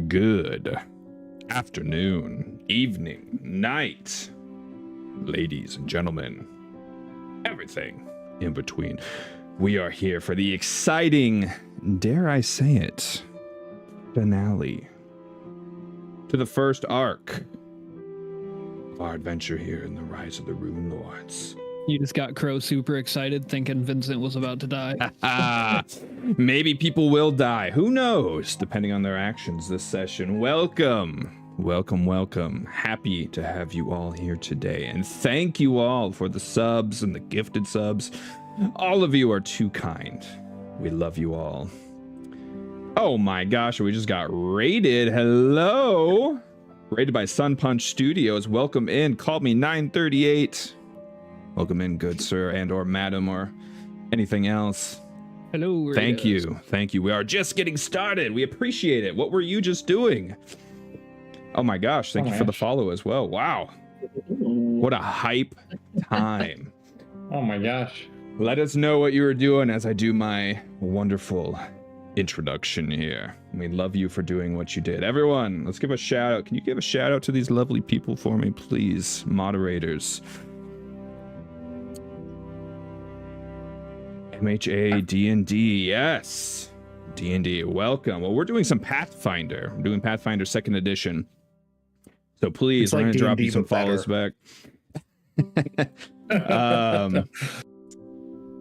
Good afternoon, evening, night, ladies and gentlemen, everything in between. We are here for the exciting, dare I say it, finale to the first arc of our adventure here in the Rise of the Runelords. You just got Crow super excited thinking Vincent was about to die. Maybe people will die. Who knows? Depending on their actions this session. Welcome. Happy to have you all here today. And thank you all for the subs and the gifted subs. All of you are too kind. We love you all. Oh my gosh, we just got raided. Hello. Raided by Sun Punch Studios. Welcome in. Called me 938. Welcome in, good sir and or madam or anything else. Hello. Thank you. We are just getting started. We appreciate it. What were you just doing? Oh my gosh, thank you for the follow as well. Wow. What a hype time. Oh my gosh. Let us know what you were doing as I do my wonderful introduction here. We love you for doing what you did. Everyone, let's give a shout out. Can you give a shout out to these lovely people for me, please? Moderators. MHA D&D, yes. D&D, welcome. Well, we're doing some Pathfinder. I'm doing Pathfinder 2nd edition. So please, I'm going to drop you some follows back.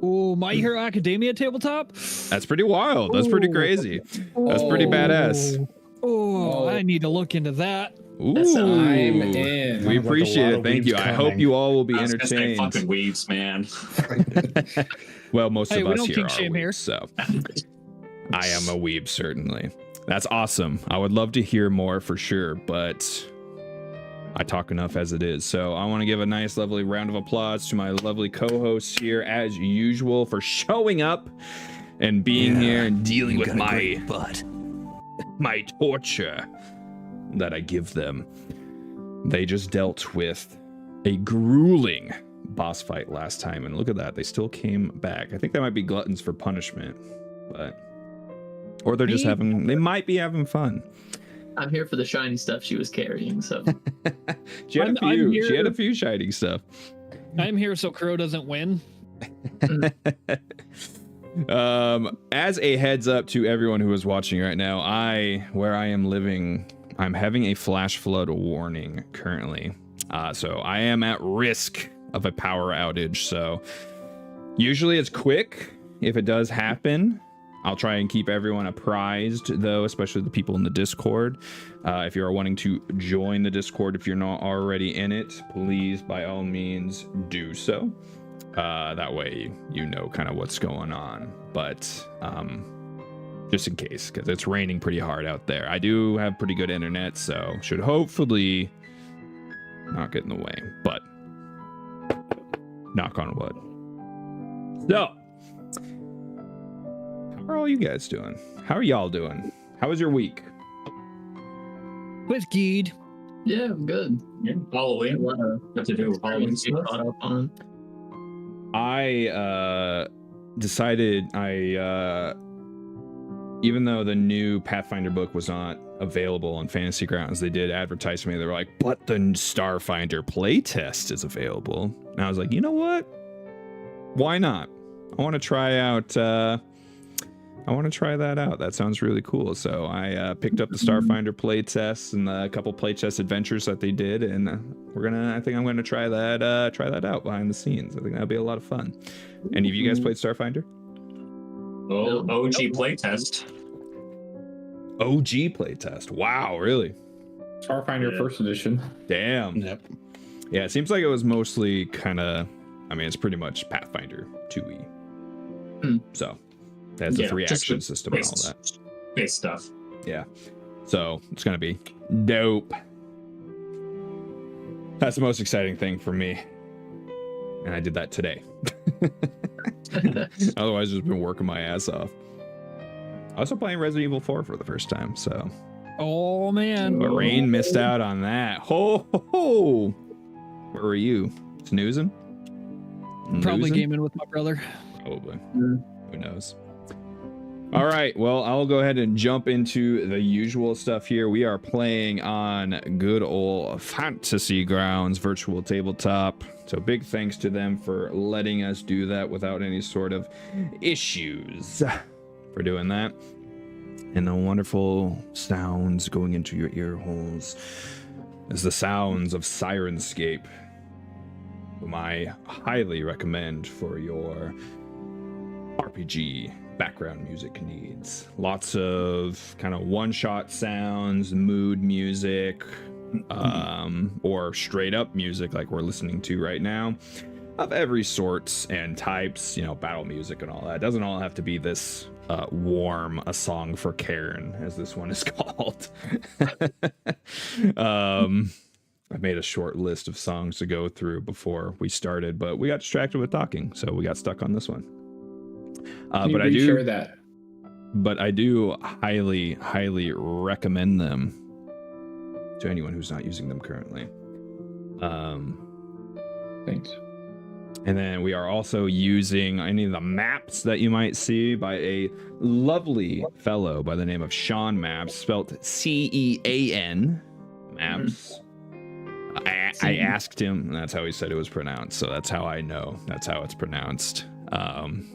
Oh, My Hero Academia tabletop? That's pretty wild. That's pretty crazy. That's pretty badass. Oh, I need to look into that. Ooh, I'm in. we appreciate it. Thank you. I hope you all will be entertained. Fucking weaves, man. Well, most of us here are shame weebs, here. so I am a weeb, certainly. That's awesome. I would love to hear more for sure, but I talk enough as it is. So I want to give a nice, lovely round of applause to my lovely co-hosts here, as usual, for showing up and being here and dealing with my torture that I give them. They just dealt with a grueling boss fight last time, and look at that, they still came back. I think that might be gluttons for punishment, but or they're just having, they might be having fun. I'm here for the shiny stuff she was carrying, so she had a few shiny stuff. I'm here so Crow doesn't win. As a heads up to everyone who is watching right now, where I am living, I'm having a flash flood warning currently. So I am at risk of a power outage. So usually it's quick if it does happen. I'll try and keep everyone apprised, though, especially the people in the Discord. If you are wanting to join the Discord, if you're not already in it, please, by all means, do so. That way you know kind of what's going on. But just in case, because it's raining pretty hard out there. I do have pretty good internet, so should hopefully not get in the way. But knock on wood. So, how are all you guys doing? How are y'all doing? How was your week? With Geed. yeah, I'm good. Yeah, Halloween. What to do with Halloween You stuff? caught up on. I decided even though the new Pathfinder book was not available on Fantasy Grounds, they did advertise to me. They were like, but the Starfinder playtest is available. And I was like, you know what? Why not? I want to try out that out. That sounds really cool. So I picked up the Starfinder playtests and a couple playtest adventures that they did, and I think I'm gonna try that out behind the scenes. I think that'll be a lot of fun. Any of you guys played Starfinder? Oh, OG playtest. OG playtest. Wow, really? Starfinder First Edition. Damn. Yep. Yeah, it seems like it was mostly kind of, I mean, it's pretty much Pathfinder 2e. So that's a 3-action system and all that. Base stuff. Yeah. So it's going to be dope. That's the most exciting thing for me. And I did that today. Otherwise, I've just been working my ass off. Also playing Resident Evil 4 for the first time, so. Oh, man. But Rain missed out on that. Ho, ho, ho. Where were you? Snoozing? Probably gaming with my brother. Probably. Who knows? All right, well, I'll go ahead and jump into the usual stuff here. We are playing on good old Fantasy Grounds virtual tabletop. So big thanks to them for letting us do that without any sort of issues for doing that. And the wonderful sounds going into your ear holes is the sounds of Sirenscape, whom I highly recommend for your RPG background music needs. Lots of kind of one-shot sounds, mood music, or straight up music like we're listening to right now, of every sorts and types, you know, battle music and all that. It doesn't all have to be this warm a song for Karen, as this one is called. I made a short list of songs to go through before we started, but we got distracted with talking, so we got stuck on this one. But I do share that. But I do highly, highly recommend them to anyone who's not using them currently. Thanks. And then we are also using any of the maps that you might see by a lovely fellow by the name of Sean Maps, spelt Cean Maps. I asked him, and that's how he said it was pronounced, so that's how I know that's how it's pronounced.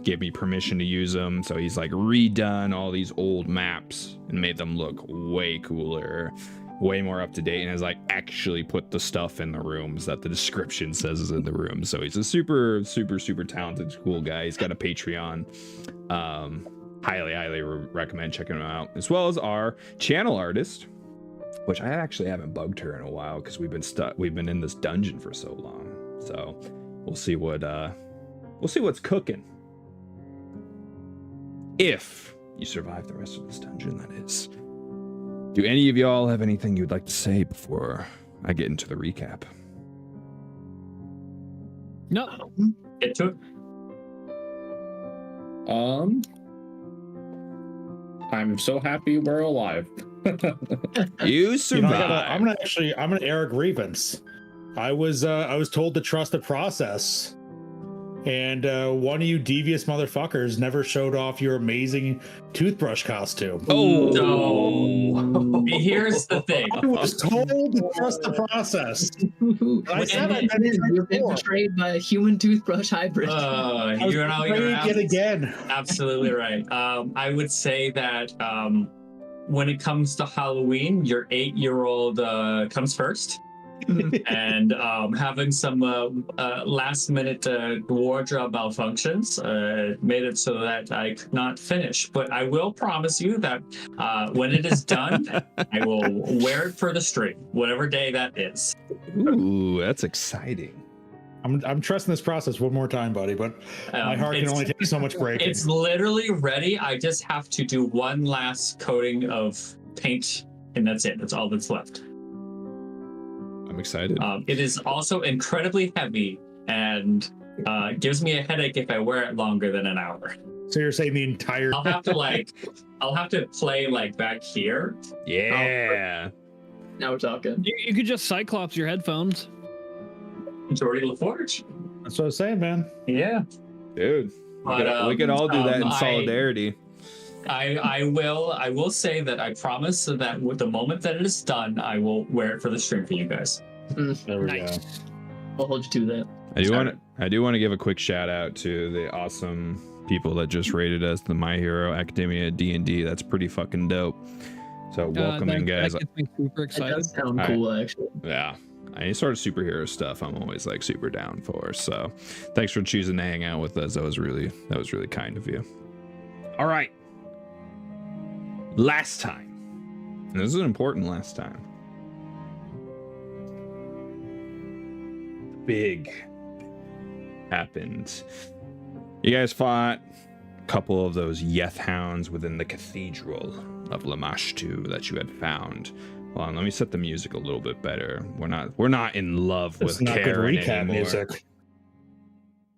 Gave me permission to use them, so he's like redone all these old maps and made them look way cooler, way more up to date, and has like actually put the stuff in the rooms that the description says is in the room. So he's a super talented, cool guy. He's got a Patreon. Highly recommend checking him out, as well as our channel artist, which I actually haven't bugged her in a while because we've been in this dungeon for so long. So we'll see what's cooking. If you survive the rest of this dungeon, that is. Do any of y'all have anything you'd like to say before I get into the recap? No. Get to it. I'm so happy we're alive. You survived. I'm gonna air a grievance. I was told to trust the process, and one of you devious motherfuckers never showed off your amazing toothbrush costume. Oh, No. Here's the thing. I was told to trust the process. I said I've You've been betrayed by a human toothbrush hybrid. I was You're yet again. absolutely right. I would say that when it comes to Halloween, your 8-year-old comes first. And having some last-minute wardrobe malfunctions made it so that I could not finish. But I will promise you that when it is done, I will wear it for the stream, whatever day that is. ooh, that's exciting. I'm trusting this process one more time, buddy, but my heart can only take so much breaking. It's literally ready. I just have to do one last coating of paint, and that's it. That's all that's left. I'm excited. It is also incredibly heavy and gives me a headache if I wear it longer than an hour. So you're saying the entire... I'll have to play like back here. Yeah. Now we're talking. You could just Cyclops your headphones. Jordy LaForge. That's what I was saying, man. Yeah. Dude. But, we could all do that in solidarity. I will say that I promise that with the moment that it is done, I will wear it for the stream for you guys. There we Nice. go. I'll hold you to that. I do want to give a quick shout out to the awesome people that just rated us the My Hero Academia D&D. That's pretty fucking dope. So welcome in, guys. That gets me super It excited. does sound cool, actually. Yeah. Any sort of superhero stuff I'm always like super down for. So thanks for choosing to hang out with us. That was really kind of you. All right. Last time. And this is an important last time. Big happened. You guys fought a couple of those Yeth hounds within the cathedral of Lamashtu that you had found. Hold on, let me set the music a little bit better. We're not in love It's with not good Karen recap anymore. music.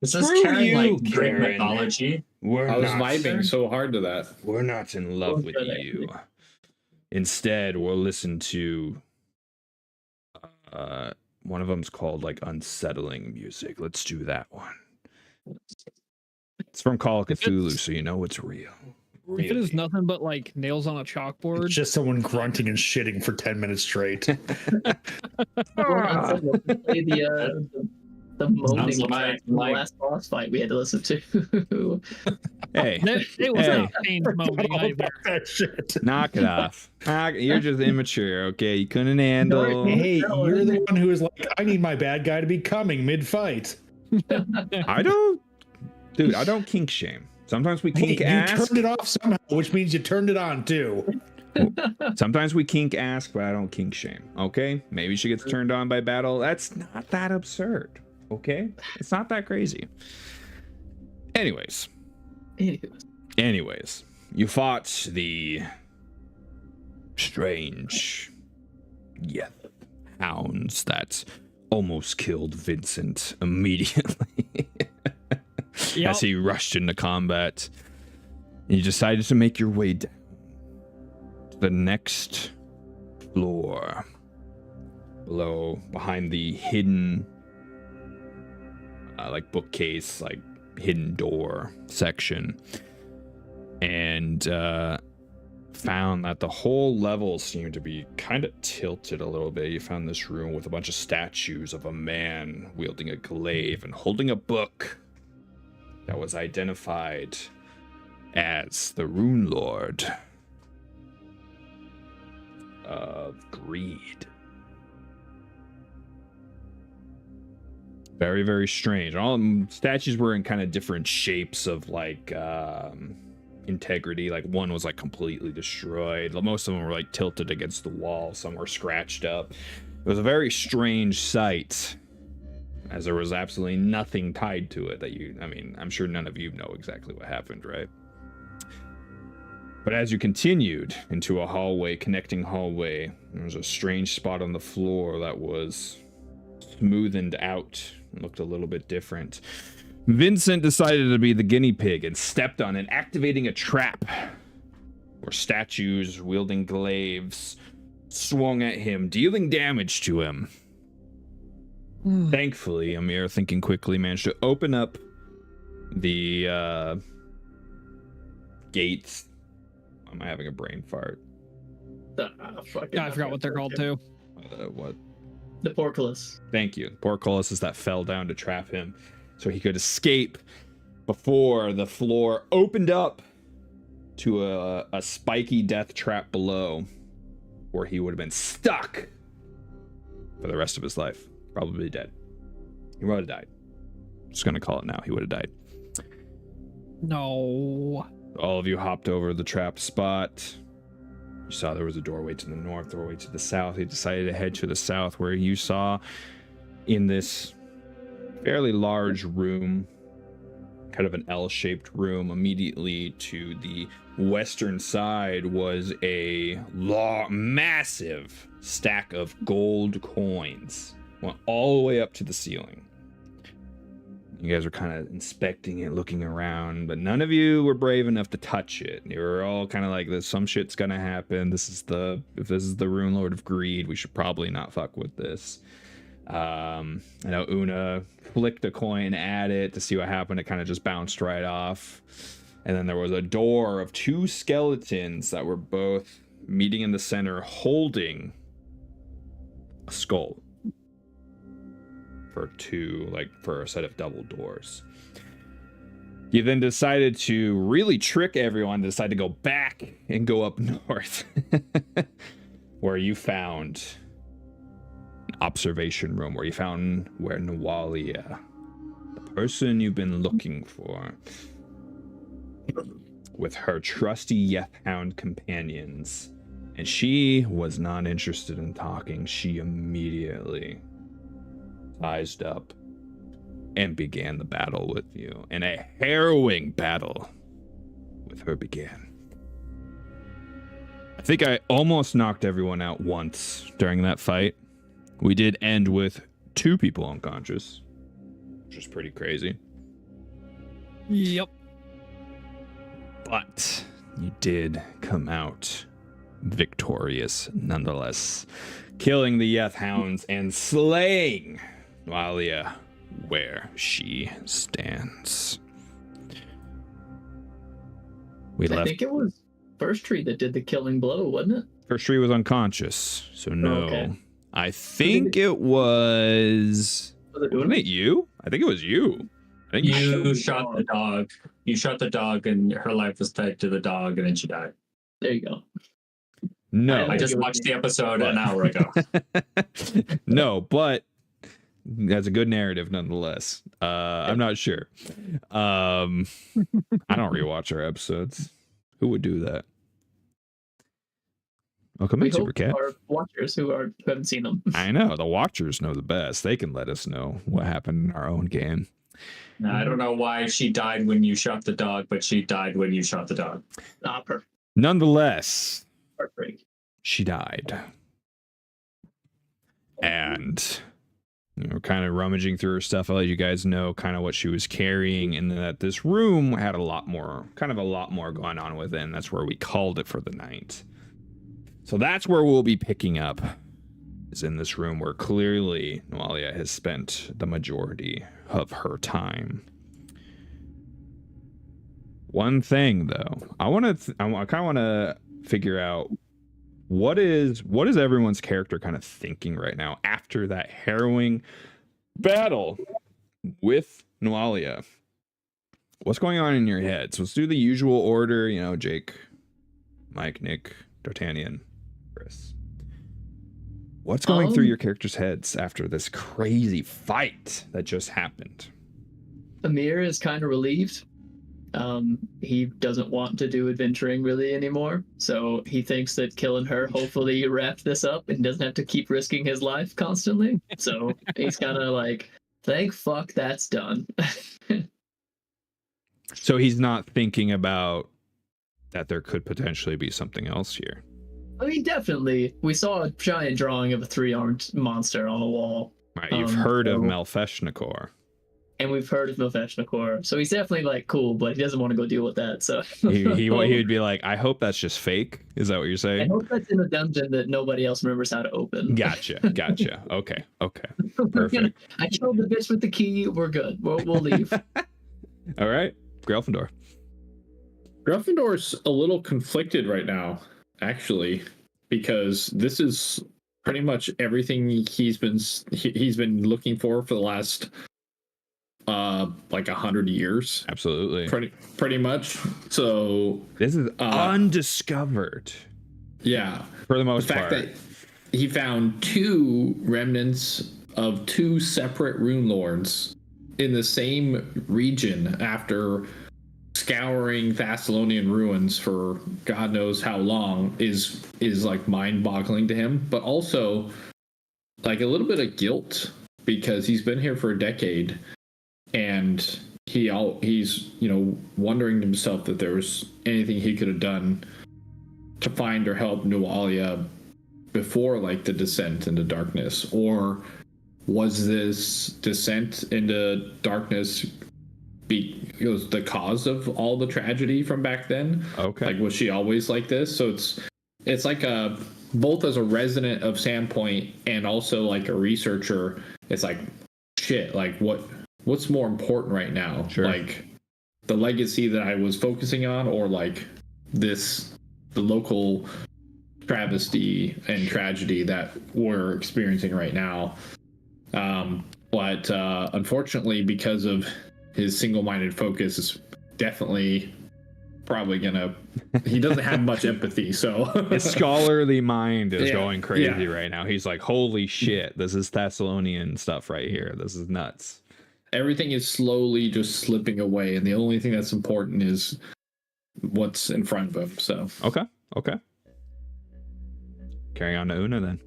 Is this Screw Karen you, like Greek Karen. mythology? I was vibing so hard to that. We're not in love with Good, you. Instead, we'll listen to one of them's called like unsettling music. Let's do that one. It's from Call of Cthulhu, so you know it's real. If it is really. nothing but like nails on a chalkboard, It's just someone grunting and shitting for 10 minutes straight. Well, we'll play the moaning Sounds track from the last boss fight we had to listen to. Hey, it was Hey. not pain moaning All either. about that shit. knock it off. You're just immature, okay? You couldn't handle. Hey, you're the one who is like, I need my bad guy to be coming mid-fight. I don't, dude. I don't kink shame. Sometimes we Hey, kink you ask. turned it off somehow, which means you turned it on too. Sometimes we kink ask, but I don't kink shame. Okay, maybe she gets turned on by battle. That's not that absurd. Okay, it's not that crazy. Anyways, you fought the strange hounds that almost killed Vincent immediately. Yep. As he rushed into combat. You decided to make your way down to the next floor below, behind the hidden like bookcase, like hidden door section, and found that the whole level seemed to be kind of tilted a little bit. You found this room with a bunch of statues of a man wielding a glaive and holding a book that was identified as the Runelord of Greed. Very, very strange. All statues were in kind of different shapes of like integrity. Like one was like completely destroyed. Most of them were like tilted against the wall. Some were scratched up. It was a very strange sight, as there was absolutely nothing tied to it that I mean, I'm sure none of you know exactly what happened, right? But as you continued into a hallway, connecting hallway, there was a strange spot on the floor that was smoothened out and looked a little bit different. Vincent decided to be the guinea pig and stepped on it, activating a trap where statues wielding glaives swung at him, dealing damage to him. Thankfully, Amir, thinking quickly, managed to open up the gates. Am I having a brain fart? Yeah, I forgot what they're called too. What? The portcullis. Thank you. Portcullises that fell down to trap him so he could escape before the floor opened up to a spiky death trap below, where he would have been stuck for the rest of his life. Probably dead. He would have died. Just gonna call it now. He would have died. No. All of you hopped over the trapped spot. You saw there was a doorway to the north, doorway to the south. You decided to head to the south, where you saw in this fairly large room, kind of an L-shaped room, immediately to the western side was a massive stack of gold coins. Went all the way up to the ceiling. You guys were kind of inspecting it, looking around, but none of you were brave enough to touch it. You were all kind of like, "This, some shit's gonna happen. If this is the Runelord of Greed, we should probably not fuck with this." I know Una flicked a coin at it to see what happened. It kind of just bounced right off. And then there was a door of two skeletons that were both meeting in the center, holding a skull. For a set of double doors. You then decided to really trick everyone, decide to go back and go up north, where you found an observation room, where Nualia, the person you've been looking for, with her trusty Yethhound companions, and she was not interested in talking. She immediately sized up and began the battle with you, and a harrowing battle with her began. I think I almost knocked everyone out once during that fight. We did end with 2 people unconscious, which is pretty crazy. Yep. But you did come out victorious nonetheless, killing the Yethhounds and slaying Nualia where she stands. We I left. think it was First Tree that did the killing blow, wasn't it? First tree was unconscious, so no. Okay. I think it was. Was it Wasn't it you? I think it was you. I think You shot the dog. You shot the dog, and her life was tied to the dog, and then she died. There you go. No. I just watched the episode an hour ago. No, but that's a good narrative nonetheless. I'm not sure. I don't rewatch our episodes. Who would do that? Oh, come We in, Super hope Cat. our watchers who haven't seen them. I know the watchers know the best. They can let us know what happened in our own game. Now, I don't know why she died when you shot the dog, but she died when you shot the dog. Perfect. Nonetheless, Heartbreak. she died. And kind of rummaging through her stuff. I'll let you guys know kind of what she was carrying, and that this room had a lot more going on within. That's where we called it for the night. So that's where we'll be picking up, is in this room where clearly Nualia has spent the majority of her time. One thing though, I kind of want to figure out what is everyone's character kind of thinking right now after that harrowing battle with Nualia. What's going on in your heads? Let's do the usual order, Jake, Mike, Nick, D'Artagnan, Chris. What's going through your characters' heads after this crazy fight that just happened? Amir is kind of relieved. He doesn't want to do adventuring really anymore, so he thinks that killing her hopefully wraps this up and doesn't have to keep risking his life constantly. So he's kind of like, thank fuck that's done. So he's not thinking about that there could potentially be something else here. I mean, definitely. We saw a giant drawing of a 3-armed monster on the wall. Right, you've heard of Malfeshnikor. And we've heard of Malfeshnikor. So he's definitely like, cool, but he doesn't want to go deal with that. So he would be like, I hope that's just fake. Is that what you're I saying? hope that's in a dungeon that nobody else remembers how to open. Gotcha. Okay. Perfect. I killed the bitch with the key. We're good. We'll leave. All right, Gryffindor. Gryffindor's a little conflicted right now, actually, because this is pretty much everything he's been looking for the last like 100 years. Absolutely. Pretty much. So This is undiscovered. Yeah. For the most The fact part. that he found 2 remnants of 2 separate Runelords in the same region after scouring Thessalonian ruins for God knows how long is like mind-boggling to him, but also like a little bit of guilt because he's been here for a decade and he's wondering to himself that there was anything he could have done to find or help Nualia before like the descent into darkness, or was this descent into darkness the cause of all the tragedy from back then? Okay. Like, was she always like this? So it's like both as a resident of Sandpoint and also like a researcher, it's like, shit, like what's more important right now? Sure. Like the legacy that I was focusing on, or like the local travesty and tragedy that we're experiencing right now. But unfortunately, because of his single-minded focus, is definitely probably he doesn't have much empathy, so His scholarly mind is Yeah, going crazy yeah. right now. He's like, holy shit, this is Thessalonian stuff right here. This is nuts. everything is slowly just slipping away, and the only thing that's important is what's in front of him. So Okay. Carry on to Una then.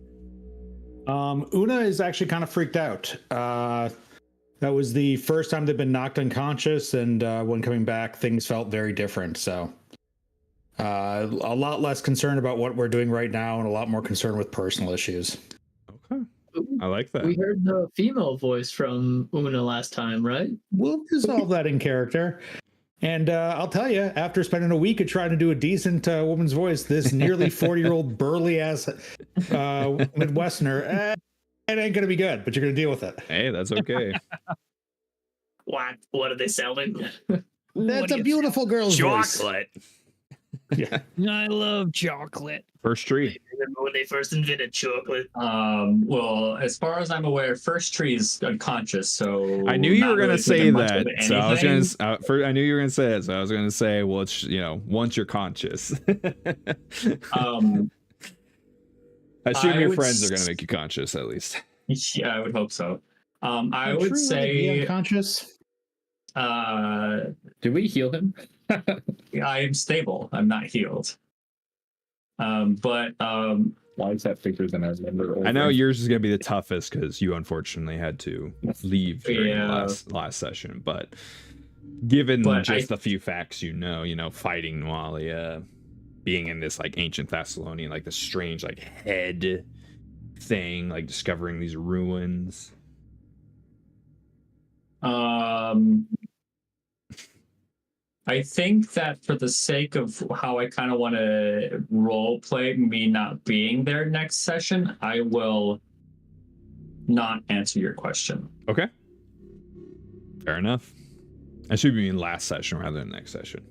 Una is actually kind of freaked out. That was the first time they've been knocked unconscious, and when coming back, things felt very different. So a lot less concerned about what we're doing right now and a lot more concerned with personal issues. Okay. I like that. We heard the female voice from Una last time, right? We'll resolve that in character. And I'll tell you, after spending a week of trying to do a decent woman's voice, this nearly 40-year-old burly-ass Midwesterner, it ain't going to be good, but you're going to deal with it. Hey, that's okay. What are they selling? That's a beautiful girl's voice. Chocolate. I love chocolate. First tree. Remember when they first invented chocolate? Well, as far as I'm aware, first tree is unconscious. So I knew you were not gonna really say thinking much that, of so I was anything. gonna. I knew you were gonna say it, so I was gonna say, well, it's once you're conscious. Um, I assume I your would friends are s- gonna make you conscious at least. yeah, I would hope so. I Would would True be say, unconscious. Did we heal him? I am stable. I'm not healed. But Why is that bigger than I remember? I know yours is gonna be the toughest because you unfortunately had to leave during the last session, but given But just the few facts fighting Nualia, being in this like ancient Thessalonian, like this strange like head thing, like discovering these ruins. I think that for the sake of how I kind of want to role play me not being there next session, I will not answer your question. Okay. Fair enough. I should mean last session rather than next session.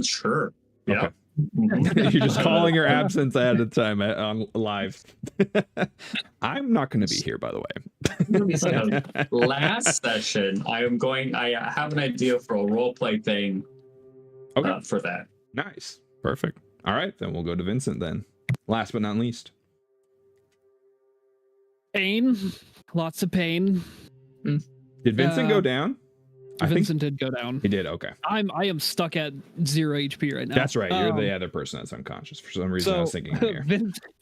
Sure. Okay. Yeah. You're just calling your absence ahead of time on live. I'm not going to be here, by the way. Last session, I have an idea for a role play thing. Okay. For that. Nice. Perfect. All right, then we'll go to Vincent then. Last but not least. Pain. Lots of pain. Did Vincent go down? Vincent did go down. He did. Okay. I am stuck at 0 HP right now. That's right. You're the other person that's unconscious. For some reason, I was thinking here.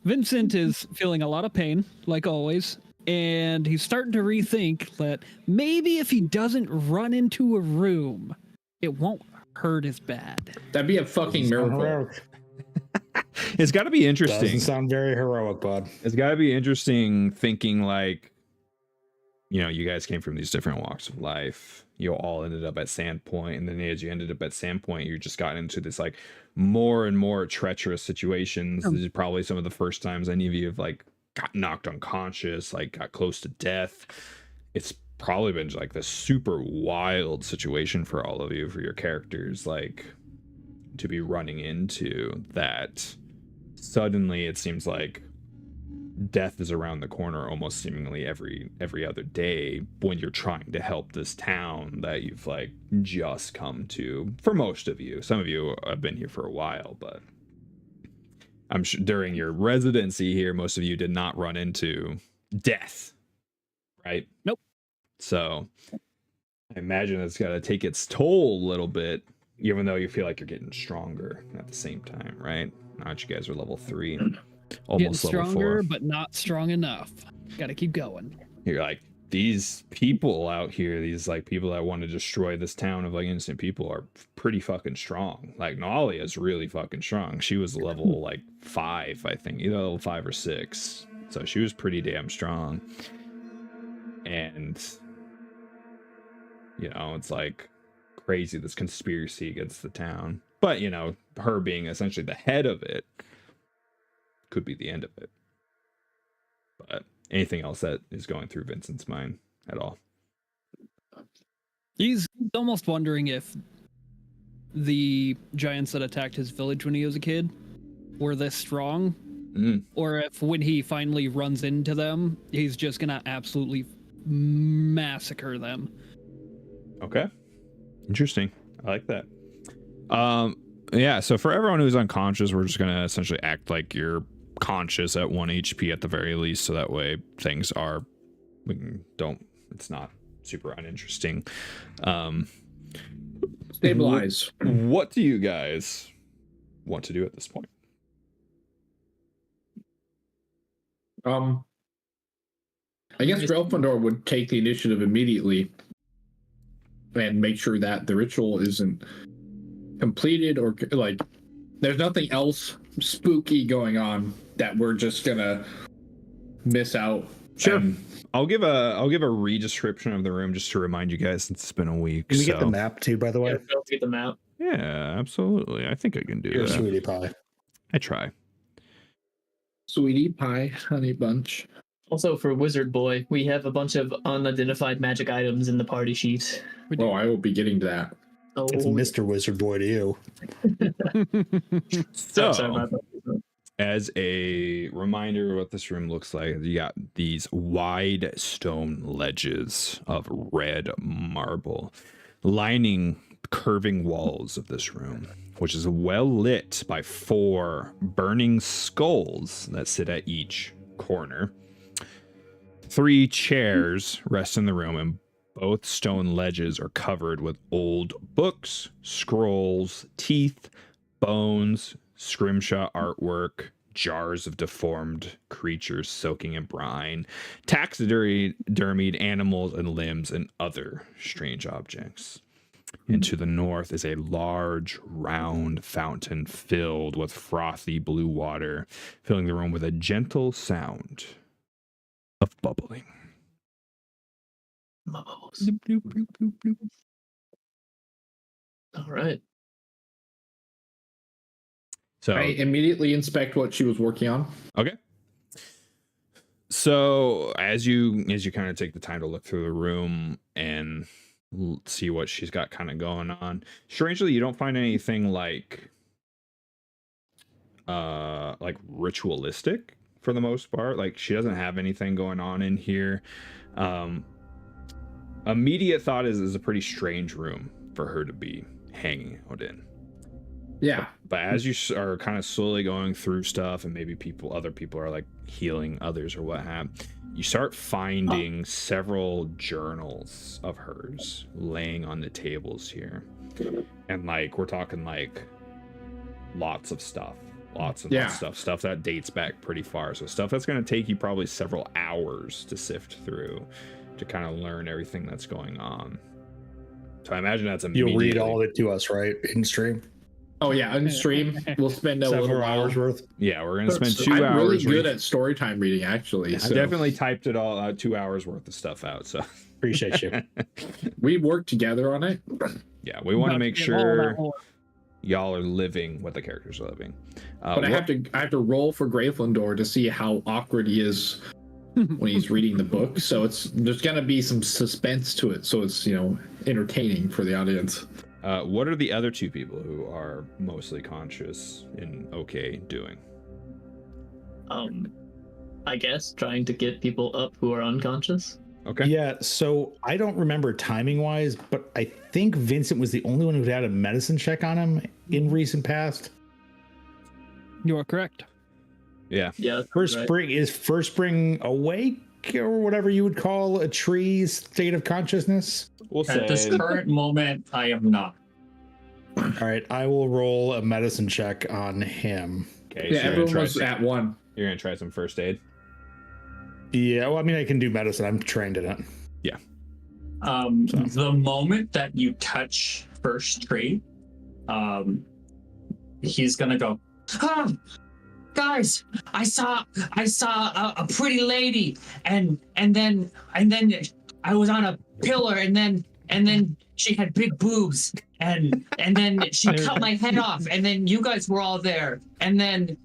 Vincent is feeling a lot of pain, like always, and he's starting to rethink that maybe if he doesn't run into a room, it won't hurt as bad. That'd be a fucking miracle. Heroic. It's got to be interesting. Doesn't sound very heroic, bud. It's got to be interesting thinking like, you guys came from these different walks of life. You all ended up at Sandpoint, and then as you ended up at Sandpoint, you just got into this like more and more treacherous situations. This is probably some of the first times any of you have like got knocked unconscious, like got close to death. It's probably been like this super wild situation for all of you, for your characters, like to be running into that. Suddenly it seems like death is around the corner almost seemingly every other day when you're trying to help this town that you've like just come to. For most of you, some of you have been here for a while, but I'm sure during your residency here, most of you did not run into death, right? Nope. So I imagine it's got to take its toll a little bit, even though you feel like you're getting stronger at the same time, right? Now that you guys are level 3, almost Getting level stronger, 4. but not strong enough. Got to keep going. You're like, these people out here, these like people that want to destroy this town of like innocent people are pretty fucking strong. Like Nualia is really fucking strong. She was level like 5, I think, either level 5 or 6. So she was pretty damn strong. And it's like crazy, this conspiracy against the town. But her being essentially the head of it could be the end of it. But anything else that is going through Vincent's mind at all? He's almost wondering if the giants that attacked his village when he was a kid were this strong, or if when he finally runs into them, he's just gonna absolutely massacre them. Okay. Interesting. I like that. Yeah, so for everyone who's unconscious, we're just gonna essentially act like you're conscious at 1 HP at the very least, so that way things are it's not super uninteresting. Stabilize. What do you guys want to do at this point? I guess Relfandor would take the initiative immediately and make sure that the ritual isn't completed, or like there's nothing else spooky going on that we're just gonna miss out. Sure. I'll give a re-description of the room just to remind you guys since it's been a week. Can we get the map too, by the way? Yeah, get the map. Yeah, absolutely. I think I can do You're that. sweetie pie. I try. Sweetie pie, honey bunch. Also, for Wizard Boy, we have a bunch of unidentified magic items in the party sheet. Oh, I will be getting to that. Oh, It's Mr. Wizard Boy to you. So, sorry about that. as a reminder of what this room looks like, you got these wide stone ledges of red marble lining curving walls of this room, which is well lit by 4 burning skulls that sit at each corner. 3 chairs rest in the room, and both stone ledges are covered with old books, scrolls, teeth, bones, scrimshaw artwork, jars of deformed creatures soaking in brine, taxidermied animals and limbs, and other strange objects. And to the north is a large, round fountain filled with frothy blue water, filling the room with a gentle sound of bubbling. Bubbles. All right. So I immediately inspect what she was working on. okay. So as you kind of take the time to look through the room and see what she's got kind of going on, strangely, you don't find anything like ritualistic for the most part. Like, she doesn't have anything going on in here. Immediate thought is a pretty strange room for her to be hanging out in. Yeah. But as you are kind of slowly going through stuff, and maybe other people are like healing others or what have, you start finding several journals of hers laying on the tables here. And like, we're talking like lots of stuff, lots of stuff that dates back pretty far. So stuff that's going to take you probably several hours to sift through to kind of learn everything that's going on. So I imagine that's immediately. You'll read all of it to us, right? In stream. Oh yeah, on stream we'll spend a Several little hours worth. Yeah, we're gonna spend 2 I'm hours. really good at story time reading, actually. I So. definitely typed it all 2 hours worth of stuff out. So Appreciate you. We worked together on it. yeah, we want to make sure y'all are living what the characters are living. But I have to roll for Gravelandor to see how awkward he is when he's reading the book. So there's gonna be some suspense to it. So it's entertaining for the audience. What are the other 2 people who are mostly conscious and okay doing? I guess trying to get people up who are unconscious. Okay. Yeah, so I don't remember timing wise, but I think Vincent was the only one who had a medicine check on him in recent past. You are correct. Yeah. Yeah. First right. spring is first spring awake or whatever you would call a tree's state of consciousness. We'll say. At this current moment, I am not. All right, I will roll a medicine check on him. Okay. Yeah, So everyone was at 1. you're gonna try some first aid. Yeah, well, I mean, I can do medicine. I'm trained in it. Yeah. The moment that you touch first tree, he's gonna go, guys, I saw a pretty lady, and then I was on a pillar, and then she had big boobs, and then she cut my head off, and then you guys were all there, and then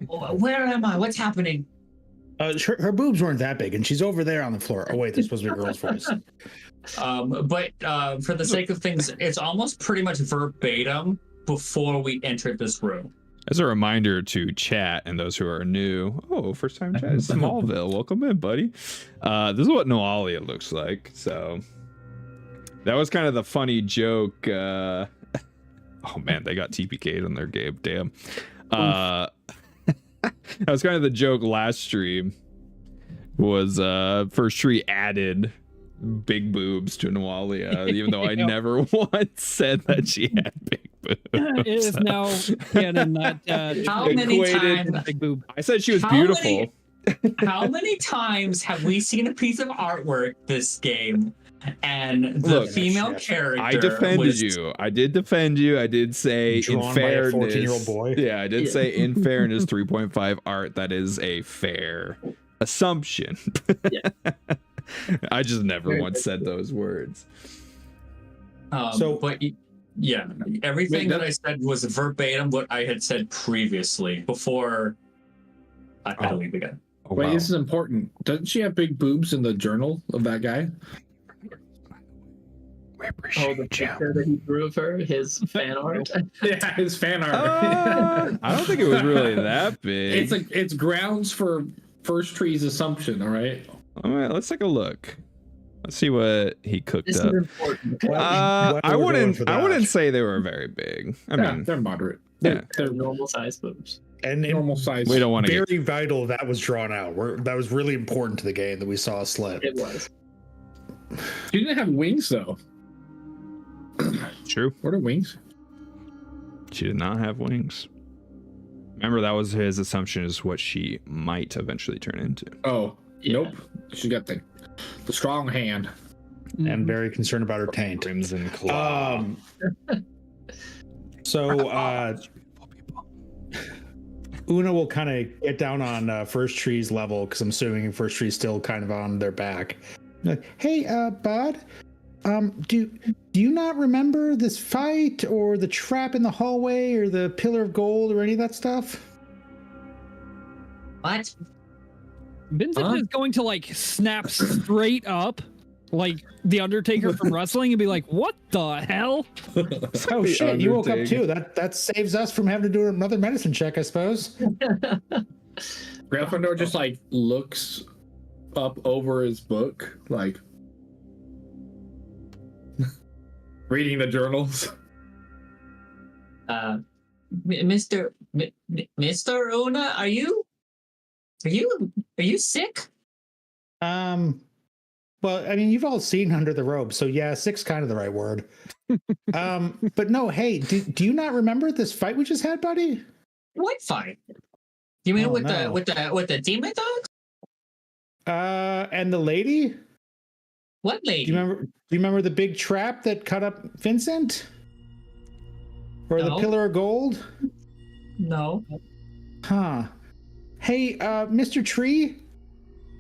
where am I? What's happening? Her boobs weren't that big, and she's over there on the floor. Oh wait, this supposed to be a girl's voice. But for the sake of things, it's almost pretty much verbatim before we entered this room. As a reminder to chat and those who are new, first time chat, Smallville, welcome in, buddy. This is what Nualia looks like. So that was kind of the funny joke. Oh man, they got TPK'd on their game. Damn. That was kind of the joke last stream. Was first tree added big boobs to Nualia, even though I never once said that she had big boobs. It is now canon that How many times? big boob. I said she was How beautiful. How many times have we seen a piece of artwork this game, and the Look, female yes. character I defended was you. I did defend you. I did say Drawn in by a fairness. 14-year-old boy. Yeah, I did say in fairness 3.5 art. That is a fair assumption. Yeah. I just never once said those words. But yeah, everything that I said was verbatim what I had said previously before I we began. Oh, Wait, wow. this is important. Doesn't she have big boobs in the journal of that guy? We appreciate the you, Jim. picture that he drew of her, his fan art. Yeah, his fan art. I don't think it was really that big. It's grounds for First Tree's assumption. All right. All right, let's take a look. Let's see what he cooked This up. is important. I wouldn't say they were very big. I mean, they're moderate. yeah. They're Normal size boobs. And normal size. We don't want to very get vital that was drawn out. That was really important to the game that we saw a slit. It was. She didn't have wings though. true. What are wings? She did not have wings. Remember, that was his assumption, is what she might eventually turn into. Oh, Yeah. nope. She got the strong hand. And very concerned about her taint. Crimson Claw. So Una will kind of get down on First Tree's level, because I'm assuming First Tree's still kind of on their back. Like, hey, bud, do you not remember this fight or the trap in the hallway or the pillar of gold or any of that stuff? What? Vincent is going to like snap straight up like the Undertaker from wrestling and be like, "What the hell?" Oh shit, you woke up too. That saves us from having to do another medicine check, I suppose. Gryffindor just like looks up over his book, like reading the journals. Mr. Una, are you sick? Well, I mean, you've all seen Under the Robe, so yeah, sick's kind of the right word. But no, hey, do you not remember this fight we just had, buddy? What fight? You mean Oh, with no. the demon dogs? And the lady? What lady? Do you remember the big trap that cut up Vincent? Or the No. pillar of gold? No. Huh. Hey, Mr. Tree,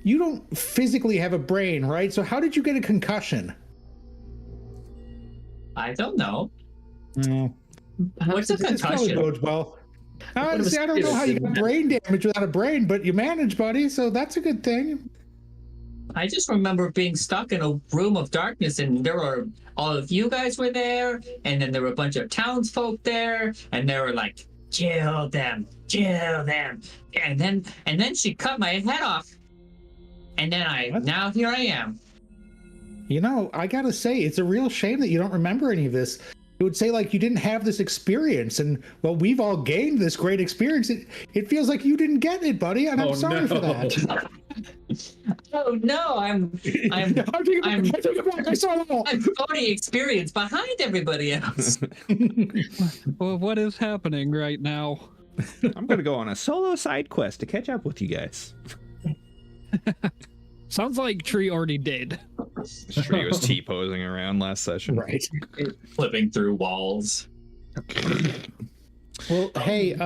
you don't physically have a brain, right? So how did you get a concussion? I don't know. No. What's a This probably concussion? bodes well. What Honestly, I don't know how you got brain damage without a brain, but you managed, buddy, so that's a good thing. I just remember being stuck in a room of darkness, and there were all of you guys were there, and then there were a bunch of townsfolk there, and they were like, "Kill them, kill them," and then she cut my head off, and then What? now here I am. You know, I gotta say, it's a real shame that you don't remember any of this. It would say like you didn't have this experience, and well, we've all gained this great experience. It feels like you didn't get it, buddy, and I'm sorry for that. Oh no, I'm I take it back. I saw it all. I'm 40 experience behind everybody else. Well, what is happening right now? I'm gonna go on a solo side quest to catch up with you guys. Sounds like Tree already did. Tree was T-posing around last session. Right. Flipping through walls. Well, hey,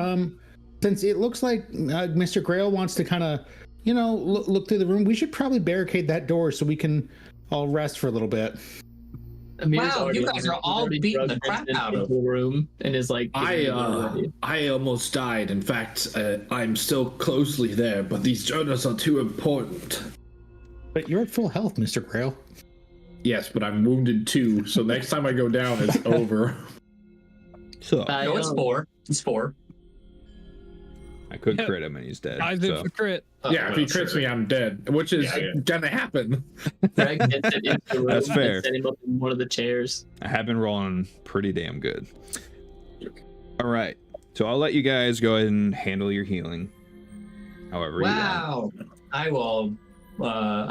since it looks like Mr. Grail wants to kind of, look through the room, we should probably barricade that door so we can all rest for a little bit. Amir's Wow, you already- guys are he's all already beating drugged the crap Vincent out of into the room and is like, I almost died. In fact, I'm still closely there, but these journals are too important. But you're at full health, Mr. Grail. Yes, but I'm wounded too. So next time I go down, it's over. So No, it's 4. It's 4. I could crit him and he's dead. I did So. the crit. Yeah, if he crits me, I'm dead, which is gonna happen. Greg gets it into the room That's fair. and set him up in one of the chairs. I have been rolling pretty damn good. All right, so I'll let you guys go ahead and handle your healing. However you want. Wow.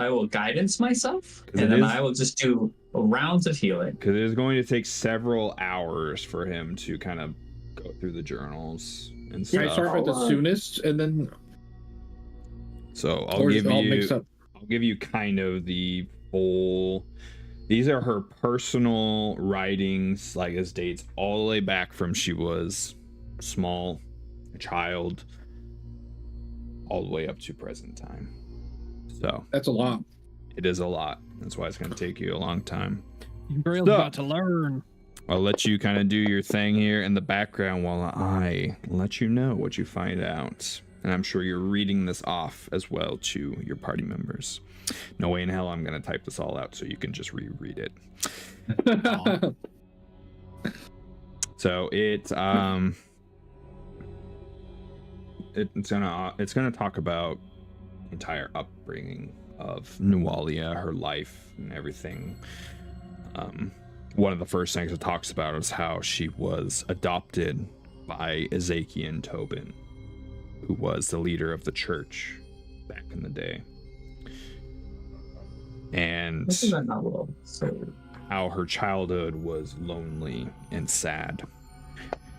I will guidance myself, 'Cause and it then is- I will just do rounds of healing. Because it is going to take several hours for him to kind of go through the journals and Can I stuff. start with the soonest, and then So or is it all mixed up? I'll give you kind of the full. These are her personal writings, like this dates all the way back from she was small, a child, all the way up to present time. So That's a lot. it is a lot. That's why it's going to take you a long time. Grail's So- about to learn. I'll let you kind of do your thing here in the background while I let you know what you find out. And I'm sure you're reading this off as well to your party members. No way in hell I'm going to type this all out so you can just reread it. So it's gonna talk about the entire upbringing of Nualia, her life and everything. One of the first things it talks about is how she was adopted by Ezekiel Tobin, who was the leader of the church back in the day. And how her childhood was lonely and sad.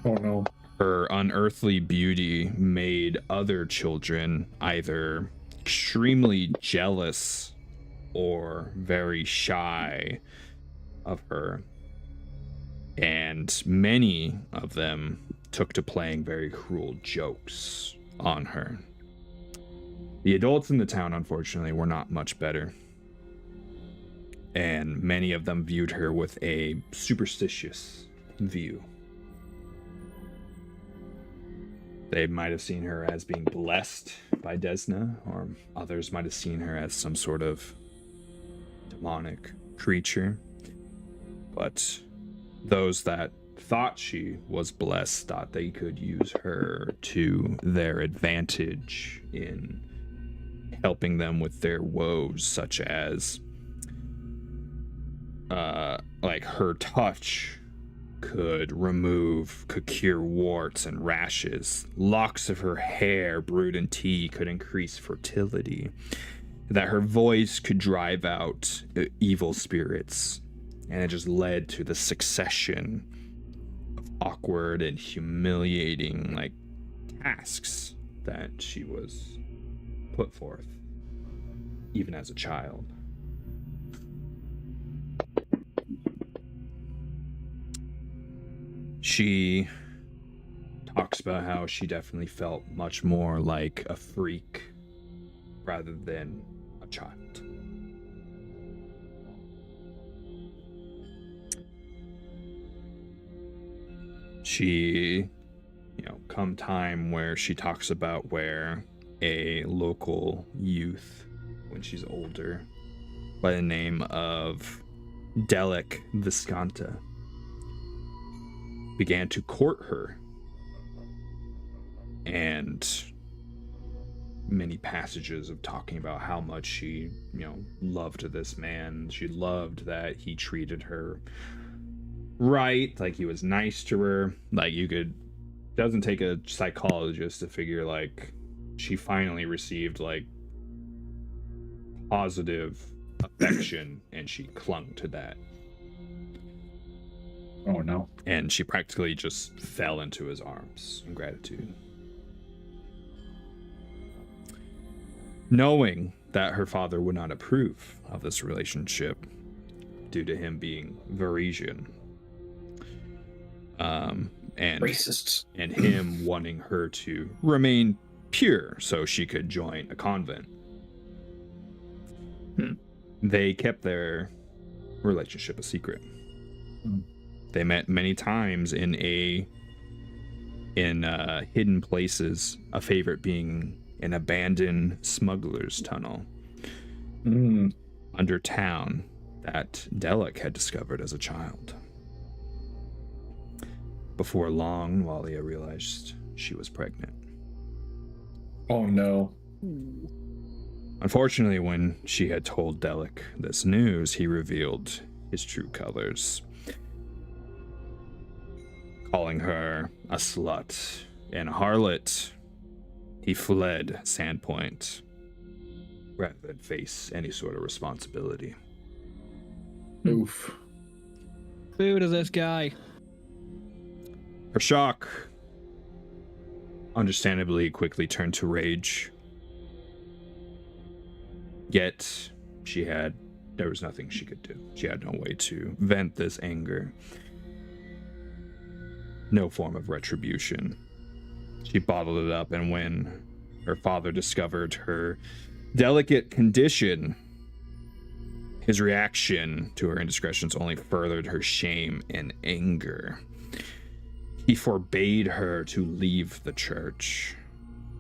Oh no. Her unearthly beauty made other children either extremely jealous or very shy of her. And many of them took to playing very cruel jokes on her. The adults in the town, unfortunately, were not much better. And many of them viewed her with a superstitious view. They might have seen her as being blessed by Desna, or others might have seen her as some sort of demonic creature. But those that thought she was blessed thought they could use her to their advantage in helping them with their woes, such as like her touch could cure warts and rashes. Locks of her hair brewed in tea could increase fertility. That her voice could drive out evil spirits. And it just led to the succession of awkward and humiliating tasks that she was put forth, even as a child. She talks about how she definitely felt much more like a freak rather than a child. She, come time where she talks about where a local youth, when she's older, by the name of Delic Visconta, began to court her, and many passages of talking about how much she, loved this man. She loved that he treated her right, like he was nice to her. Doesn't take a psychologist to figure she finally received positive affection, and she clung to that. Oh no. And she practically just fell into his arms in gratitude. Knowing that her father would not approve of this relationship due to him being Varisian. And racists. And him wanting her to remain pure so she could join a convent. They kept their relationship a secret. They met many times in hidden places, a favorite being an abandoned smuggler's tunnel under town that Delic had discovered as a child. Before long, Nualia realized she was pregnant. Oh no. Unfortunately, when she had told Delic this news, he revealed his true colors, calling her a slut and a harlot. He fled Sandpoint rather than face any sort of responsibility. Oof. Boo to this guy. Her shock, understandably, quickly turned to rage. Yet, there was nothing she could do. She had no way to vent this anger. No form of retribution. She bottled it up, and when her father discovered her delicate condition, his reaction to her indiscretions only furthered her shame and anger. He forbade her to leave the church,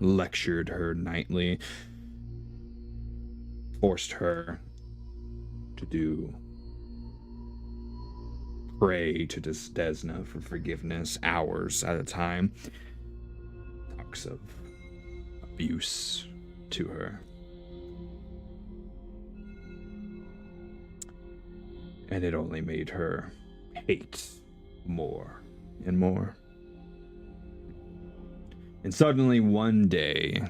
lectured her nightly, forced her to pray to Desna for forgiveness hours at a time. Talks of abuse to her. And it only made her hate more and more. And suddenly one day,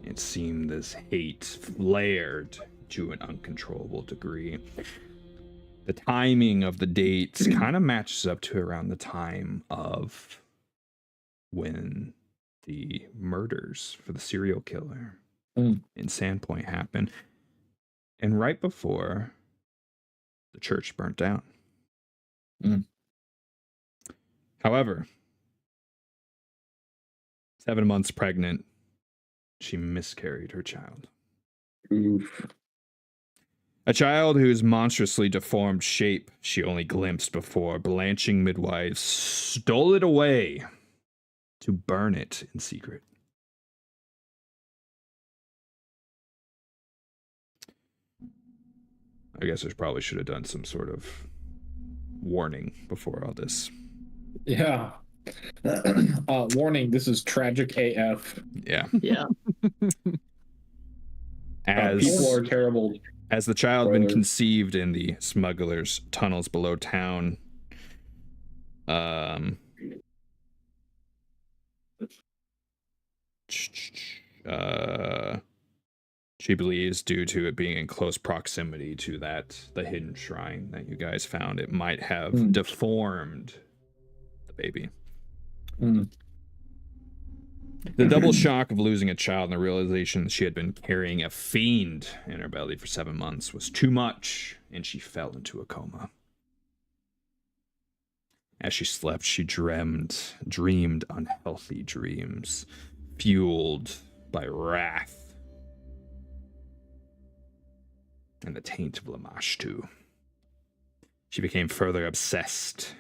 it seemed this hate flared to an uncontrollable degree. The timing of the dates kind of matches up to around the time of when the murders for the serial killer in Sandpoint happened. And right before the church burnt down. However, 7 months pregnant, she miscarried her child. Oof. A child whose monstrously deformed shape she only glimpsed before blanching midwives stole it away to burn it in secret. I guess I probably should have done some sort of warning before all this. Yeah. Warning, this is tragic AF. Yeah. Yeah. People are terrible. As the child been Spoilers. conceived in the smugglers' tunnels below town, she believes due to it being in close proximity to the hidden shrine that you guys found, it might have deformed the baby. The double shock of losing a child and the realization that she had been carrying a fiend in her belly for 7 months was too much, and she fell into a coma. As she slept, she dreamed unhealthy dreams, fueled by wrath and the taint of Lamashtu. She became further obsessed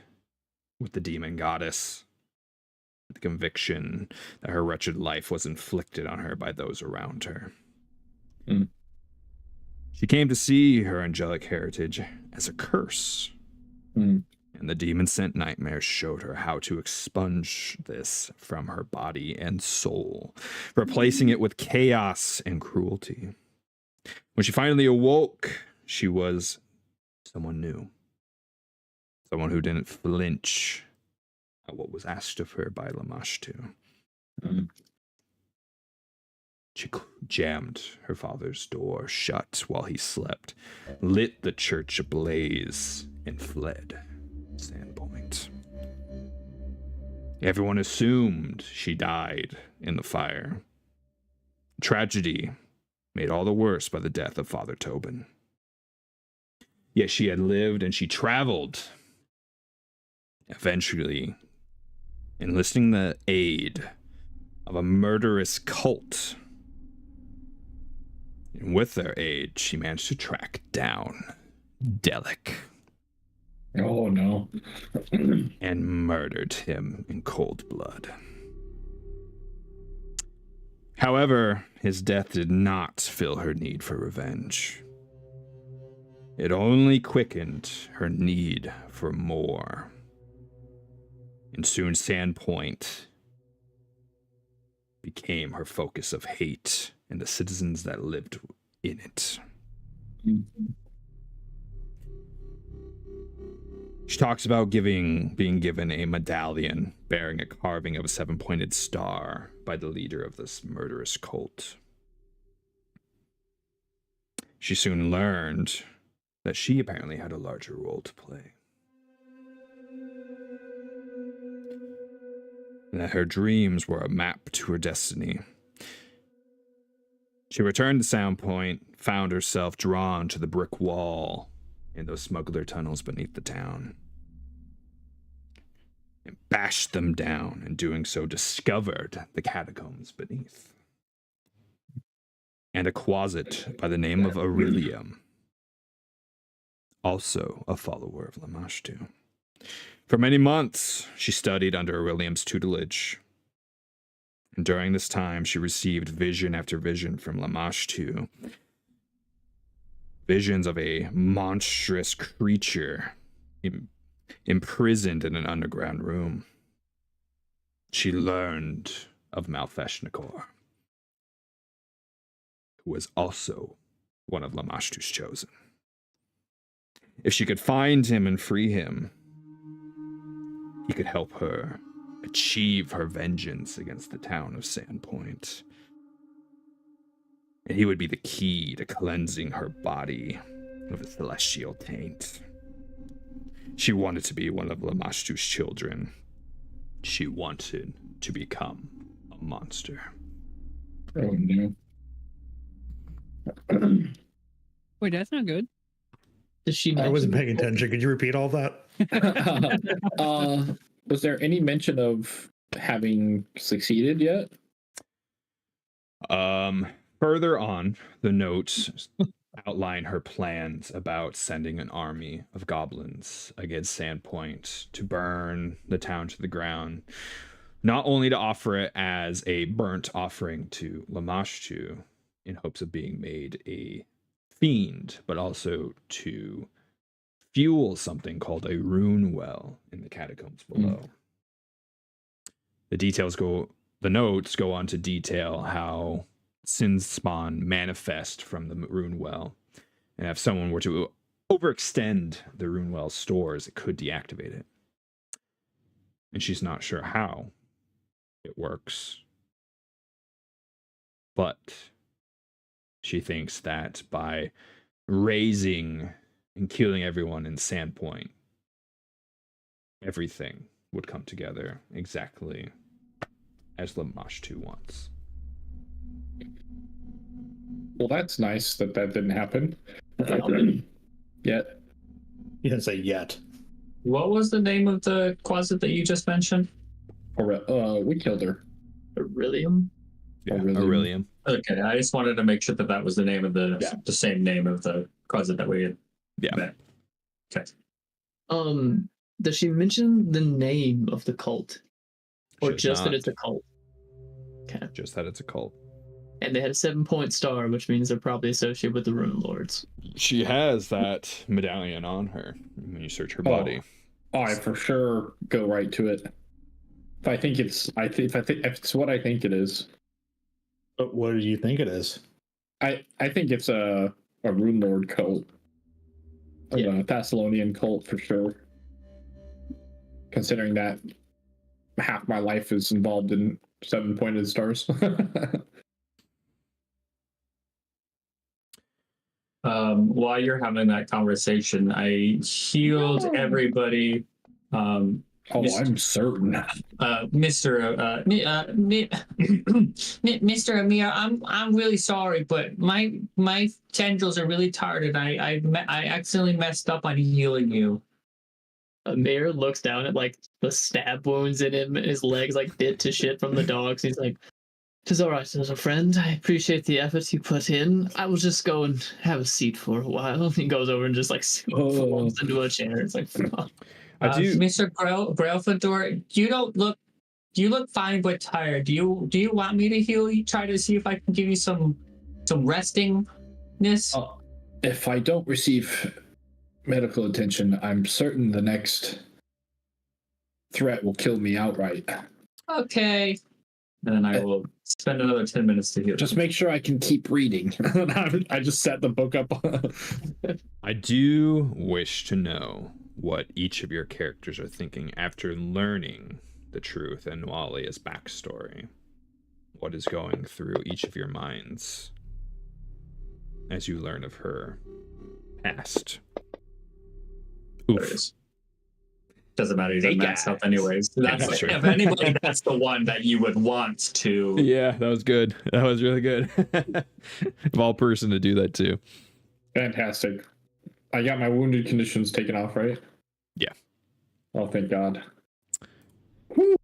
with the demon goddess, the conviction that her wretched life was inflicted on her by those around her. She came to see her angelic heritage as a curse, and the demon-sent nightmares showed her how to expunge this from her body and soul, replacing it with chaos and cruelty. When she finally awoke, she was someone new, someone who didn't flinch at what was asked of her by Lamashtu. She jammed her father's door shut while he slept, lit the church ablaze, and fled Sandpoint. Everyone assumed she died in the fire. Tragedy made all the worse by the death of Father Tobin. Yet she had lived and she traveled, eventually enlisting the aid of a murderous cult. And with their aid, she managed to track down Delic. Oh, no. And murdered him in cold blood. However, his death did not fill her need for revenge. It only quickened her need for more. And soon Sandpoint became her focus of hate and the citizens that lived in it. She talks about being given a medallion bearing a carving of a 7-pointed star by the leader of this murderous cult. She soon learned that she apparently had a larger role to play. That her dreams were a map to her destiny. She returned to Soundpoint, found herself drawn to the brick wall in those smuggler tunnels beneath the town, and bashed them down, and doing so discovered the catacombs beneath. And a quasit by the name of Aurelium, also a follower of Lamashtu. For many months, she studied under Aurelium's tutelage. And during this time, she received vision after vision from Lamashtu. Visions of a monstrous creature imprisoned in an underground room. She learned of Malfeshnikor, who was also one of Lamashtu's chosen. If she could find him and free him, he could help her achieve her vengeance against the town of Sandpoint. And he would be the key to cleansing her body of the celestial taint. She wanted to be one of Lamashtu's children. She wanted to become a monster. Oh no. Wait, that's not good. Does she? I wasn't paying mention- attention. Could you repeat all that? Was there any mention of having succeeded yet? Further on, the notes outline her plans about sending an army of goblins against Sandpoint to burn the town to the ground, not only to offer it as a burnt offering to Lamashtu in hopes of being made a fiend, but also to fuel something called a rune well in the catacombs below. The notes go on to detail how sins spawn manifest from the rune well, and if someone were to overextend the rune well's stores, it could deactivate it. And she's not sure how it works, but she thinks that by raising and killing everyone in Sandpoint, everything would come together exactly as Lamashtu wants. Well, that's nice that didn't happen. Yet. You didn't say yet. What was the name of the closet that you just mentioned? We killed her. Beryllium. Yeah, Aurelium. Aurelium. Okay, I just wanted to make sure that was the name of the Yeah. the same name of the closet that we had Yeah. met. Okay. Does she mention the name of the cult, or She does just that not. it's a cult? Okay. Just that it's a cult. And they had a 7-point star, which means they're probably associated with the Runelords. She has that medallion on her when you search her body. Oh, I for sure go right to it. If it's what I think it is. But what do you think it is? I think it's a Runelord cult. Yeah. A Thessalonian cult for sure. Considering that half my life is involved in 7-pointed stars. While you're having that conversation, I healed everybody. I'm certain. Mr. Amir, I'm really sorry, but my tendrils are really tired, and I accidentally messed up on healing you. Amir looks down at like the stab wounds in him, his legs like bit to shit from the dogs. He's like, "'Tis all right, little friend. I appreciate the effort you put in. I will just go and have a seat for a while." He goes over and just like falls into a chair. It's like, fuck. Mr. Grelfador, you look fine but tired. Do you want me to heal you? Try to see if I can give you some restingness. If I don't receive medical attention, I'm certain the next threat will kill me outright. Okay. And then I will spend another 10 minutes to heal. Just make sure I can keep reading. I just set the book up. I do wish to know what each of your characters are thinking after learning the truth and Nualia's backstory. What is going through each of your minds as you learn of her past? There it is. Doesn't matter. He's a max health anyways. That's Sure. if anybody, that's the one that you would want to. Yeah, that was good. That was really good. Of all person to do that too. Fantastic. I got my wounded conditions taken off, right? Yeah. Oh, thank God. Do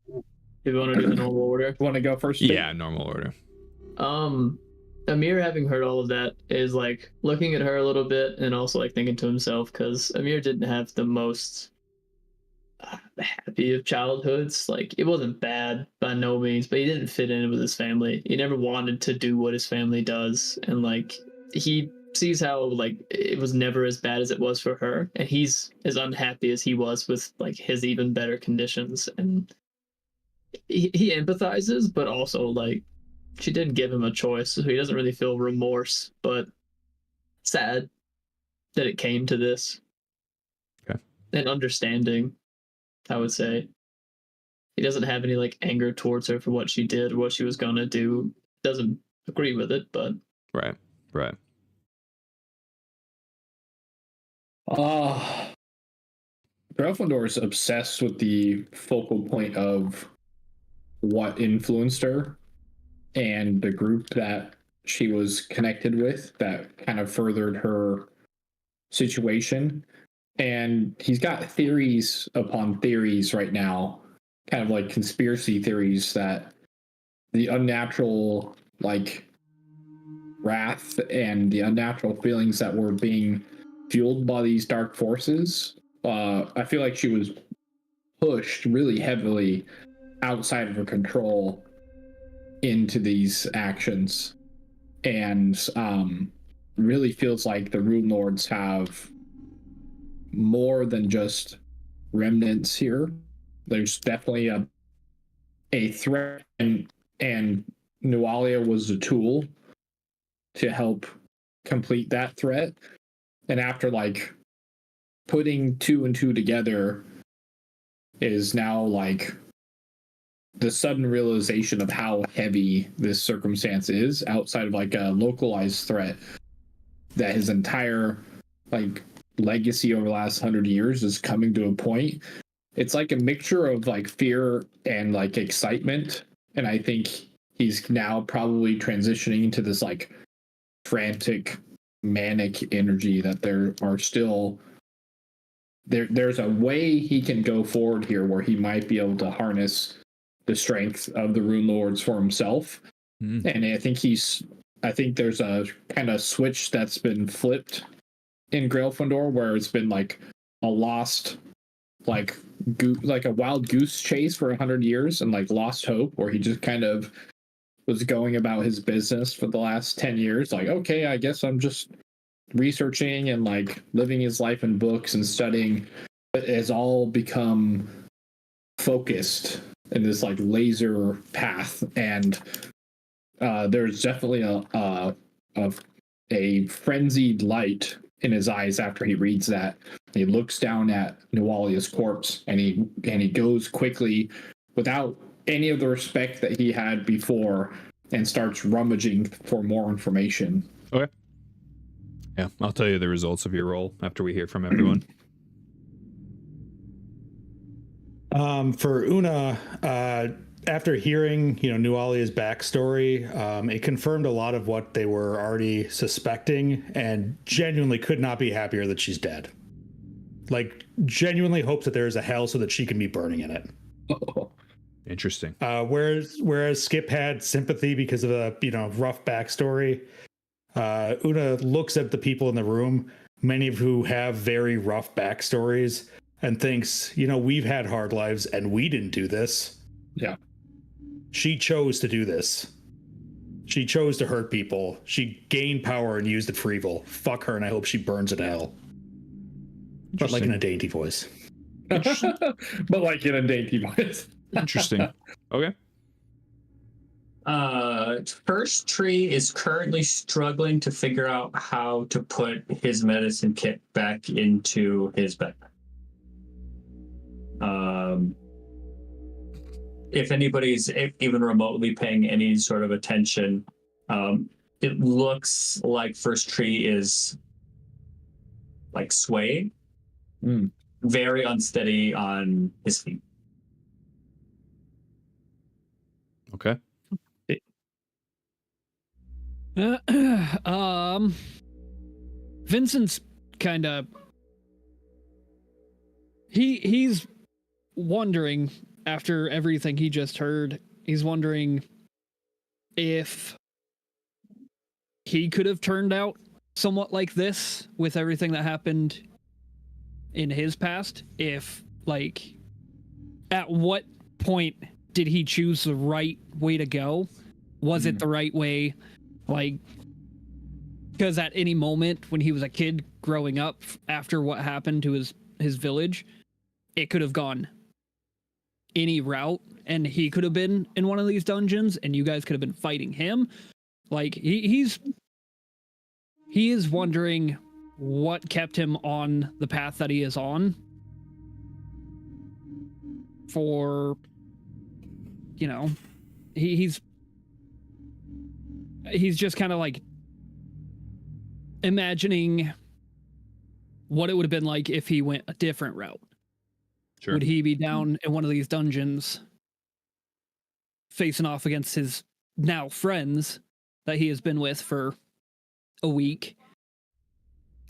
you want to do the normal order? Want to go first? Yeah, normal order. Amir, having heard all of that, is like looking at her a little bit and also like thinking to himself, because Amir didn't have the most happy of childhoods. Like, it wasn't bad by no means, but he didn't fit in with his family. He never wanted to do what his family does, and like he sees how like it was never as bad as it was for her, and he's as unhappy as he was with like his even better conditions, and he empathizes, but also like she didn't give him a choice, so he doesn't really feel remorse, but sad that it came to this. Okay. And understanding, I would say. He doesn't have any like anger towards her for what she did or what she was gonna do. Doesn't agree with it, but Right. Gryffindor is obsessed with the focal point of what influenced her and the group that she was connected with that kind of furthered her situation. And he's got theories upon theories right now, kind of like conspiracy theories, that the unnatural like wrath and the unnatural feelings that were being fueled by these dark forces, I feel like she was pushed really heavily outside of her control into these actions, and really feels like the Runelords have more than just remnants here. There's definitely a threat, and Nualia was a tool to help complete that threat. And after like putting 2 and 2 together is now like the sudden realization of how heavy this circumstance is, outside of like a localized threat that his entire like legacy over the last 100 years is coming to a point. It's like a mixture of like fear and like excitement, and I think he's now probably transitioning into this like frantic manic energy that there are still there's a way he can go forward here where he might be able to harness the strength of the Runelords for himself. And I think there's a kind of switch that's been flipped in Gryffindor where it's been like a lost like a wild goose chase for 100 years and like lost hope, where he just kind of was going about his business for the last 10 years, like, okay, I guess I'm just researching and like living his life in books and studying. It has all become focused in this like laser path, and there's definitely a frenzied light in his eyes after he reads that. He looks down at Nualia's corpse, and he goes quickly without any of the respect that he had before and starts rummaging for more information. Okay. Yeah, I'll tell you the results of your roll after we hear from everyone. For Una, after hearing, Nualia's backstory, it confirmed a lot of what they were already suspecting, and genuinely could not be happier that she's dead. Like, genuinely hopes that there is a hell so that she can be burning in it. Interesting. Whereas Skip had sympathy because of the rough backstory, Una looks at the people in the room, many of who have very rough backstories, and thinks, we've had hard lives and we didn't do this. Yeah. She chose to do this. She chose to hurt people. She gained power and used it for evil. Fuck her, and I hope she burns in hell. But like in a dainty voice. But like in a dainty voice. Interesting. Okay. First Tree is currently struggling to figure out how to put his medicine kit back into his bed. If anybody's even remotely paying any sort of attention, it looks like First Tree is like swaying, very unsteady on his feet. Okay. Vincent's kind of he's wondering, after everything he just heard, he's wondering if he could have turned out somewhat like this with everything that happened in his past, if like at what point did he choose the right way to go? Was it the right way? Like, because at any moment when he was a kid growing up after what happened to his village, it could have gone any route, and he could have been in one of these dungeons, and you guys could have been fighting him. Like, he is wondering what kept him on the path that he is on for, you know, he's just kind of like imagining what it would have been like if he went a different route. Sure. Would he be down in one of these dungeons facing off against his now friends that he has been with for a week?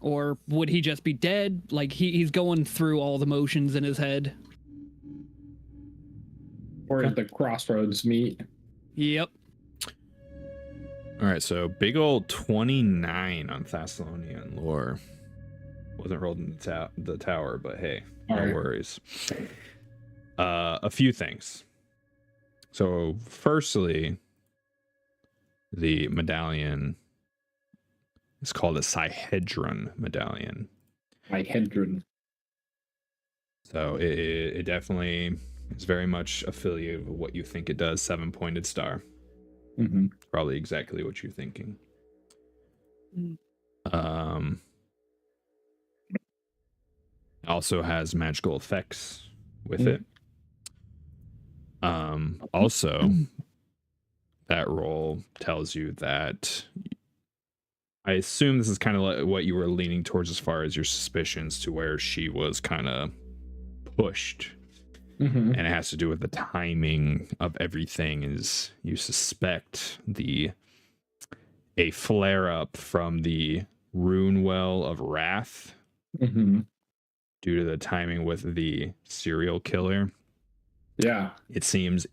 Or would he just be dead? Like, he's going through all the motions in his head. Or at the crossroads meet. Yep. All right, so big old 29 on Thessalonian lore. Wasn't rolled in the tower, but hey, no worries. A few things. So, firstly, the medallion is called a Sihedron medallion. Sihedron. So it definitely is very much affiliated with what you think it does. 7-pointed star. Mm-hmm. Probably exactly what you're thinking. Also has magical effects with it. Also, that roll tells you that, I assume this is kind of like what you were leaning towards as far as your suspicions, to where she was kind of pushed. And it has to do with the timing of everything. Is you suspect a flare up from the rune well of wrath due to the timing with the serial killer. Yeah. It seems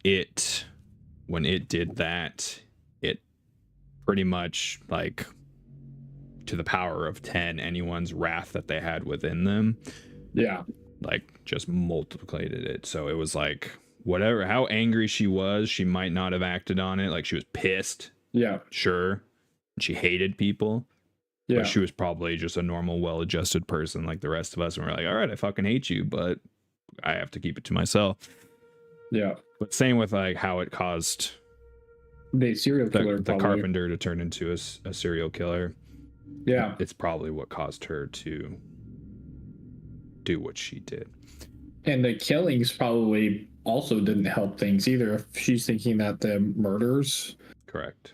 when it did that, it pretty much, like, to the power of 10, anyone's wrath that they had within them. Yeah. Like, just multiplied it. So it was like, whatever, how angry she was, she might not have acted on it. Like, she was pissed. Yeah. Sure. She hated people. Yeah. But she was probably just a normal, well-adjusted person like the rest of us. And we're like, all right, I fucking hate you, but I have to keep it to myself. Yeah. But same with, like, how it caused the serial killer, the carpenter to turn into a serial killer. Yeah. It's probably what caused her to do what she did. And the killings probably also didn't help things either. If she's thinking that the murders, correct,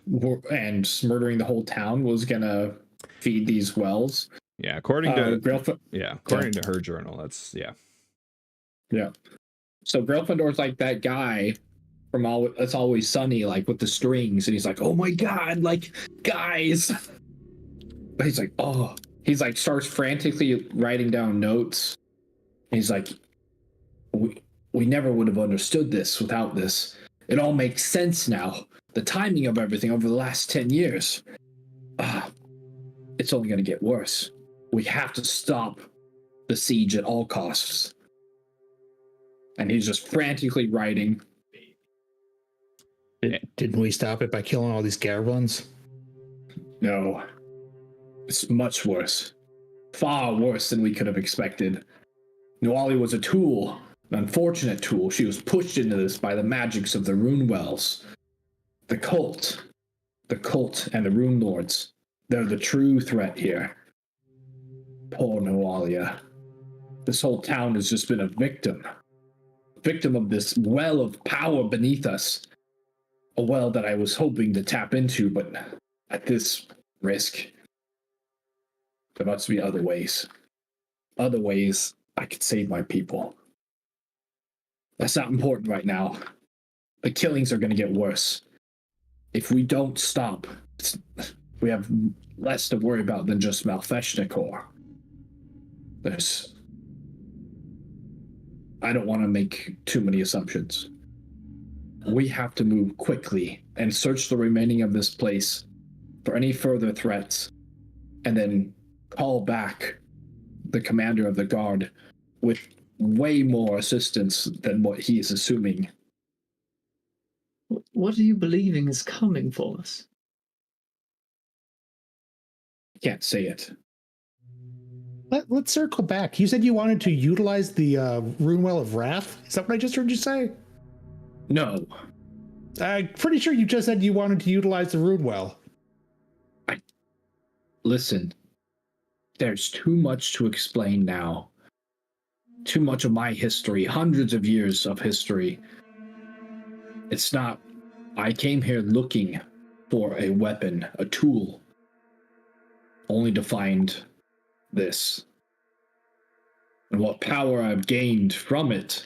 and murdering the whole town was gonna feed these wells. Yeah, according to her journal, yeah. So Gryffindor's like that guy from It's Always Sunny, like with the strings, and he's like, "Oh my god, like, guys!" But he's like, "Oh," he's like starts frantically writing down notes. He's like, we never would have understood this without this. It all makes sense now. The timing of everything over the last 10 years. It's only going to get worse. We have to stop the siege at all costs." And he's just frantically writing. Didn't we stop it by killing all these Garblins? No. It's much worse. Far worse than we could have expected. Nualia was a tool, an unfortunate tool. She was pushed into this by the magics of the rune wells. The cult and the Runelords, they're the true threat here. Poor Nualia. This whole town has just been a victim of this well of power beneath us. A well that I was hoping to tap into, but at this risk. There must be other ways. Other ways I could save my people. That's not important right now. The killings are going to get worse. If we don't stop, we have less to worry about than just Malfeshnikor. I don't want to make too many assumptions. We have to move quickly and search the remaining of this place for any further threats, and then call back the commander of the guard with way more assistance than what he is assuming. What are you believing is coming for us? I can't say it. Let's circle back. You said you wanted to utilize the Rune Well of Wrath. Is that what I just heard you say? No. I'm pretty sure you just said you wanted to utilize the Rune Well. Listen, there's too much to explain now. Too much of my history, hundreds of years of history. It's not. I came here looking for a weapon, a tool, only to find this. And what power I've gained from it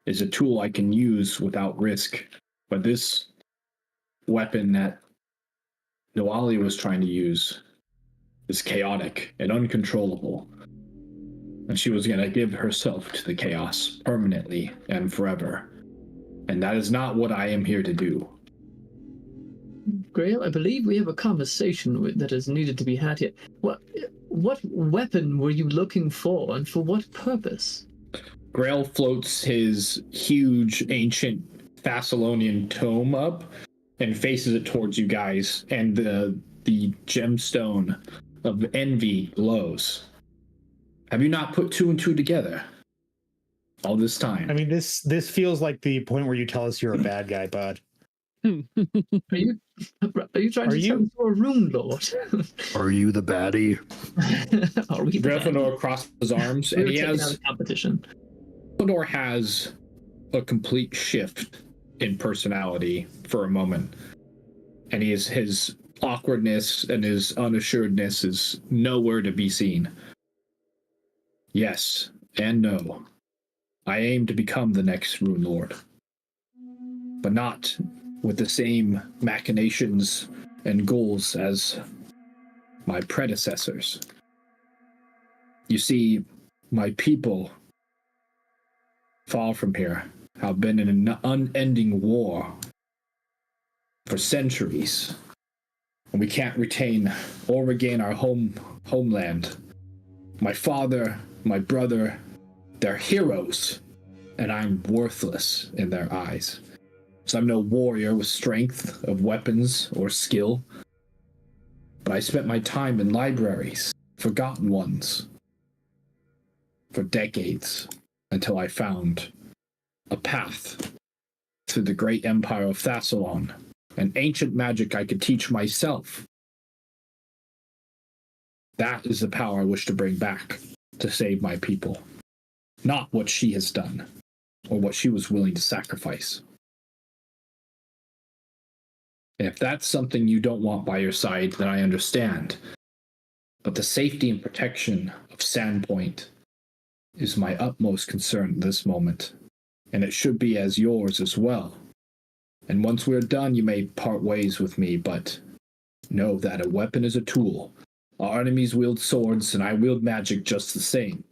is a tool I can use without risk. But this weapon that Nualia was trying to use is chaotic and uncontrollable. And she was going to give herself to the chaos permanently and forever. And that is not what I am here to do. Grail, I believe we have a conversation that is needed to be had here. What weapon were you looking for, and for what purpose? Grail floats his huge ancient Thessalonian tome up and faces it towards you guys, and the gemstone of envy glows. Have you not put two and two together all this time? I mean, this feels like the point where you tell us you're a bad guy, bud. Are you trying to tell me you're a Rune Lord? Are you the baddie? Are we the Gryffindor crosses his arms, and he has competition. Gryffindor has a complete shift in personality for a moment, and his awkwardness and his unassuredness is nowhere to be seen. Yes and no. I aim to become the next Rune Lord, but not with the same machinations and goals as my predecessors. You see, my people far from here have been in an unending war for centuries, and we can't retain or regain our homeland. My father, my brother, they're heroes, and I'm worthless in their eyes. So I'm no warrior with strength of weapons or skill, but I spent my time in libraries, forgotten ones, for decades, until I found a path through the great empire of Thassalon, an ancient magic I could teach myself. That is the power I wish to bring back to save my people, not what she has done or what she was willing to sacrifice. And if that's something you don't want by your side, then I understand. But the safety and protection of Sandpoint is my utmost concern at this moment, and it should be as yours as well. And once we're done, you may part ways with me, but know that a weapon is a tool. Our enemies wield swords, and I wield magic just the same.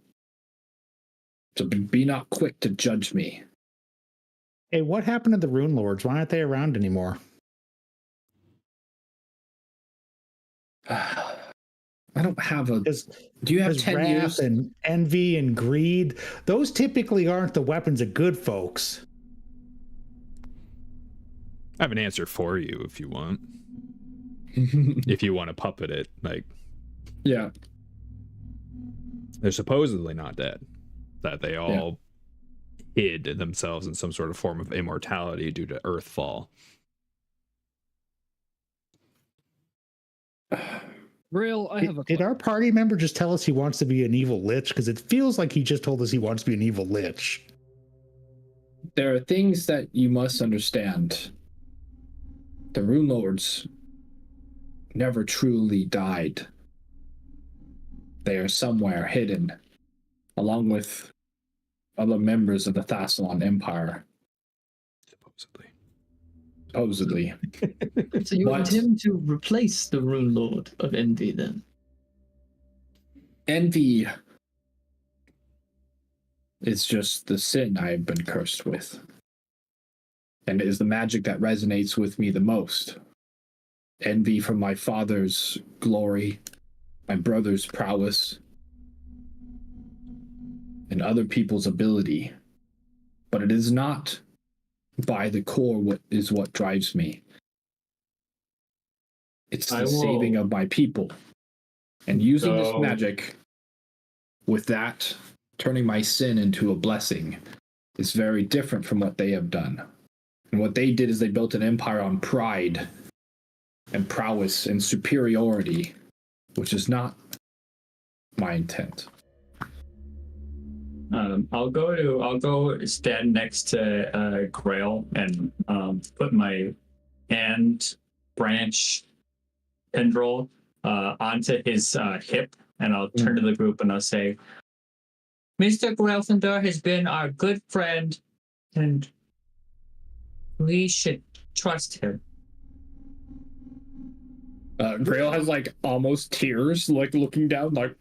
So be not quick to judge me. Hey, what happened to the Rune Lords? Why aren't they around anymore? I don't have a... Do you have 10 wrath years? And envy and greed, those typically aren't the weapons of good folks. I have an answer for you if you want. If you want to puppet it, like... Yeah. They're supposedly not dead. That they all hid themselves in some sort of form of immortality due to Earthfall. Real, I have a Did our party member just tell us he wants to be an evil lich? Because it feels like he just told us he wants to be an evil lich. There are things that you must understand. The Runelords never truly died. They are somewhere hidden, along with other members of the Thassalon Empire. Supposedly. So you want him to replace the Rune Lord of Envy, then? Envy is just the sin I have been cursed with. And it is the magic that resonates with me the most. Envy from my father's glory, my brother's prowess. and other people's ability, but it is not by the core what drives me. It's the saving of my people. And using this magic, with that turning my sin into a blessing, is very different from what they have done. And what they did is they built an empire on pride and prowess and superiority, which is not my intent. I'll go stand next to Grail and put my hand branch tendril onto his hip, and I'll turn to the group and I'll say, Mr. Gryffindor has been our good friend, and we should trust him. Grail has like almost tears, like looking down, like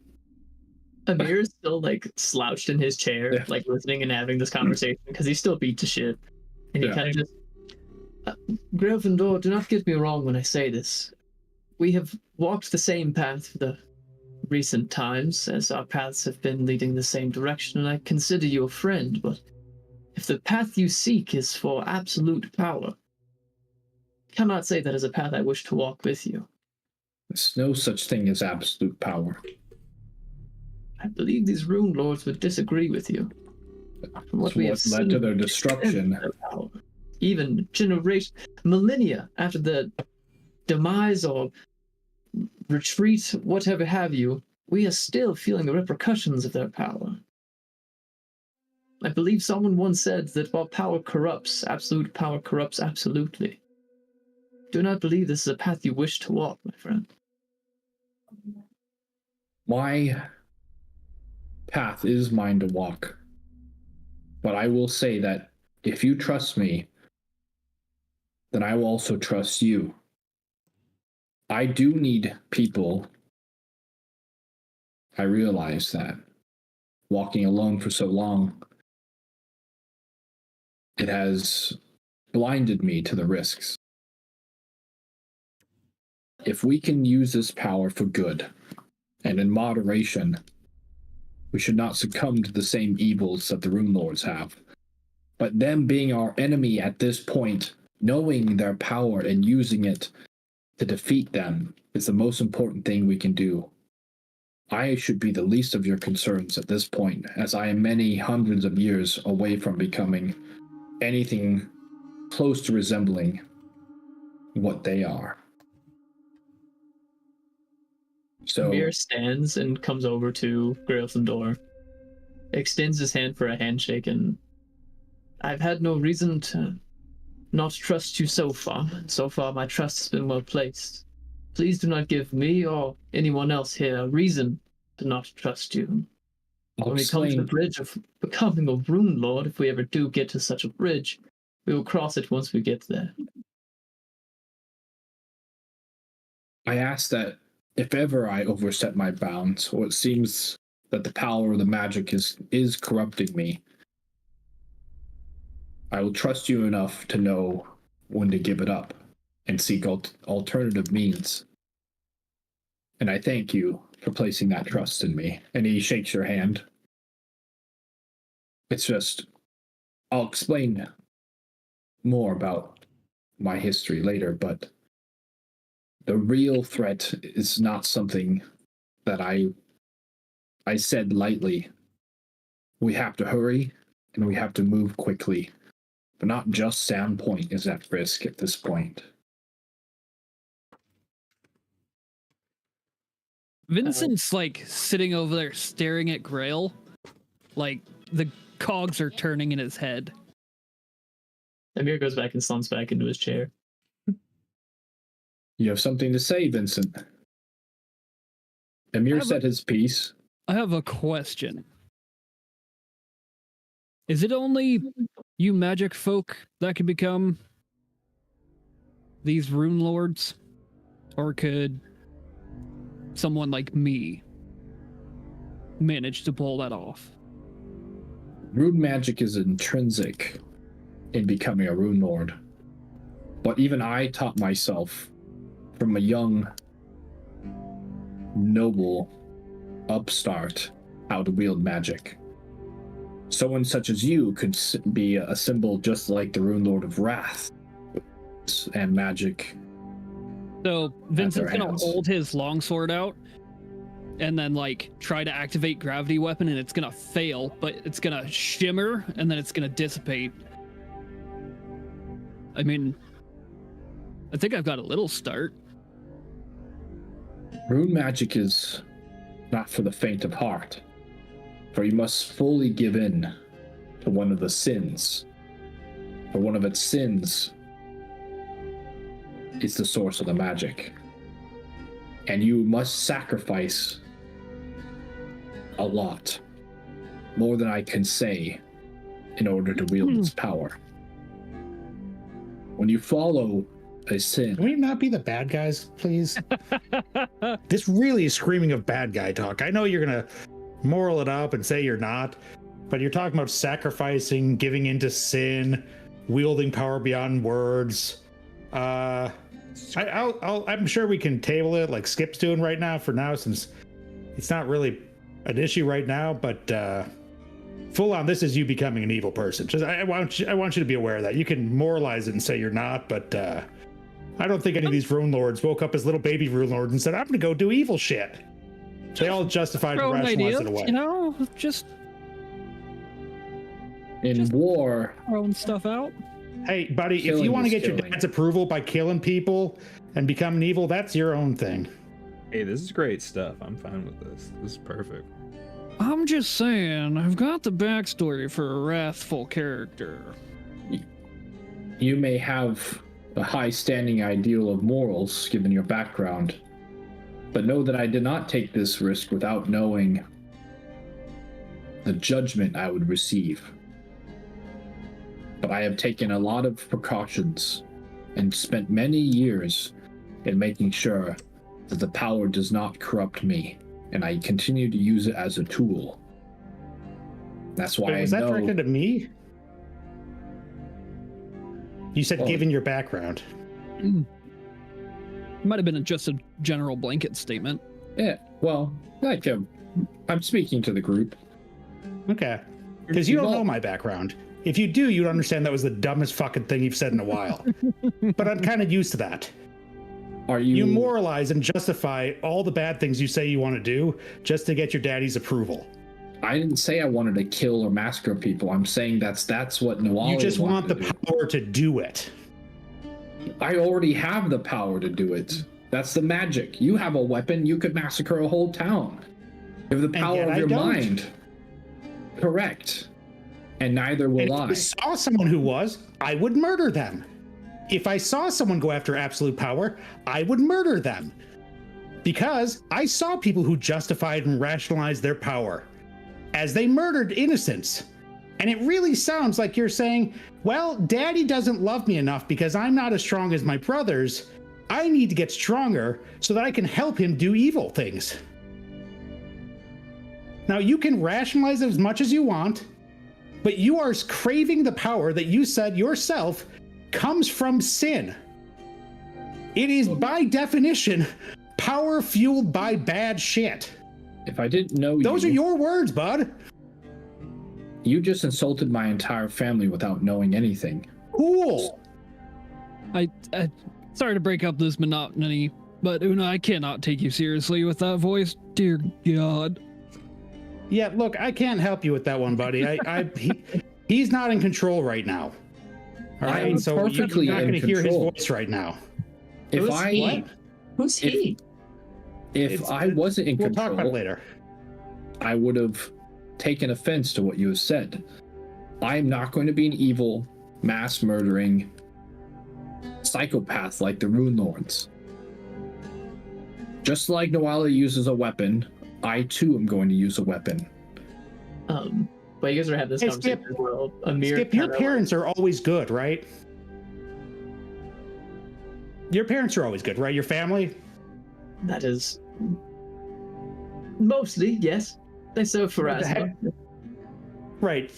Amir is still like slouched in his chair, like listening and having this conversation because he's still beat to shit. And he kind of just, Gryffindor, do not get me wrong when I say this. We have walked the same path for the recent times, as our paths have been leading the same direction, and I consider you a friend, but if the path you seek is for absolute power, I cannot say that is a path I wish to walk with you. There's no such thing as absolute power. I believe these Runelords would disagree with you. From what we have led seen, to their destruction. Even millennia after the demise or retreat, whatever have you, we are still feeling the repercussions of their power. I believe someone once said that while power corrupts, absolute power corrupts absolutely. Do not believe this is a path you wish to walk, my friend. My path is mine to walk. But I will say that if you trust me, then I will also trust you. I do need people. I realize that. Walking alone for so long, it has blinded me to the risks. If we can use this power for good and in moderation, we should not succumb to the same evils that the Runelords have. But them being our enemy at this point, knowing their power and using it to defeat them, is the most important thing we can do. I should be the least of your concerns at this point, as I am many hundreds of years away from becoming anything close to resembling what they are. So Amir stands and comes over to Gryffindor, extends his hand for a handshake, and I've had no reason to not trust you so far. So far, my trust has been well placed. Please do not give me or anyone else here a reason to not trust you. When we come to the bridge of becoming a Runelord, if we ever do get to such a bridge, we will cross it once we get there. I ask that if ever I overstep my bounds, or it seems that the power of the magic is corrupting me, I will trust you enough to know when to give it up and seek alternative means. And I thank you for placing that trust in me. And he shakes your hand. It's just, I'll explain more about my history later, but the real threat is not something that I said lightly. We have to hurry and we have to move quickly. But not just Sandpoint is at risk at this point. Vincent's like sitting over there staring at Grail, like the cogs are turning in his head. Amir goes back and slumps back into his chair. You have something to say, Vincent. Amir said his piece. I have a question. Is it only you magic folk that can become these Runelords? Or could someone like me manage to pull that off? Rune magic is intrinsic in becoming a Runelord. But even I taught myself from a young, noble upstart how to wield magic. Someone such as you could be a symbol just like the Runelord of Wrath and magic. So Vincent's their gonna hands. hold his longsword out and then like try to activate gravity weapon, and it's gonna fail, but it's gonna shimmer and then it's gonna dissipate. I mean, I think I've got a little start. Rune magic is not for the faint of heart, for you must fully give in to one of the sins. For one of its sins is the source of the magic. And you must sacrifice a lot, more than I can say, in order to wield its power. When you follow a sin, Can we not be the bad guys, please? This really is screaming of bad guy talk. I know you're gonna moral it up and say you're not, but you're talking about sacrificing, giving into sin, wielding power beyond words. I'm sure we can table it like Skip's doing right now for now, since it's not really an issue right now. But full on, this is you becoming an evil person. Just I want you to be aware of that. You can moralize it and say you're not, but I don't think any of these Runelords woke up as little baby Runelords and said, "I'm going to go do evil shit." They all justified and Throwing rationalized ideas, it away. you know, just in war, throwing stuff out. Hey, buddy, if Killing you want to is get your killing. dad's approval by killing people and becoming evil, that's your own thing. Hey, this is great stuff. I'm fine with this. This is perfect. I'm just saying, I've got the backstory for a wrathful character. you may have a high standing ideal of morals given your background, but know that I did not take this risk without knowing the judgment I would receive. But I have taken a lot of precautions and spent many years in making sure that the power does not corrupt me, and I continue to use it as a tool. That's why Wait, was I that know. directed at me? You said Oh. given your background. Might have been just a general blanket statement. Yeah, well, like I'm speaking to the group. Okay. Because you don't Well- know my background. If you do, you'd understand that was the dumbest fucking thing you've said in a while. But I'm kind of used to that. Are you? You moralize and justify all the bad things you say you want to do just to get your daddy's approval. I didn't say I wanted to kill or massacre people. I'm saying that's what Nualia You just want the wanted to do. power to do it. I already have the power to do it. That's the magic. You have a weapon, you could massacre a whole town. You have the power yet of I your don't. mind. Correct. And neither And will if I. I saw someone who was, I would murder them. If I saw someone go after absolute power, I would murder them. Because I saw people who justified and rationalized their power as they murdered innocents. And it really sounds like you're saying, well, daddy doesn't love me enough because I'm not as strong as my brothers. I need to get stronger so that I can help him do evil things. Now, you can rationalize it as much as you want, but you are craving the power that you said yourself comes from sin. It is by definition power fueled by bad shit. If I didn't know Those you, are your words, bud. you just insulted my entire family without knowing anything. Cool. I sorry to break up this monotony, but Una, I cannot take you seriously with that voice. Dear God. Yeah, look, I can't help you with that one, buddy. He's not in control right now. All I right, am so perfectly you're not in going to hear his control. voice right now. If Who's I he? Who's he? if I wasn't in We'll control, talk about it later. I would have taken offense to what you have said. I am not going to be an evil, mass murdering psychopath like the Runelords. Just like Nualia uses a weapon, I too am going to use a weapon. But you guys are having this Hey, conversation Skip. as well. Amir Skip, your kinda, parents are always good, right? Your parents are always good, right? Your family? that is mostly, yes. They serve for What the us. heck? Right.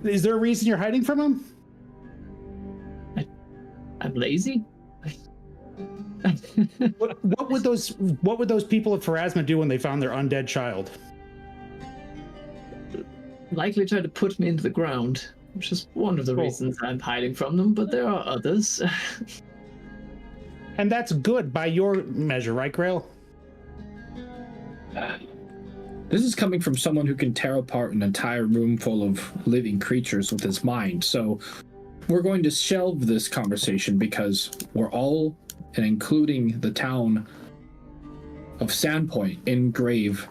Is there a reason you're hiding from him? I'm lazy. What would those people at Pharasma do when they found their undead child? likely tried to put me into the ground, which is one of the reasons I'm hiding from them, but there are others. And that's good by your measure, right, Grail? This is coming from someone who can tear apart an entire room full of living creatures with his mind. So we're going to shelve this conversation because we're all, and including the town of Sandpoint, in grave,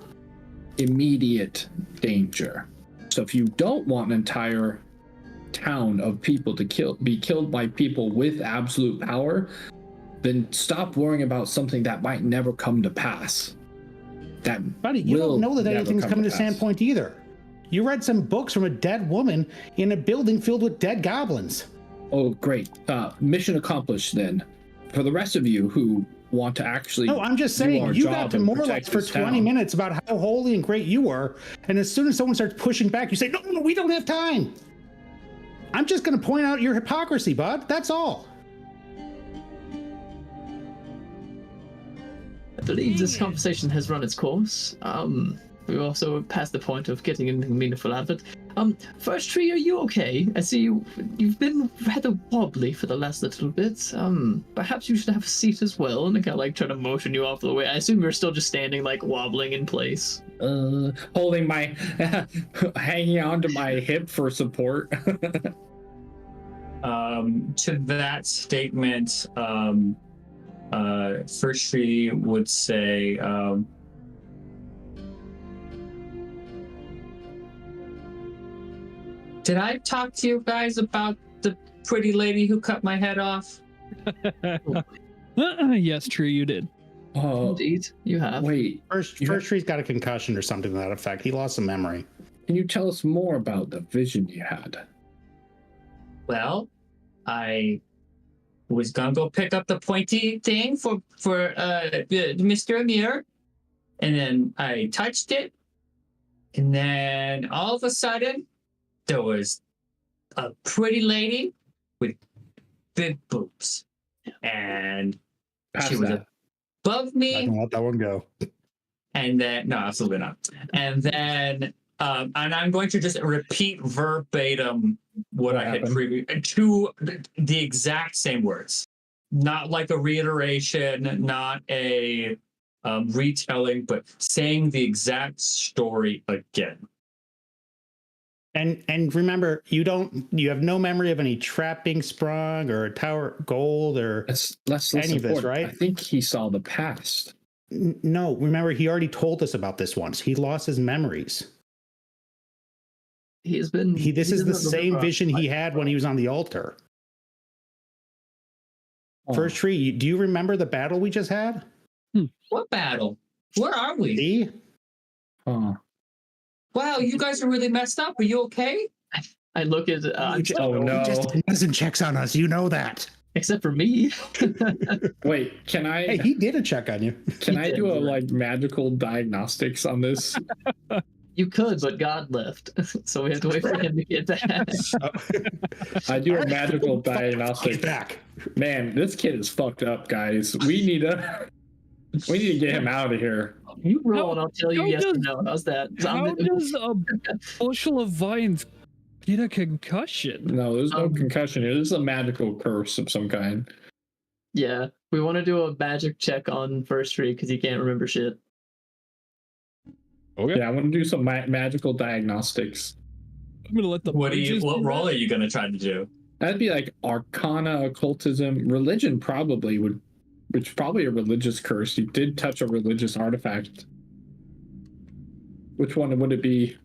immediate danger. So if you don't want an entire town of people to be killed by people with absolute power, then stop worrying about something that might never come to pass. Buddy, you don't know that anything's coming to Sandpoint either. You read some books from a dead woman in a building filled with dead goblins. Oh, great. Mission accomplished then. For the rest of you who want to actually... No, I'm just saying, you got to moralize for 20 minutes about how holy and great you were, and as soon as someone starts pushing back, you say, no, we don't have time. I'm just going to point out your hypocrisy, bud. That's all. I believe this conversation has run its course. We're also past the point of getting anything meaningful out of it. First Tree, are you okay? I see you've been rather wobbly for the last little bit. Perhaps you should have a seat as well, and I kind of like try to motion you off the way. I assume you're still just standing, like wobbling in place. Holding my, hanging onto my hip for support. To that statement, First Tree would say, did I talk to you guys about the pretty lady who cut my head off? Yes, true, you did. Oh, Indeed, you have. wait. First Tree's got a concussion or something to that effect. He lost some memory. Can you tell us more about the vision you had? Well, I was gonna go pick up the pointy thing for Mr. Amir, and then I touched it, and then all of a sudden, there was a pretty lady with big boobs, and she was above me. I don't let that one go. And then, no, absolutely not. And then, and I'm going to just repeat verbatim what I had previously, to the exact same words. Not like a reiteration, not a retelling, but saying the exact story again. And remember, you have no memory of any trap being sprung or a tower gold or let's any of this, right? I think he saw the past. No, remember, he already told us about this once. He lost his memories. This is the same vision he had when he was on the altar. First Tree, do you remember the battle we just had? What battle? Where are we? See? Wow, you guys are really messed up. Are you okay? I look at no. He just did medicine checks on us. You know that. Except for me. Wait, can I? Hey, he did a check on you. Can I do a magical diagnostics on this? You could, but God left, so we have to wait for him to get back. I do a magical diagnostic. Back. Man, this kid is fucked up, guys. We need to get him out of here. You roll, and I'll tell you yes or no. How's that? How does a bushel of vines get a concussion? No, there's no concussion here. This is a magical curse of some kind. Yeah, we want to do a magic check on First Tree because he can't remember shit. Okay. Yeah, I want to do some magical diagnostics. I'm gonna let the. What role are you gonna try to do? That'd be like Arcana, occultism, religion. Probably would, which is probably a religious curse. You did touch a religious artifact. Which one would it be?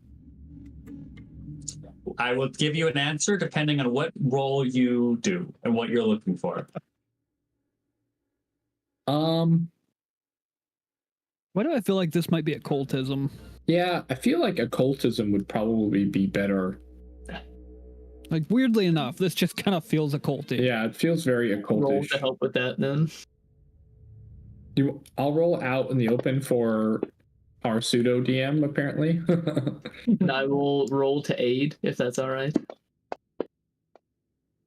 I will give you an answer depending on what role you do and what you're looking for. Why do I feel like this might be occultism? Yeah, I feel like occultism would probably be better. Like, weirdly enough, this just kind of feels occulty. Yeah, it feels very occultish. Roll to help with that, then. I'll roll out in the open for our pseudo DM, apparently. And I will roll to aid, if that's all right.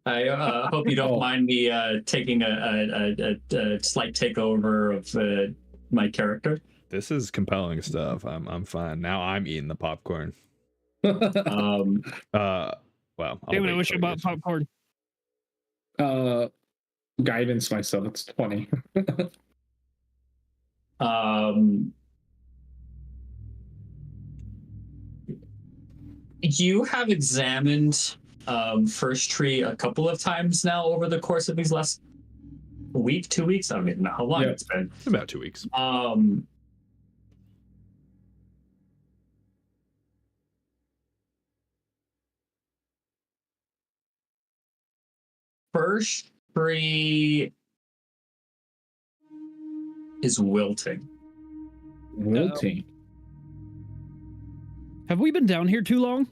I hope you don't mind me taking a slight takeover of my character. This is compelling stuff. I'm fine. Now I'm eating the popcorn. Well, I'll Damn it, I wait wish I till bought you- popcorn. Guidance myself. It's 20. You have examined First Tree a couple of times now over the course of these last week, 2 weeks. I don't even know how long it's been. It's about 2 weeks. First Tree is wilting. Wilting. Have we been down here too long?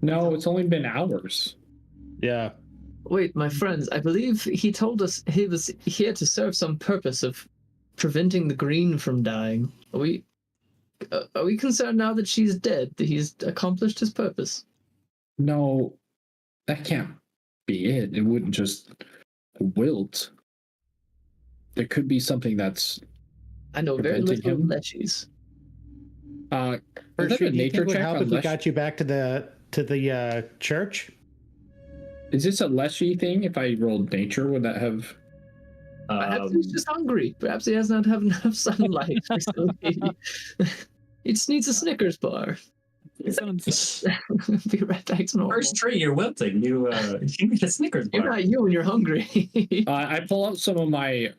No, it's only been hours. Yeah. Wait, my friends, I believe he told us he was here to serve some purpose of preventing the green from dying. Are we concerned now that she's dead, that he's accomplished his purpose? No, that can't be it. It wouldn't just wilt. There could be something that's I know very preventing little him. leshies. is that First, a do you nature think would check help on if we Lesh? got you back to the church? Is this a Leshy thing? If I rolled nature, would that have? Perhaps he's just hungry. Perhaps he doesn't have enough sunlight recently. He just needs a Snickers bar. Be right back to normal. First Tree, you're wilting. You need a Snickers bar. You're not you when you're hungry. I pull out some of my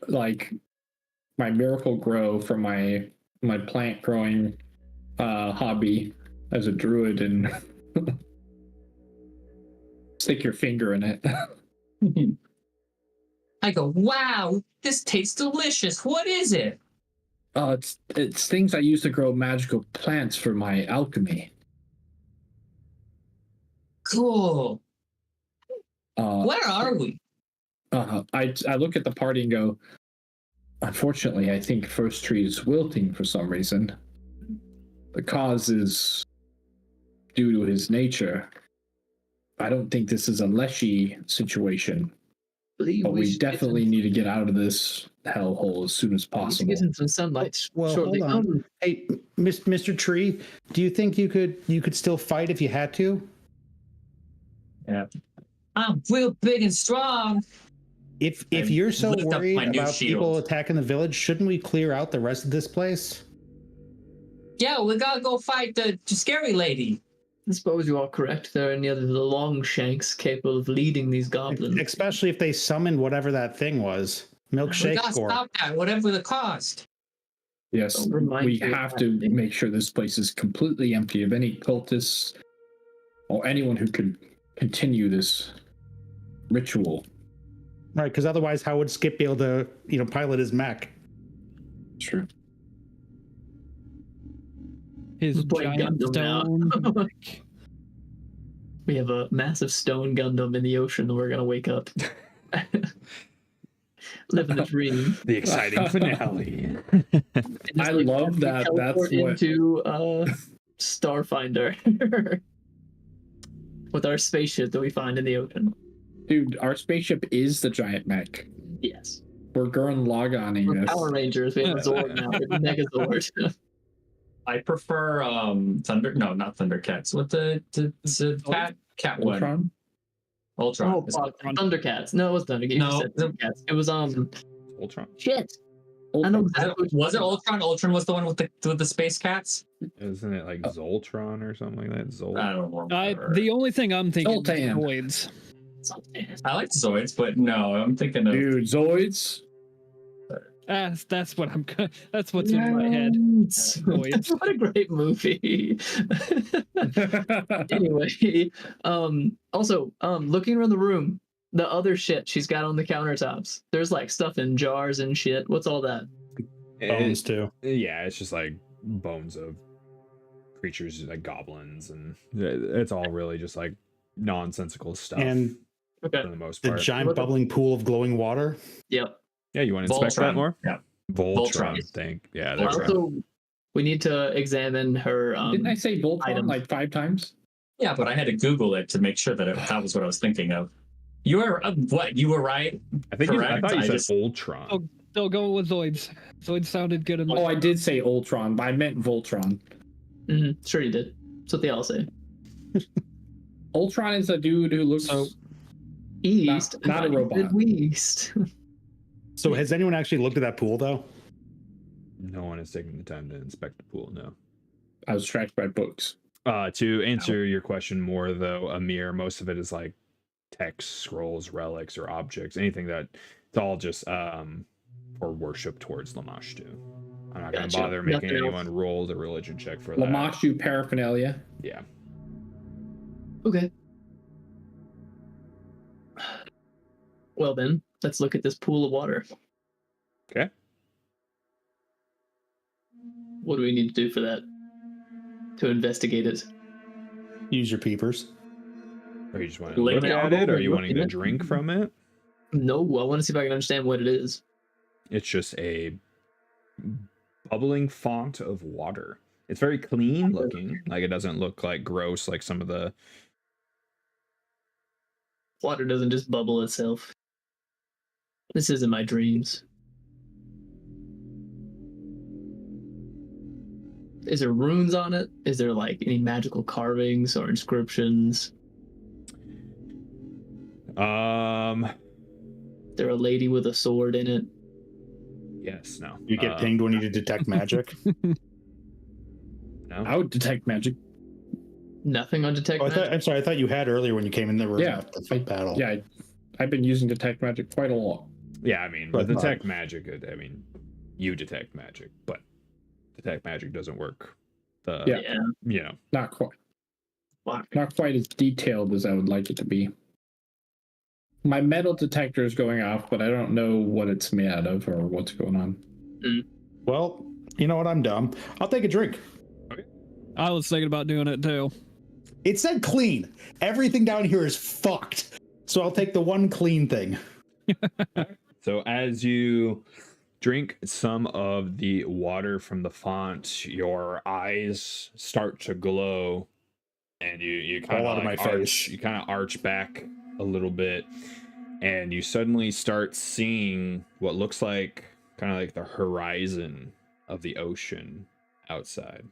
my miracle grow from my plant growing hobby as a druid and stick your finger in it. I go, wow, this tastes delicious. What is it? It's things I use to grow magical plants for my alchemy. Cool. Where are we? I look at the party and go, unfortunately, I think First Tree is wilting for some reason. The cause is due to his nature. I don't think this is a Leshy situation, but we definitely need to get out of this hellhole as soon as We need to possible. get in some sunlight Well, shortly. hold on. Hey, Mr. Tree, do you think you could still fight if you had to? I'm real big and strong. If I you're so lift up worried my new about people shield. attacking the village, shouldn't we clear out the rest of this place? Yeah, we gotta go fight the scary lady. I suppose you are correct. There are any other long shanks capable of leading these goblins. Especially if they summoned whatever that thing was. We Milkshake gotta Corp. stop that, whatever the cost. Yes, Don't remind we me of have that to thing. make sure this place is completely empty of any cultists or anyone who could continue this ritual. Right, because otherwise, how would Skip be able to, pilot his mech? True. His Play giant Gundam now. stone. We have a massive stone Gundam in the ocean. We're gonna wake up, living a dream. The exciting finale. And just, I love that. That's teleport what. into Starfinder with our spaceship that we find in the ocean. Dude, our spaceship is the giant mech. Yes, We're Gurren Laganning we're this. Power Rangers. We have a Zord now. We have a Megazord. I prefer not Thundercats. What the cat one? Ultron? Ultron. Oh, fuck. Thundercats. No, it was Thundercats. You No, said Thundercats. It was Ultron. shit. I know exactly what Was it you're talking Ultron? Ultron was the one with the space cats. Isn't it like Zoltron or something like that? I don't remember. The only thing I'm thinking is Zoltan. Zoids. about. I like Zoids, but no, I'm thinking of. Dude, Zoids? That's what that's what's in my head. Zoids. What a great movie. Anyway, also, looking around the room, the other shit she's got on the countertops. There's like stuff in jars and shit. What's all that? Bones too. Yeah, it's just like bones of creatures like goblins, and it's all really just like nonsensical stuff And Okay. for the most the part. giant bubbling pool of glowing water. Yep. Yeah, you want to inspect that Voltron. more? Yeah. Voltron. Voltron. Think. Yeah, Voltron. that's right. Also, we need to examine her. Didn't I say Voltron item. like 5 times? Yeah, but I had to Google it to make sure that that was what I was thinking of. You were what? You were right. I think I Correct, thought you I said just- Ultron. Oh, They'll go with Zoids. Zoids sounded good in Oh, I did say Ultron, but I meant Voltron. Sure you did. That's what they all say. Ultron is a dude who looks East. not a robot. West. So has anyone actually looked at that pool though? No one has taken the time to inspect the pool. No. I was distracted by books. To answer your question more though, Amir, most of it is like text, scrolls, relics, or objects. Anything that it's all just for worship towards Lamashtu. I'm not going to bother making anyone roll the religion check for that. Lamashtu paraphernalia. Yeah. Okay. Well then, let's look at this pool of water. Okay. What do we need to do for that? To investigate it? Use your peepers. Or you just want to look at it, or are you wanting to drink from it? No, I want to see if I can understand what it is. It's just a bubbling font of water. It's very clean looking. Like it doesn't look like gross like some of the... Water doesn't just bubble itself. This isn't my dreams. Is there runes on it? Is there like any magical carvings or inscriptions? Is there a lady with a sword in it? Yes, no. You get pinged when you detect magic. No. I would detect magic. Nothing on detect magic? I'm sorry, I thought you had earlier when you came in the room. Yeah, the battle. Yeah, I've been using detect magic quite a lot. Yeah, I mean, with detect magic, I mean, you detect magic, but detect magic doesn't work. You know, not quite. Not quite as detailed as I would like it to be. My metal detector is going off, but I don't know what it's made out of or what's going on. Well, you know what? I'm dumb. I'll take a drink. Okay. I was thinking about doing it too. It said clean. Everything down here is fucked. So I'll take the one clean thing. So as you drink some of the water from the font, your eyes start to glow, and you kind of like arch, you kind of arch back a little bit, and you suddenly start seeing what looks like kind of like the horizon of the ocean outside.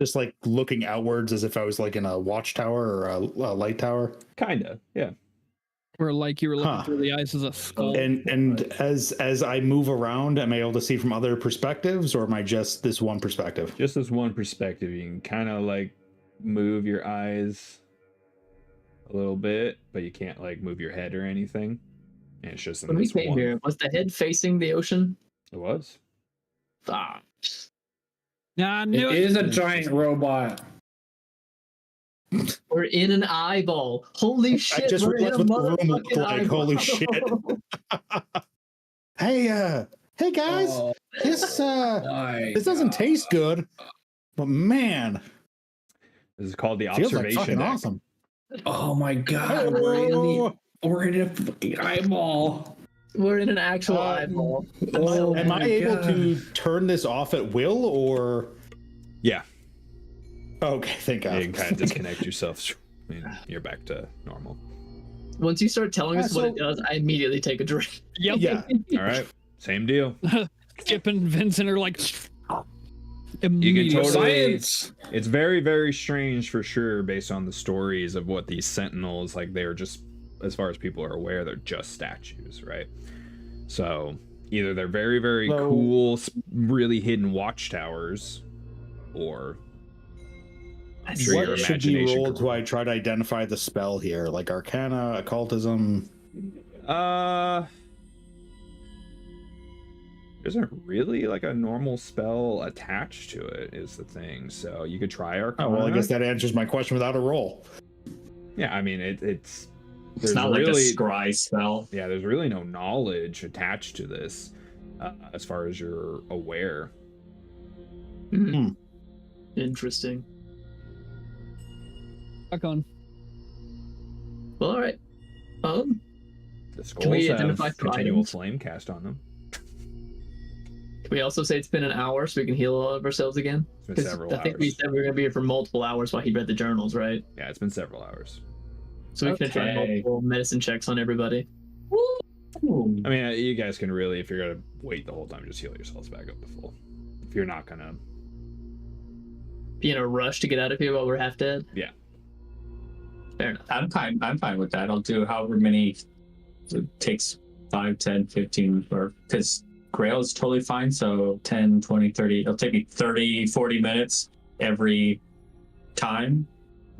Just like looking outwards as if I was like in a watchtower or a light tower. Kinda, yeah. Or like you were looking through the eyes of a skull. And as I move around, am I able to see from other perspectives, or am I just this one perspective? Just this one perspective. You can kind of like move your eyes a little bit, but you can't like move your head or anything. And it's just in when we this came one. here, was the head facing the ocean? It was. Ah. I knew It is a giant robot. We're in an eyeball. Holy shit! I just we're in realized a what the room looked like. eyeball. Holy shit! Hey guys, this doesn't taste good, but man, This is called the feels like observation fucking deck. awesome. Oh my god, we're in a fucking eyeball. We're in an actual eyeball. Am I able to turn this off at will, or? Yeah. Okay, thank God. You can kind of disconnect yourself, and you're back to normal. Once you start telling us what it does, I immediately take a drink. Yep. Yeah. All right. Same deal. Skip and Vincent are like You can immediately. totally. Science. It's very, very strange for sure, based on the stories of what these sentinels like. They're just, as far as people are aware, they're just statues, right? So either they're very, very cool, really hidden watchtowers, or I'm sure your What should be imagination rolled could- to I try to identify the spell here, like Arcana, Occultism? There isn't really like a normal spell attached to it, is the thing. So you could try Arcana. Oh well, I guess that answers my question without a roll. Yeah, I mean it's. It's not like a scry spell. Yeah, there's really no knowledge attached to this, as far as you're aware. Interesting. Back on. Well, all right. The Can we skulls have identify continual items? flame cast on them. Can we also say it's been an hour so we can heal all of ourselves again? It's been 'Cause several I think we hours. said we were going to be here for multiple hours while he read the journals, right? Yeah, it's been several hours. So we can try Okay. multiple medicine checks on everybody. I mean, you guys can really, if you're gonna wait the whole time, just heal yourselves back up to full. you're not gonna be in a rush to get out of here while we're half dead. Yeah. Fair enough. I'm fine with that. I'll do however many it takes, 5, 10, 15, or because Grail is totally fine. So 10, 20, 30. It'll take me 30, 40 minutes every time.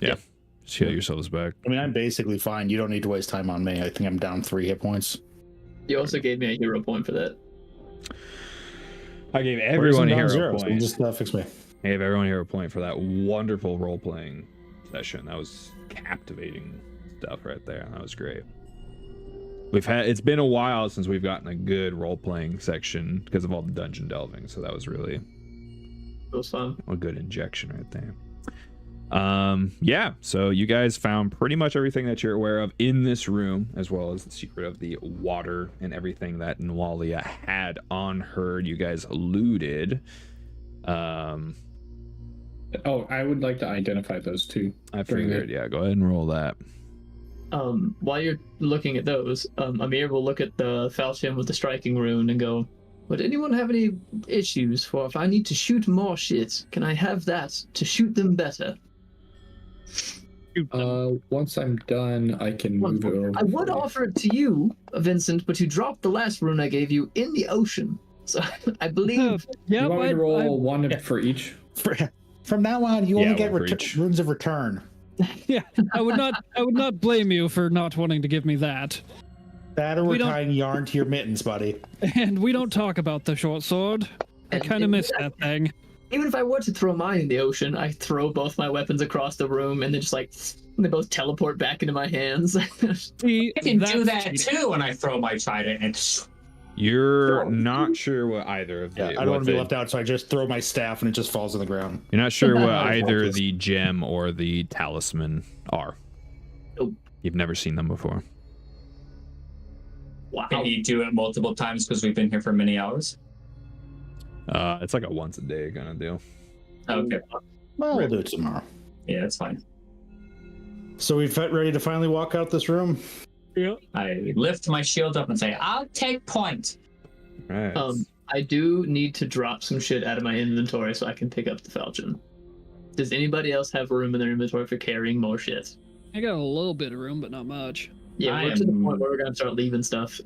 Yeah. Just heal yourselves back. I mean, I'm basically fine. You don't need to waste time on me. I think I'm down 3 hit points. You also gave me a hero point for that. I gave everyone a hero zero, so point. just fix me. I gave everyone a hero point for that wonderful role playing session. That was captivating stuff right there. That was great. It's been a while since we've gotten a good role playing section because of all the dungeon delving. So that was really It was fun. a good injection right there. Yeah, so you guys found pretty much everything that you're aware of in this room, as well as the secret of the water and everything that Nualia had on her. You guys looted. Oh, I would like to identify those two. I figured, yeah, go ahead and roll that. While you're looking at those, Amir will look at the falchion with the striking rune and go, would anyone have any issues for if I need to shoot more shit? Can I have that to shoot them better? Once I'm done, I can move it over. I would offer it to you, Vincent, but you dropped the last rune I gave you in the ocean. So I believe. Yeah, You want me to roll one for each? From now on, you only Yeah, get one for each. runes of return. yeah. I would not blame you for not wanting to give me that. That or We we're don't- tying yarn to your mittens, buddy. And we don't talk about the short sword. I And- kind of and miss yeah. that thing. Even if I were to throw mine in the ocean, I throw both my weapons across the room and then just like they both teleport back into my hands. See, I can do that's that cheating. too when I throw my trident and You're not sure what either of the. Yeah, I don't what want to be the- left out, so I just throw my staff and it just falls on the ground. You're not sure what either Focus. the gem or the talisman are. Nope. You've never seen them before. Wow. can you do it multiple times because we've been here for many hours? It's like a once a day kind of deal. Okay. Well, we'll do it tomorrow. Yeah, that's fine. So we ready to finally walk out this room? I lift my shield up and say, I'll take point. Right. I do need to drop some shit out of my inventory so I can pick up the falchion. Does anybody else have room in their inventory for carrying more shit? I got a little bit of room, but not much. Yeah, I we're to the am- point where we're gonna start leaving stuff.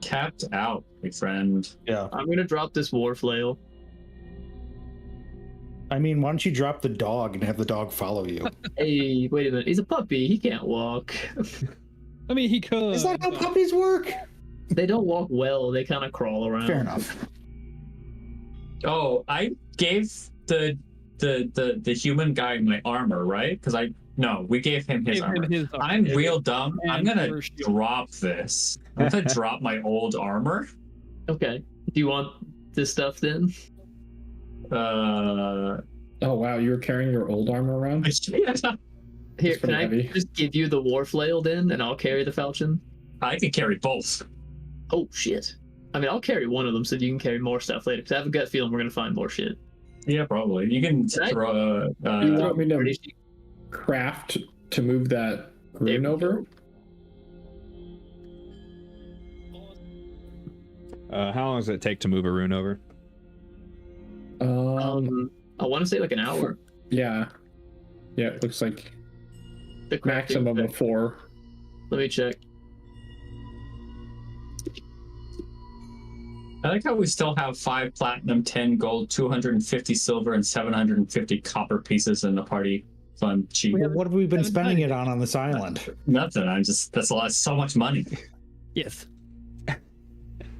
Tapped out, my friend. Yeah. I'm gonna drop this war flail. I mean, why don't you drop the dog and have the dog follow you? Hey, wait a minute. He's a puppy. He can't walk. I mean, he could. Is that how puppies work? They don't walk well. They kind of crawl around. Fair enough. Oh, I gave the human guy my armor, right? Because we gave him his Gave him armor. his armor. I'm real dumb. I'm And gonna first- drop this. I'm gonna drop my old armor. Okay. Do you want this stuff then? Oh wow, you were carrying your old armor around? Here, It's can I pretty heavy. just give you the war flail then, and I'll carry the falchion? I can carry both. Oh shit. I mean, I'll carry one of them so you can carry more stuff later. Cause I have a gut feeling we're gonna find more shit. Yeah, probably. You can Can I- throw. You want me to craft to move that rune over? How long does it take to move a rune over? I want to say like an hour. Yeah. Yeah, it looks like The crafting maximum thing. of 4. Let me check. I like how we still have 5 platinum, 10 gold, 250 silver, and 750 copper pieces in the party fund sheet. What have we been haven't spending done it on the Silent? Nothing. That's so much money. Yes.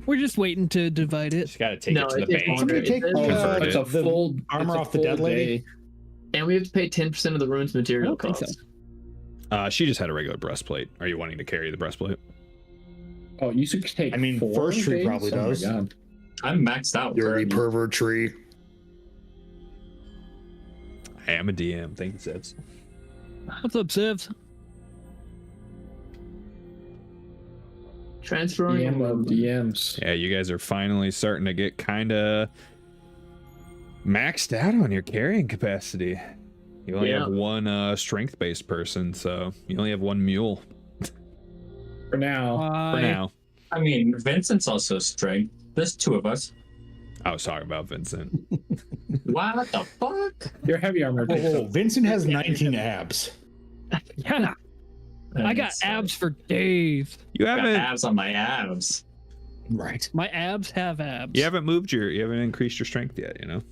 We're just waiting to divide it. Just gotta take No, it to the it takes bank. longer. Somebody take Oh, Convert it's a it. full armor it's a off the full dead lady? day. And we have to pay 10% of the rune's material I don't think cost. so. She just had a regular breastplate. Are you wanting to carry the breastplate? Oh, you should take. I mean, 4 First Tree days? probably Oh my does. God. I'm maxed out. Dirty currently. pervert tree. I am a DM. Thank you, Sets. What's up, Sivs? Transferring. DM of DMs. Yeah, you guys are finally starting to get kind of maxed out on your carrying capacity. You only Yeah. have one strength-based person, so you only have one mule For now. for now. I mean, Vincent's also strength. There's 2 of us. I was talking about Vincent. What the fuck? Your heavy armor. Whoa, takes whoa, up- Vincent has 19 abs. Yeah, I got abs for days. You I got haven't abs on my abs. Right. My abs have abs. you haven't increased your strength yet, you know?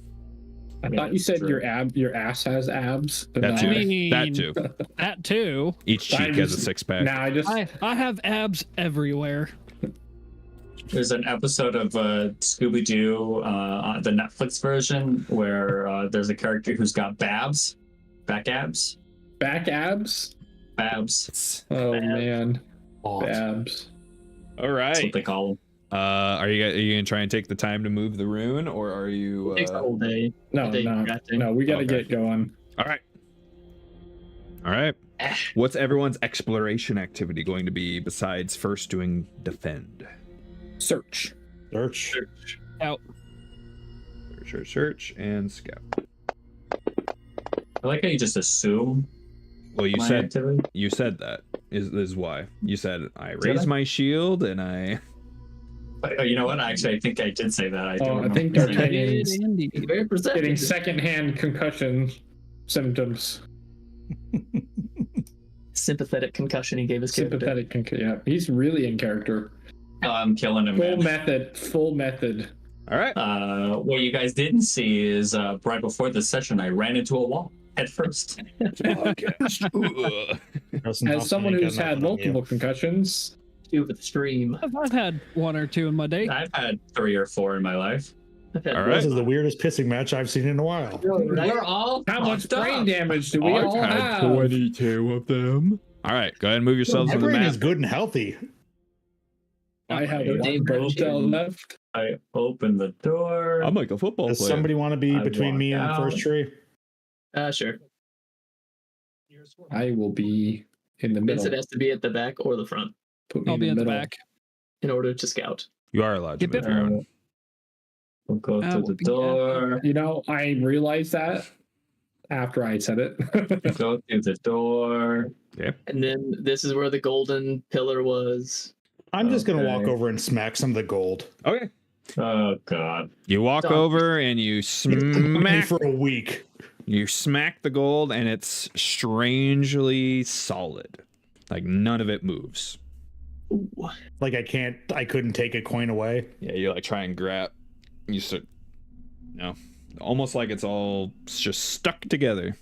I thought you said your ass has abs. But That no. too. I mean, That too. That too. Each I cheek has a just- six pack. Nah, I just I have abs everywhere. There's an episode of Scooby-Doo, the Netflix version, where there's a character who's got babs, back abs, back abs. babs. Oh Babs. man, Oh, babs. All That's what right. they call them. Are you gonna try and take the time to move the rune, or are you? Takes the whole day. No, Day no, crafting. no. We gotta Okay. get going. All right. All right. What's everyone's exploration activity going to be besides first doing defend? Search. search. Out. Search, and scout. I like how you just assume Well, my activity. you said that is why you said I Did raise I? my shield and I. But, you know what? Actually, I think I did say that. I don't Oh, I remember think saying that. D'Artagnan's Andy. Very getting perceptive. secondhand concussion symptoms. Sympathetic concussion he gave his kid. Sympathetic concussion. Yeah, he's really in character. I'm killing him, Full man. method. Full method. All right. What you guys didn't see is right before this session, I ran into a wall head first. Ugh. As someone who's had multiple concussions, Do with the stream. I've had one or two in my day. I've had 3 or 4 in my life. All This right. is the weirdest pissing match I've seen in a while. We're all how much fucked up. brain damage do we all have? 22 of them. All right. Go ahead and move yourselves My on the brain map. is good and healthy. I have Your one name brain broken. cell left. I opened the door. I'm like a football Does player. somebody want to be I between me and the walked first out. tree? Sure. I will be in the middle. Vincent has to be at the back or the front Put me I'll be in at the middle. back. in order to scout. You are allowed to Yep, move your own. We'll go I through will the be door. You know, I realized that after I said it. Go through the door. And then this is where the golden pillar was. I'm just gonna walk Okay. over and smack some of the gold. Okay. Oh god. You walk Done. over and you Me smack for a week. the gold and it's strangely solid. Like none of it moves. Ooh. Like I couldn't take a coin away. Yeah, you like try and grab. You start. No, almost like it's all just stuck together.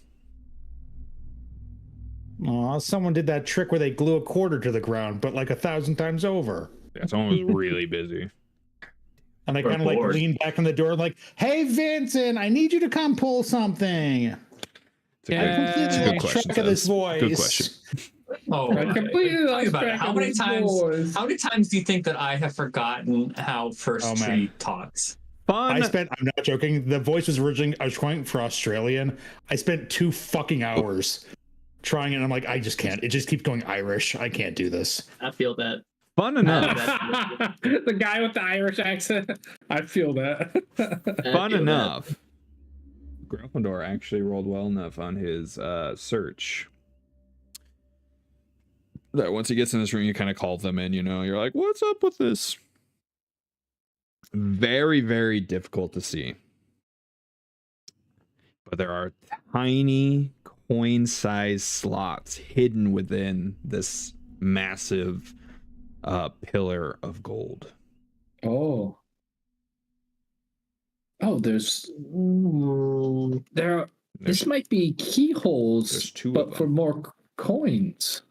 Aw, someone did that trick where they glue a quarter to the ground, but like 1,000 times over. Yeah, someone was really busy. And I Or kind of like bored. leaned back on the door, like, "Hey, Vincent, I need you to come pull something." It's a I Yeah. good, it's a completely good lost question. track of this Seth. voice. Good question. Oh, I completely Tell me lost about it. track How of many his times? voice. How many times do you think that I have forgotten how First Oh, man. Tree talks? Fun. I'm not joking. The voice was originally, I was trying for Australian. I spent 2 fucking hours trying it. And I'm like, I just can't. It just keeps going Irish. I can't do this. I feel that. Fun enough. The guy with the Irish accent. I feel that. I Fun feel enough. Gryffindor actually rolled well enough on his search that once he gets in this room, you kind of call them in. You know, you're like, "What's up with this?" Very, very difficult to see, but there are tiny coin-sized slots hidden within this massive pillar of gold. Oh. Oh, there's Ooh. there. There's, This might be keyholes, there's 2 of but them. for more coins.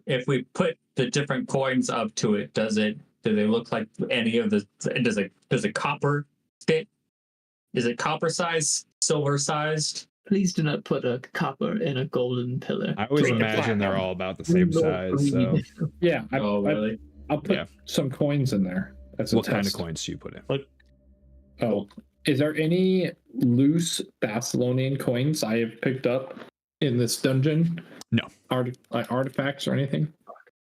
If we put the different coins up to it, do they look like any of the? Does it copper fit? Is it copper sized, silver sized? Please do not put a copper in a golden pillar. I always Make it imagine they're platinum. all about the same size. So, Yeah, Oh, really? I'll put Yeah. some coins in there. That's a what kind of test. coins do you put in? Oh, is there any loose Thessalonian coins I have picked up in this dungeon? No. Like artifacts or anything?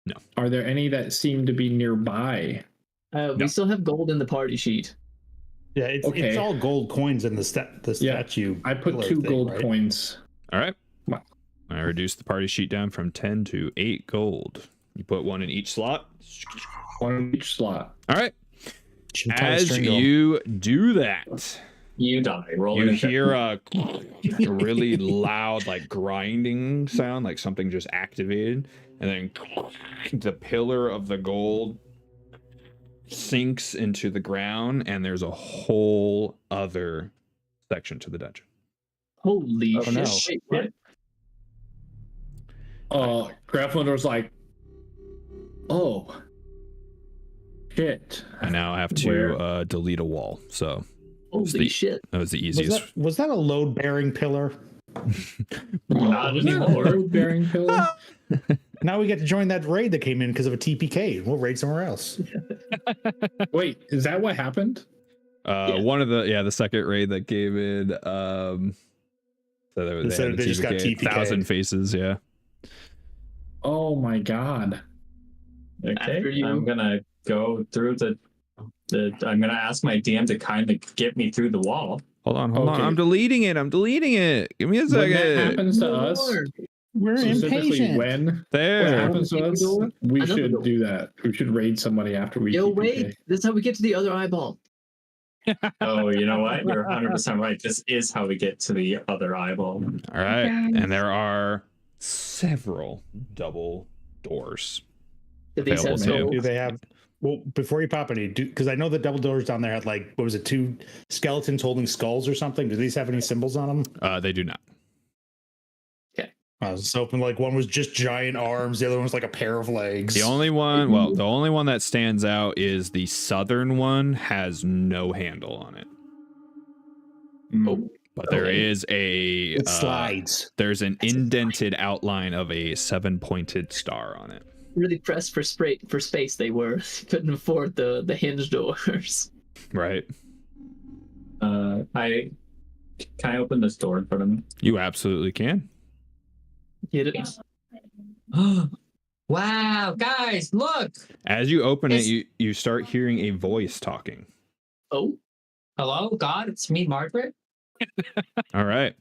No. Are there any that seem to be nearby? No. We still have gold in the party sheet. Yeah, it's Okay. all gold coins in the statue. I put pillar 2 thing, gold right? coins. All right. Wow. I reduced the party sheet down from 10 to 8 gold. You put 1 in each slot. 1 in each slot. All right. as you do that, You die. Roll you it. hear a really loud, like grinding sound, like something just activated, and then the pillar of the gold sinks into the ground, and there's a whole other section to the dungeon. Holy shit. no. Wait, what? Graflinder's like, oh, shit. I now have to delete a wall, so Holy shit. that was the easiest. Was that a load bearing pillar? Not anymore. Load-bearing pillar? Now we get to join that raid that came in because of a TPK. We'll raid somewhere else. Wait, is that what happened? One of the second raid that came in. So they just got TPK. 1,000 faces, yeah. Oh my god. Okay, After you. I'm gonna go through I'm gonna ask my DM to kind of get me through the wall. Hold on. Okay. I'm deleting it. Give me a When second. that happens to us, We're specifically impatient. when There. happens to us, we Another should door. do that. We should raid somebody after we Yo, TPK. wait. This is how we get to the other eyeball. Oh, you know what? You're 100% right. This is how we get to the other eyeball. All right. And there are several double doors. Do these have Available Do no- they have? Well, before you pop any, because I know the double doors down there had like, what was it, 2 skeletons holding skulls or something. Do these have any symbols on them? They do not. I was just hoping like one was just giant arms, the other one was like a pair of legs. The only one that stands out is the southern one has no handle on it. Oh, But there is It slides. there's an indented outline of a 7-pointed star on it. really pressed for space they were. Couldn't afford the hinge doors. Right. Can I open this door in front of me? You absolutely can. Get it? Wow, guys, look! As you open it, you start hearing a voice talking. Oh, Hello, God, it's me, Margaret. All right.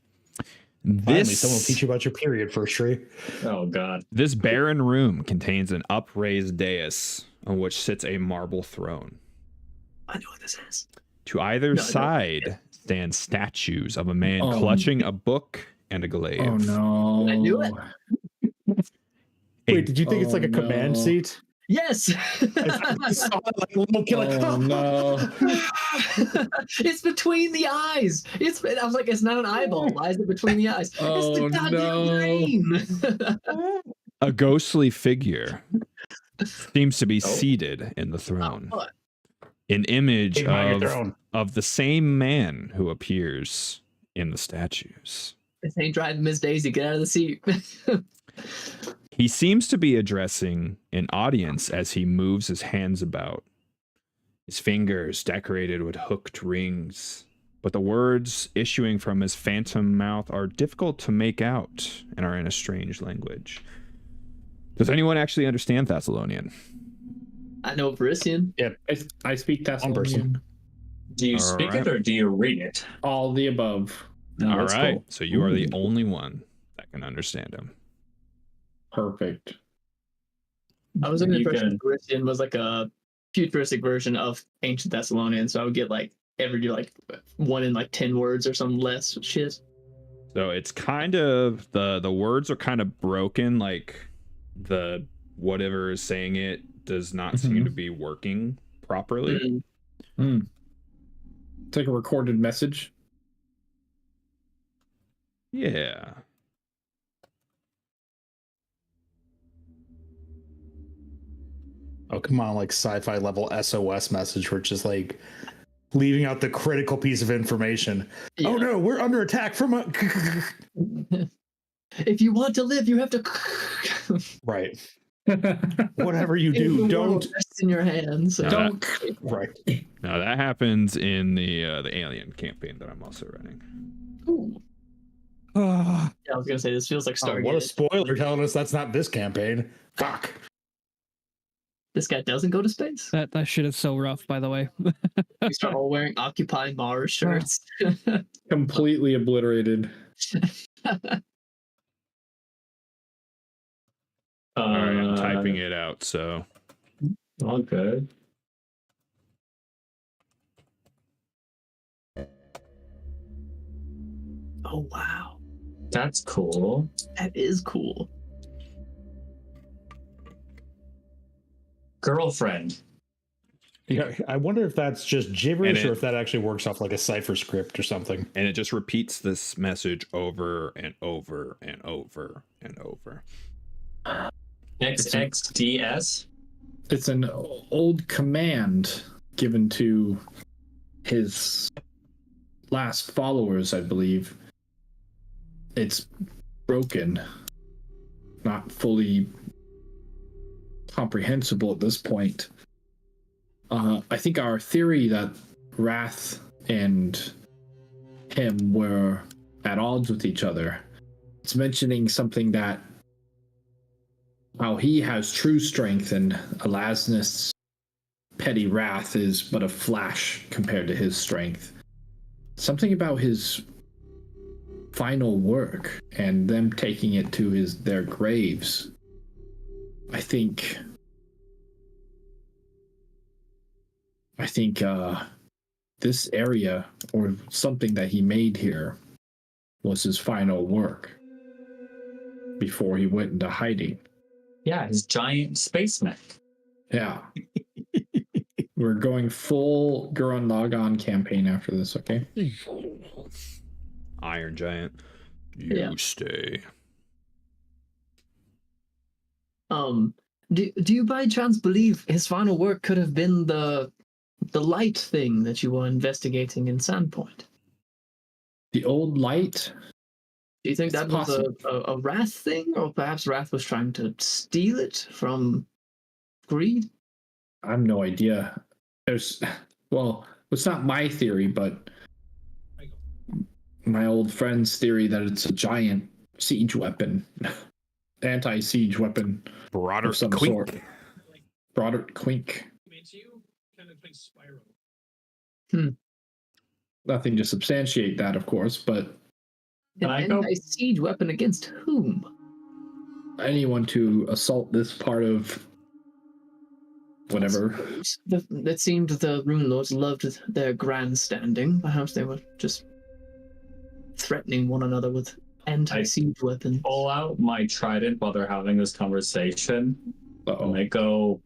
Finally, someone will teach you about your period first, Tree. Oh, God. This barren room contains an upraised dais on which sits a marble throne. I know what this is. To either No, side stand statues of a man clutching a book and a glaive. Oh no. I knew it. Wait, did you think it's like a command seat? Yes. I saw it like a little kid, like, Oh no. It's between the eyes. I was like, it's not an eyeball. Why is it between the eyes? Oh, it's the goddamn brain. A ghostly figure seems to be seated in the throne. Oh, An image Hey, mind your throne. of the same man who appears in the statues. this ain't driving Miss Daisy. Get out of the seat. He seems to be addressing an audience as he moves his hands about, his fingers decorated with hooked rings. But the words issuing from his phantom mouth are difficult to make out and are in a strange language. Does anyone actually understand Thessalonian? I know Varisian. Yeah, I speak Thessalonian. Do you All speak right. it or do you read it? All the above. No, All that's right. cool. So you are the only one that can understand him. Perfect. I was under the You impression Varisian was like a futuristic version of ancient Thessalonian, so I would get like every like 1 in like 10 words or some less shit. So it's kind of the words are kind of broken, like the whatever is saying it does not seem to be working properly. It's like a recorded message. Yeah. Oh, come on, like sci-fi level SOS message where it's just like leaving out the critical piece of information. Yeah. Oh no, we're under attack from a If you want to live, you have to. right. Whatever you do, don't rest in your hands. No, Don't. right. No, that happens in the Alien campaign that I'm also running. Ooh. Ah, Yeah, I was gonna say this feels like oh, Stargate. what a spoiler telling us that's not this campaign. Fuck. This guy doesn't go to space. That shit is so rough, by the way. We start all wearing Occupy Mars shirts. Completely obliterated. All right, I'm typing it out. So All good. Oh wow, That's cool. that is cool. Girlfriend. Yeah, I wonder if that's just gibberish And or if that actually works off like a cipher script or something. And it just repeats this message over and over and over and over. XXDS. It's an old command given to his last followers, I believe. It's broken, not fully comprehensible at this point. I think our theory that Wrath and him were at odds with each other. It's mentioning something that how he has true strength and Alasnus' petty wrath is but a flash compared to his strength. Something about his final work and them taking it to their graves. I think this area or something that he made here was his final work before he went into hiding. Yeah, his giant space mech. Yeah. We're going full Gurren Lagann campaign after this, okay? Iron Giant. You stay. Do you by chance believe his final work could have been the light thing that you were investigating in Sandpoint? The old light? Do you think It's that was possible. a Wrath thing, or perhaps Wrath was trying to steal it from Greed? I have no idea. It's not my theory, but my old friend's theory that it's a giant siege weapon, anti-siege weapon Broader of some sort. Broderick Quink. Nothing to substantiate that, of course, but An anti-siege weapon against whom? anyone to assault this part of whatever. It seemed the Runelords loved their grandstanding. Perhaps they were just threatening one another with anti-siege weapons. Pull out my trident while they're having this conversation. Uh-oh. And I go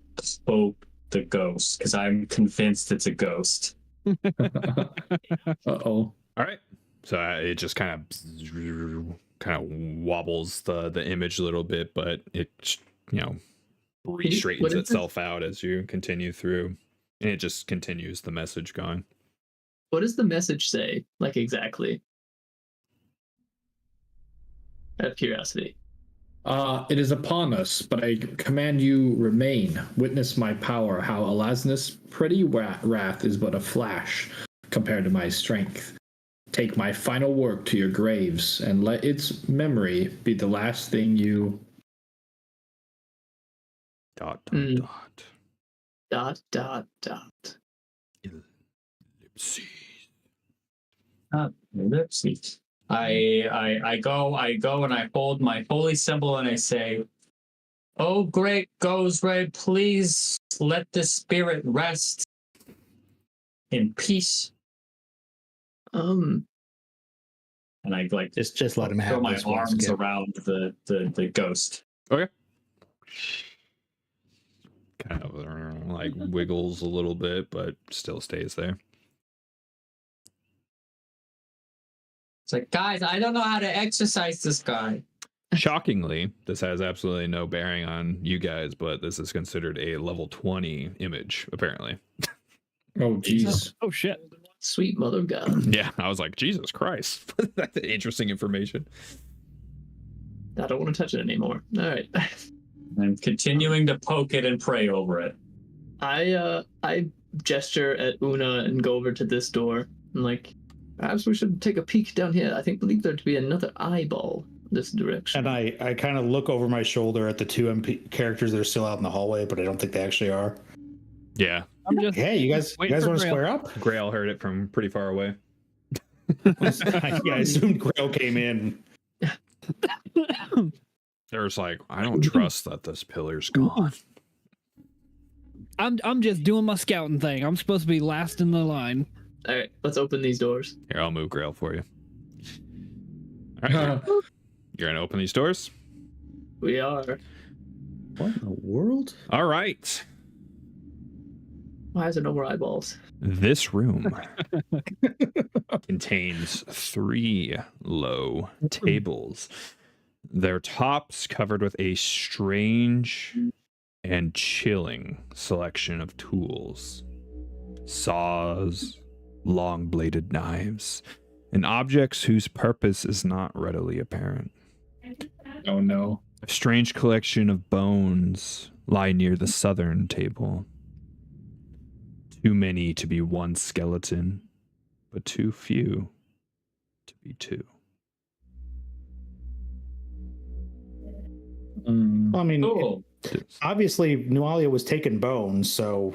poke the ghost because I'm convinced it's a ghost. Uh-oh. All right. So it just kind of wobbles the image a little bit, but it re-straightens itself out as you continue through, and it just continues the message going. What does the message say, like, exactly? Out of curiosity. It is upon us, but I command you remain. Witness my power, how Alasnus' pretty wrath is but a flash compared to my strength. Take my final work to your graves, and let its memory be the last thing you... ... Dot. Ellipses. I go and I hold my holy symbol and I say, "Oh, great Ghost Ray, please let the spirit rest in peace." And I just let him throw have my this one arms skip. around the ghost. Okay. Kind of like wiggles a little bit, but still stays there. It's like, guys, I don't know how to exercise this guy. Shockingly, this has absolutely no bearing on you guys, but this is considered a level 20 image, apparently. Oh, jeez. Oh, shit. Sweet mother God. Yeah, I was like, Jesus Christ. That's interesting information. I don't want to touch it anymore. All right. I'm continuing to poke it and pray over it. I gesture at Una and go over to this door. I'm like, perhaps we should take a peek down here. I believe there to be another eyeball this direction. And I kind of look over my shoulder at the two MP characters that are still out in the hallway, but I don't think they actually are. Yeah. Hey, you guys want to square up? Grail heard it from pretty far away. I assumed Grail came in. There's like, I don't trust that this pillar's gone. I'm just doing my scouting thing. I'm supposed to be last in the line. All right, let's open these doors. Here, I'll move Grail for you. All right. You're gonna open these doors. We are. What in the world? All right. Why is there no more eyeballs? This room contains 3 low tables. Their tops covered with a strange and chilling selection of tools. Saws, long-bladed knives, and objects whose purpose is not readily apparent. Oh no. A strange collection of bones lie near the southern table. Too many to be one skeleton, but too few to be 2. Well, I mean, Cool. obviously Nualia was taking bones, so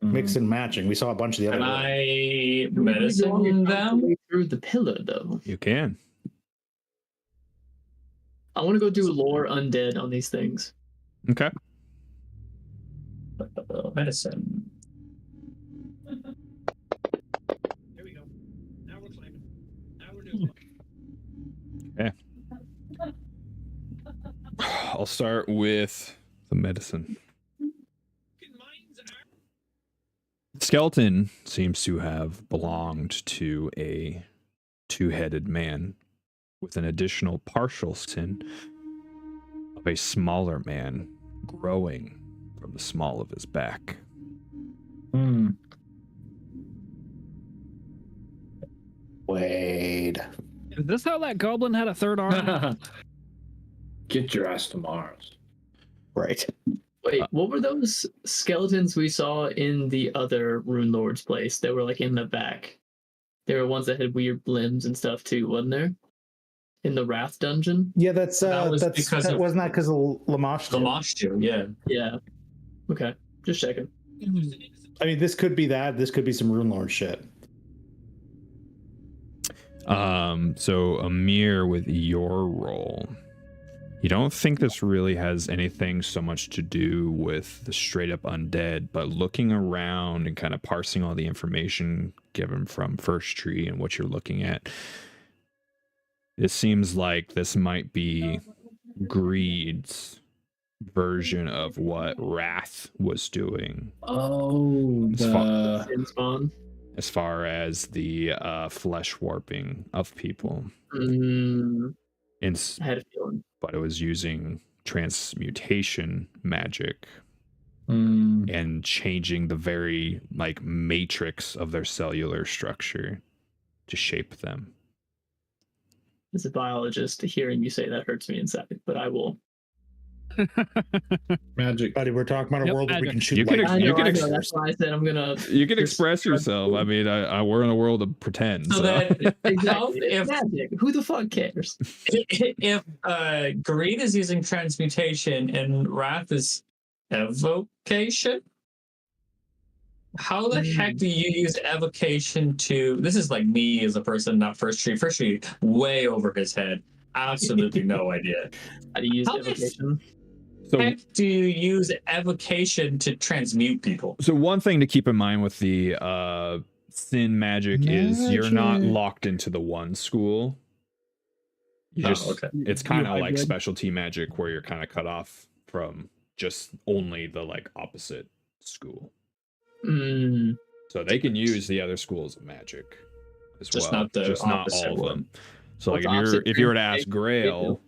mix and matching. We saw a bunch of the other. Can ones. I medicine them? Through the pillar, though. You can. I want to go do lore undead on these things. Okay. Medicine. There we go. Now we're claiming. Now we're doing Okay. I'll start with the medicine. The skeleton seems to have belonged to a 2-headed man with an additional partial skin of a smaller man growing from the small of his back. Wade. Is this how that goblin had a third arm? Get your ass to Mars. Right. Wait, what were those skeletons we saw in the other Runelords place? They were like in the back. There were ones that had weird limbs and stuff too, wasn't there? In the Wrath dungeon? Yeah, that's That was that's because that of- wasn't that because of Lamash? Lamashtu, yeah. Yeah. Okay. Just checking. I mean, this could be that. This could be some Runelord shit. So Amir, with your role, you don't think this really has anything so much to do with the straight up undead, but looking around and kind of parsing all the information given from First Tree and what you're looking at, it seems like this might be Greed's version of what Wrath was doing. Oh, Sin spawn. As far as the flesh warping of people. I And had a feeling. but it was using transmutation magic Mm. and changing the very like matrix of their cellular structure to shape them. As a biologist, hearing you say that hurts me inside, but I will. Magic. Buddy, we're talking about a Yep, world where we magic. can shoot You can light. I You know, can I ex- know. That's why I said I'm gonna. You can just express try to- yourself. I mean, we're in a world of pretend. So So, that Exactly. if Magic. Who the fuck cares? if Greed is using transmutation and Wrath is evocation, how the heck do you use evocation to? This is like me as a person, not First Tree. First Tree, way over his head. Absolutely no idea. How do you use How the evocation? so, Heck, do you use evocation to transmute people? so one thing to keep in mind with the sin magic is you're not Magic. locked into the one school. You Oh, just okay. it's kind of like hybrid. specialty magic where you're kind of cut off from just only the like opposite school. So they can use the other schools of magic as Just well, not the just not opposite all of one. them. So What's like opposite if you were to ask transmutation? Grail,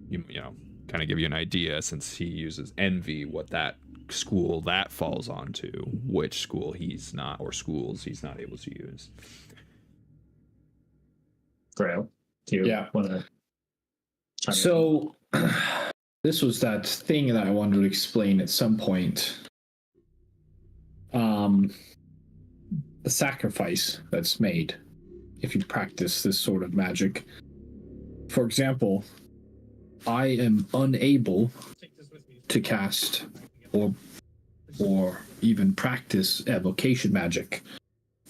you know, kind of give you an idea since he uses envy, what that school that falls onto, which school he's not or schools he's not able to use. Grail, do you Yeah. want to? So, this was that thing that I wanted to explain at some point. The sacrifice that's made if you practice this sort of magic. For example, I am unable to cast or even practice evocation magic,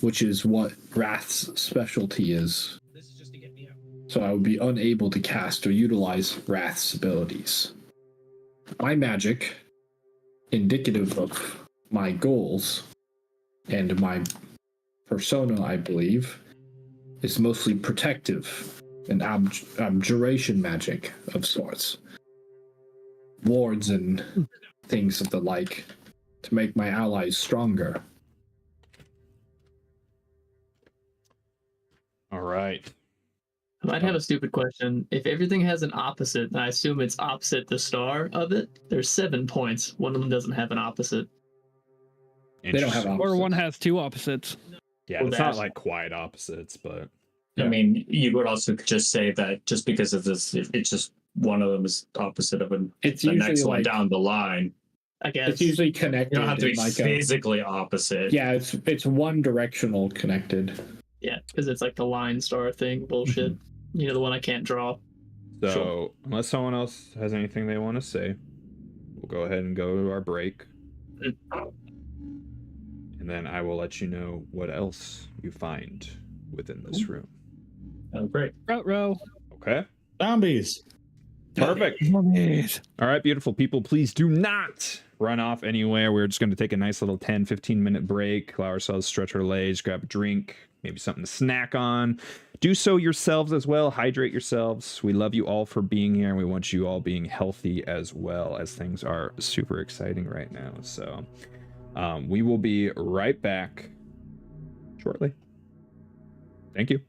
which is what Wrath's specialty is. So I would be unable to cast or utilize Wrath's abilities. My magic, indicative of my goals and my persona, I believe, is mostly protective and abjuration magic of sorts. Wards and things of the like to make my allies stronger. All right. I might have a stupid question. If everything has an opposite, and I assume it's opposite the star of it, there's 7 points. One of them doesn't have an opposite. They don't have Interesting. opposites. Or one has two opposites. Yeah, Well, it's not that's- like quite opposites, but Yeah. I mean, you would also just say that just because of this, it's just one of them is opposite of It's the usually next one like down the line. I guess. it's usually You connected. don't have to be in like physically opposite. yeah, it's one directional connected. Yeah, because it's like the line star thing bullshit. You know, the one I can't draw. so Sure. unless someone else has anything they want to say, we'll go ahead and go to our break. And then I will let you know what else you find within this room. Oh, great. Row. Okay? Zombies. Perfect. All right, beautiful people, please do not run off anywhere. We're just going to take a nice little 10-15 minute break, allow ourselves to stretch our legs, grab a drink, maybe something to snack on. Do so yourselves as well. Hydrate yourselves. We love you all for being here, and we want you all being healthy as well, as things are super exciting right now. So we will be right back shortly. Thank you.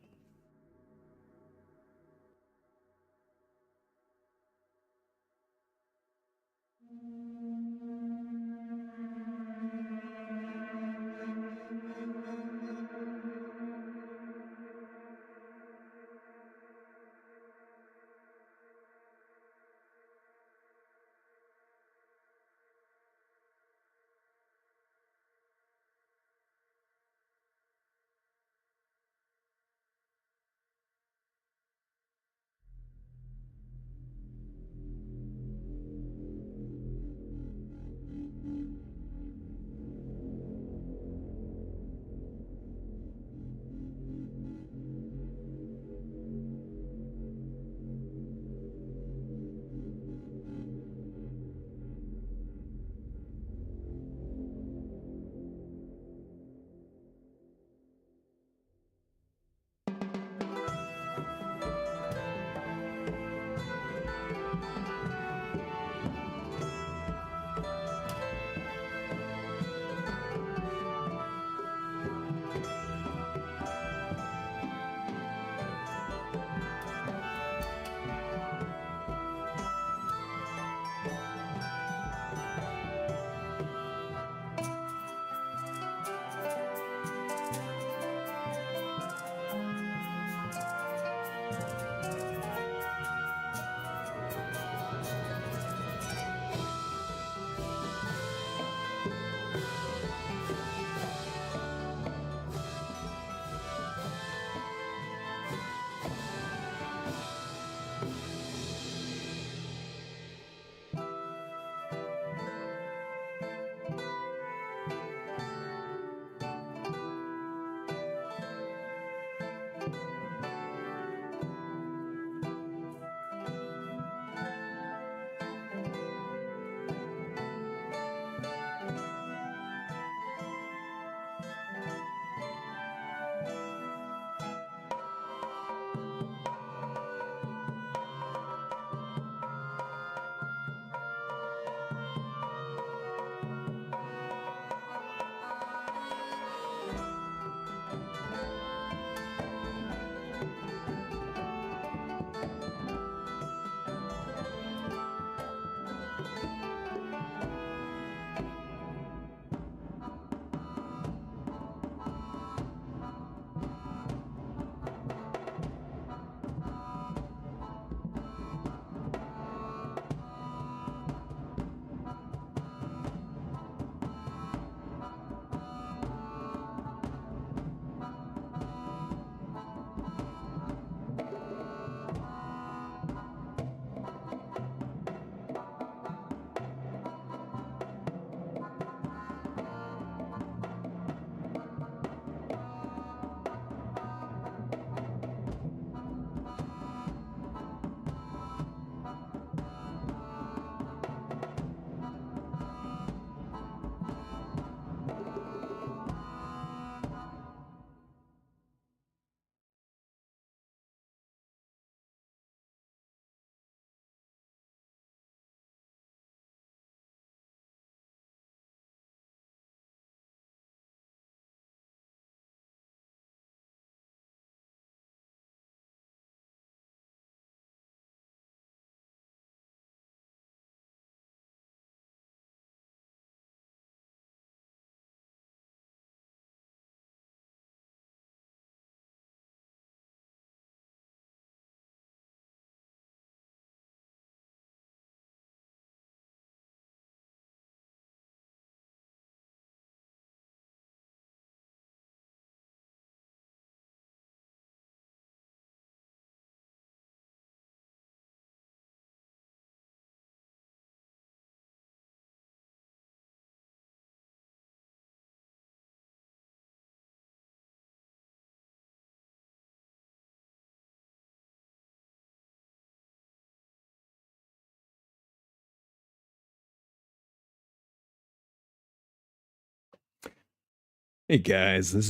Hey guys, this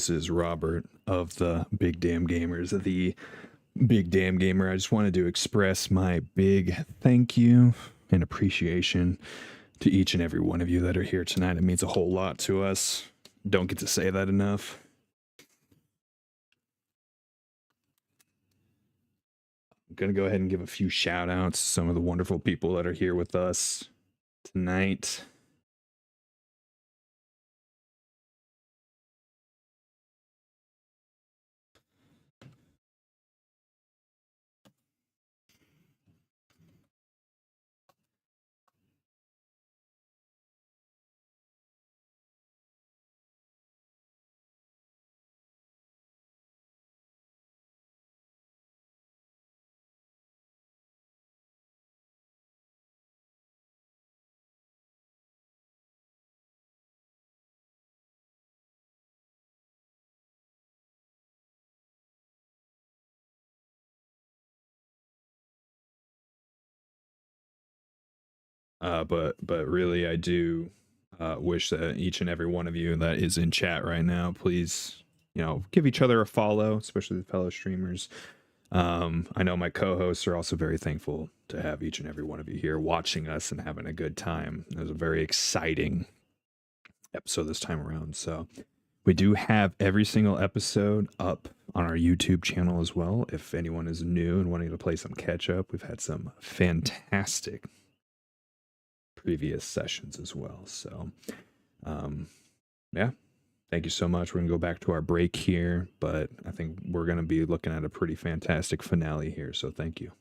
is Robert of the Big Damn Gamers, the Big Damn Gamer. I just wanted to express my big thank you and appreciation to each and every one of you that are here tonight. It means a whole lot to us. Don't get to say that enough. I'm gonna go ahead and give a few shout outs to some of the wonderful people that are here with us tonight. But really, I do wish that each and every one of you that is in chat right now, please, give each other a follow, especially the fellow streamers. I know my co-hosts are also very thankful to have each and every one of you here watching us and having a good time. It was a very exciting episode this time around. So we do have every single episode up on our YouTube channel as well. If anyone is new and wanting to play some catch up, we've had some fantastic previous sessions as well. So, yeah, thank you so much. We're gonna go back to our break here, but I think we're gonna be looking at a pretty fantastic finale here. So, thank you.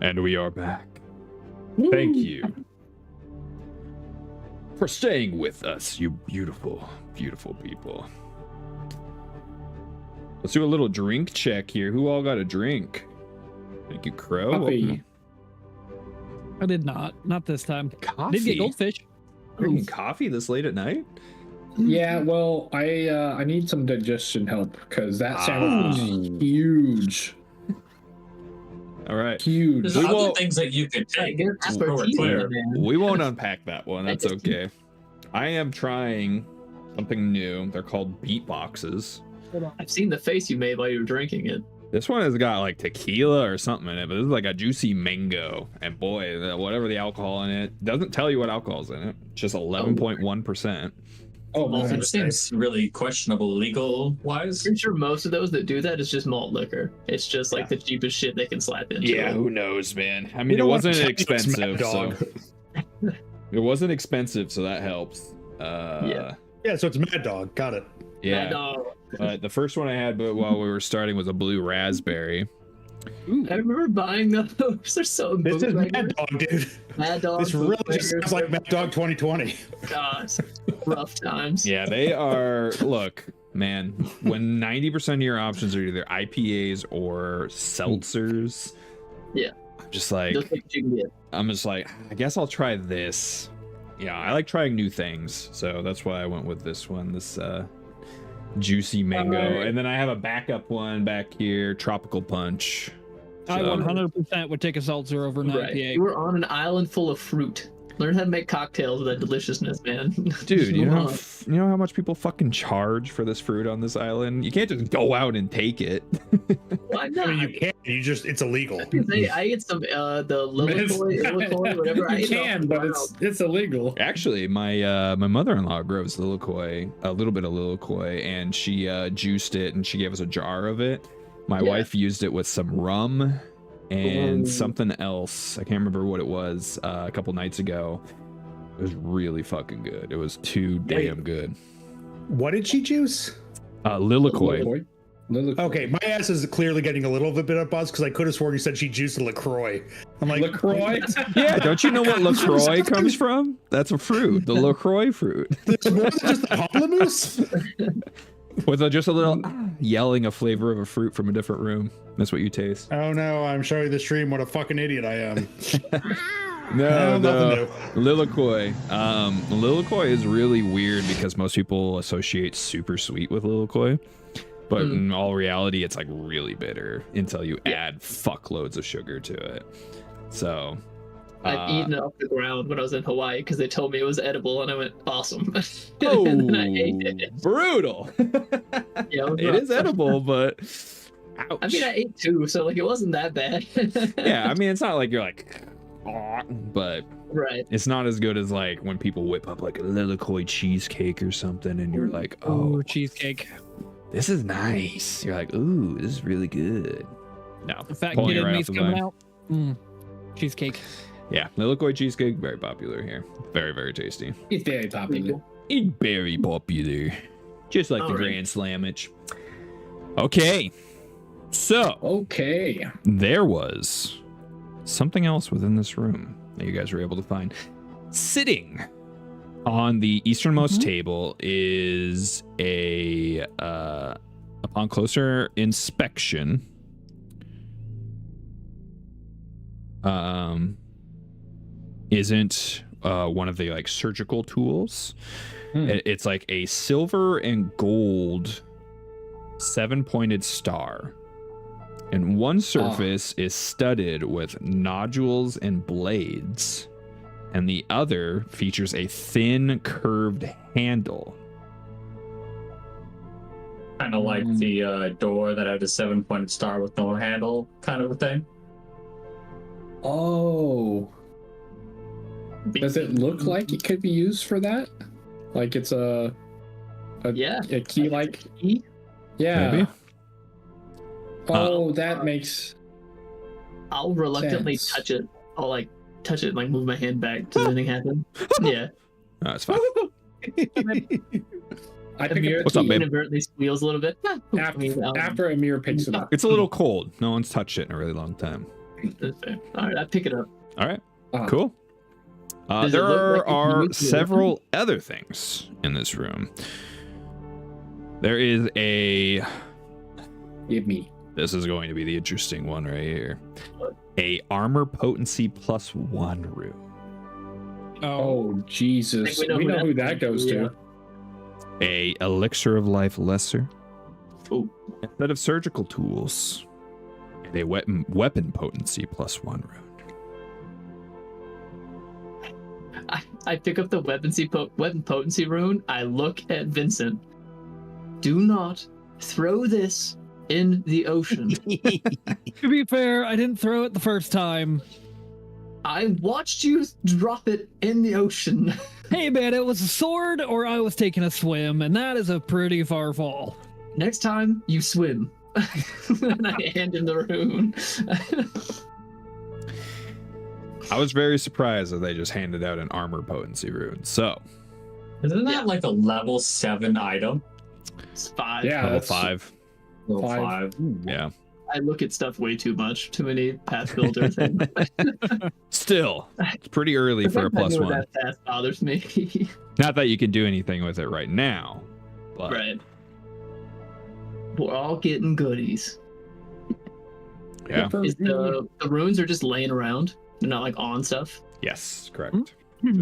And we are back. Thank you for staying with us, you beautiful, beautiful people. Let's do a little drink check here. Who all got a drink? Thank you, Crow. Coffee. I did not. Not this time. Coffee. Did get goldfish. Drinking coffee this late at night? Yeah, well, I need some digestion help because that sandwich was huge. All right. Huge. There's We other won't- things that you could take. Get just so we're aspartame clear. in there. We won't unpack that one. That's okay. I am trying something new. They're called beatboxes. I've seen the face you made while you were drinking it. This one has got like tequila or something in it, but this is like a juicy mango. And boy, whatever the alcohol in it doesn't tell you what alcohol's in it. It's just 11.1%. Oh, Well, man. It seems really questionable legal wise. I'm sure most of those that do that is just malt liquor. It's just like the cheapest shit they can slap into. Yeah, it. who knows, man? I We mean, it don't want wasn't to touch this expensive, Mad so Dog. it wasn't expensive, so that helps. Yeah. Yeah, so it's Mad Dog. Got it. Yeah. Mad Dog. But the first one I had, but while we were starting, was a blue raspberry. I remember buying those. They're so This is bootlegger. Mad Dog, dude. Mad Dog. This really just bootleggers, sounds like Mad Dog 2020. God, rough times. Yeah, they are. Look, man, when 90% of your options are either IPAs or seltzers. Yeah. I'm just like, Just like you can get. I'm just like, I guess I'll try this. Yeah, I like trying new things, so that's why I went with this one. This juicy mango, Alright. and then I have a backup one back here, tropical punch. I So- 100% would take a seltzer over an Right. IPA. You were on an island full of fruit. Learn how to make cocktails with that deliciousness, man. Dude, you Move know, on. you know how much people fucking charge for this fruit on this island? You can't just go out and take it. Why I not? mean, you can't. You just, it's illegal. I ate some the Lilicoy, whatever. I You ate it off can, the but ground. it's illegal. Actually, my mother-in-law grows lilikoi, a little bit of lilikoi, and she juiced it and she gave us a jar of it. My Yeah. wife used it with some rum and something else. I can't remember what it was a couple nights ago. It was really fucking good. It was too damn good. What did she juice? Lilikoi. Okay, my ass is clearly getting a little bit of buzz because I could have sworn you said she juiced a LaCroix. I'm like, LaCroix? Yeah, don't you know what LaCroix comes from? That's a fruit, the LaCroix fruit. there's more than just the pamplemousse? With just a little yelling a flavor of a fruit from a different room. That's what you taste. Oh no, I'm showing the stream what a fucking idiot I am. No, nothing Lilikoi. Lilikoi is really weird because most people associate super sweet with Lilikoi. But in all reality, it's like really bitter until you add fuckloads of sugar to it. So I've eaten it off the ground when I was in Hawaii because they told me it was edible, and I went, awesome. Oh, and then I ate it. brutal. Yeah, it was It rough. is edible, but ouch. I mean, I ate two, so like it wasn't that bad. Yeah, I mean, it's not like you're like, "Aw," but Right. it's not as good as like when people whip up like a Lilikoi cheesecake or something, and you're like, Oh, oh, cheesecake. this is nice. You're like, ooh, this is really good. No, The fat pulling kid it in right me's off the coming vine. out. Cheesecake. Yeah, Lilikoi cheesecake, very popular here. Very, very tasty. It's very popular. It's very popular. Just like the Alright. Grand Slamage. Okay. So, Okay. there was something else within this room that you guys were able to find. Sitting on the easternmost table is a, upon closer inspection, isn't one of the like surgical tools. It's like a silver and gold 7-pointed star. And one surface is studded with nodules and blades, and the other features a thin, curved handle. Kind of like the door that had a 7-pointed star with no handle, kind of a thing. Oh. Does it look like it could be used for that? Like it's a Yeah. a key like Key? yeah. Maybe. Oh, that makes I'll reluctantly sense. touch it. I'll like touch it and like move my hand back. Does anything happen? Yeah. No, it's fine. I pick it What's up, babe? Inadvertently squeals a little bit. after Amir picks it up. It's a little cold. No one's touched it in a really long time. That's fair. All right, I pick it up. All right. Ah. Cool. Does it There look like you are can use the several other things in this room. There is a. Give me. This is going to be the interesting one right here. A armor potency +1 room. Oh, Jesus. I think We know who that goes yeah. to. A elixir of life lesser. Ooh. A set of surgical tools. And a weapon potency +1 rune. I pick up the weapon potency rune. I look at Vincent. Do not throw this in the ocean. To be fair, I didn't throw it the first time. I watched you drop it in the ocean. Hey man, it was a sword or I was taking a swim, and that is a pretty far fall. Next time you swim. And I hand him the rune. I was very surprised that they just handed out an armor potency rune. So, Isn't that like a level 7 item? It's 5. Yeah, level that's 5. Level Five. 5. Yeah. I look at stuff way too much. Too many path builder things. Still, it's pretty early for a I know +1. that path bothers me. Not that you can do anything with it right now. But Right. We're all getting goodies. yeah. Is the runes are just laying around? They're not like on stuff? Yes, correct. Hmm.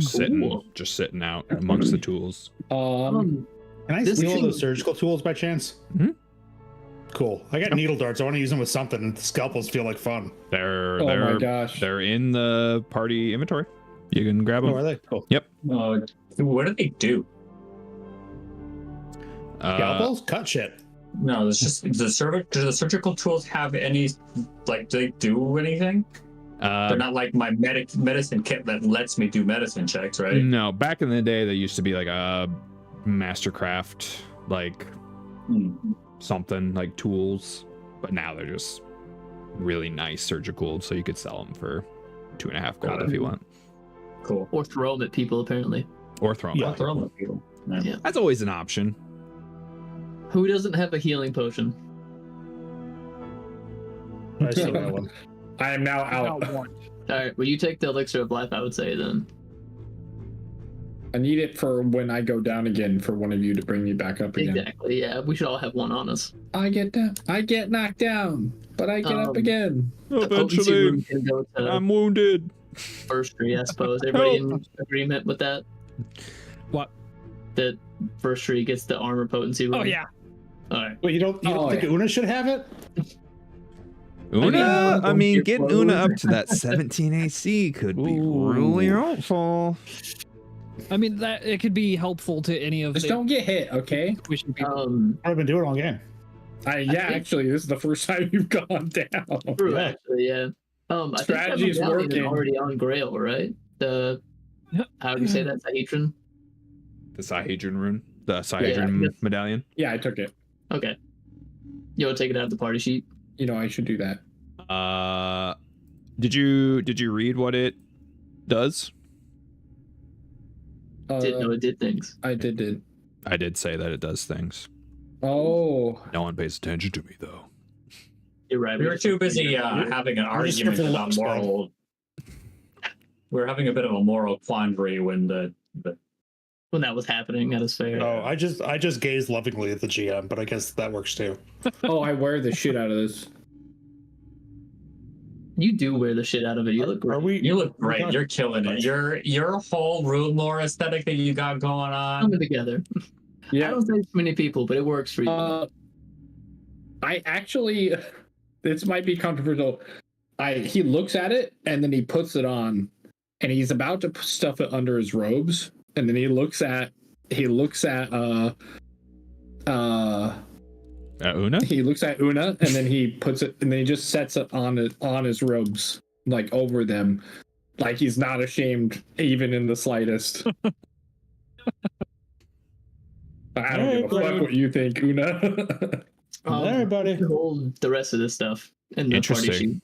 Just sitting out amongst the tools. Can I This steal thing- those surgical tools by chance? Mhm. Cool. I got needle darts. I want to use them with something. And scalpels feel like fun. They're Oh my they're gosh. they're in the party inventory. You can grab them. Oh, are they? Cool. What do they do? Scalpels? Cut shit. No, it's just do the surgical tools have any, like, do they do anything? They're not like my medicine kit that lets me do medicine checks, right? No, back in the day, they used to be like a mastercraft, like something like tools, but now they're just really nice surgical, so you could sell them for 2.5 gold if you want, Cool. Or throw them at people, apparently. or throw them. Yeah. out. Throw them at people. Yeah. That's always an option. Who doesn't have a healing potion? I still got one. I am now out. Not one. Alright, well, you take the elixir of life, I would say, then. I need it for when I go down again for one of you to bring me back up again. Exactly, yeah. We should all have one on us. I get down. I get knocked down, but I get up again. The potency rune can go to I'm wounded. first tree, I suppose. Everybody in agreement with that? What? That first tree gets the armor potency rune? Oh yeah. Alright. Wait, you don't think yeah. Una should have it? Una, I mean, your getting clothes. Una up to that 17 AC could be Ooh. really helpful. I mean, that it could be helpful to any of Just the don't get hit, okay? wishing people. I've been doing it all game. Actually, this is the first time you've gone down. True, Yeah. actually, yeah. I Strategy think is that medallion working. already on Grail, right? The how do you say that? Sahedron? The Sahedron rune, the Sahedron Yeah. medallion. Yeah, I took it. Okay. You want to take it out of the party sheet? You know, I should do that. Did you read what it does? Didn't know it did things. I did. I did say that it does things. Oh. No one pays attention to me though. You're right. We were too busy having an We're just here argument for the about looks, bud. moral. We were having a bit of a moral quandary when the When that was happening, that is fair. Oh, I just gaze lovingly at the GM, but I guess that works too. Oh, I wear the shit out of this. You do wear the shit out of it. You look great. Are we? you look great. God. You're killing it. Your whole Runelord aesthetic that you got going on. Coming together. I Yeah. don't say too many people, but it works for you. I actually, this might be controversial. He looks at it and then he puts it on, and he's about to stuff it under his robes, and then he looks at Una? he looks at Una, and then he puts it, and then he just sets it on his robes, like over them, like he's not ashamed even in the slightest. I don't give a fuck what you think, Una. There, buddy. Hold the rest of this stuff in the party sheet.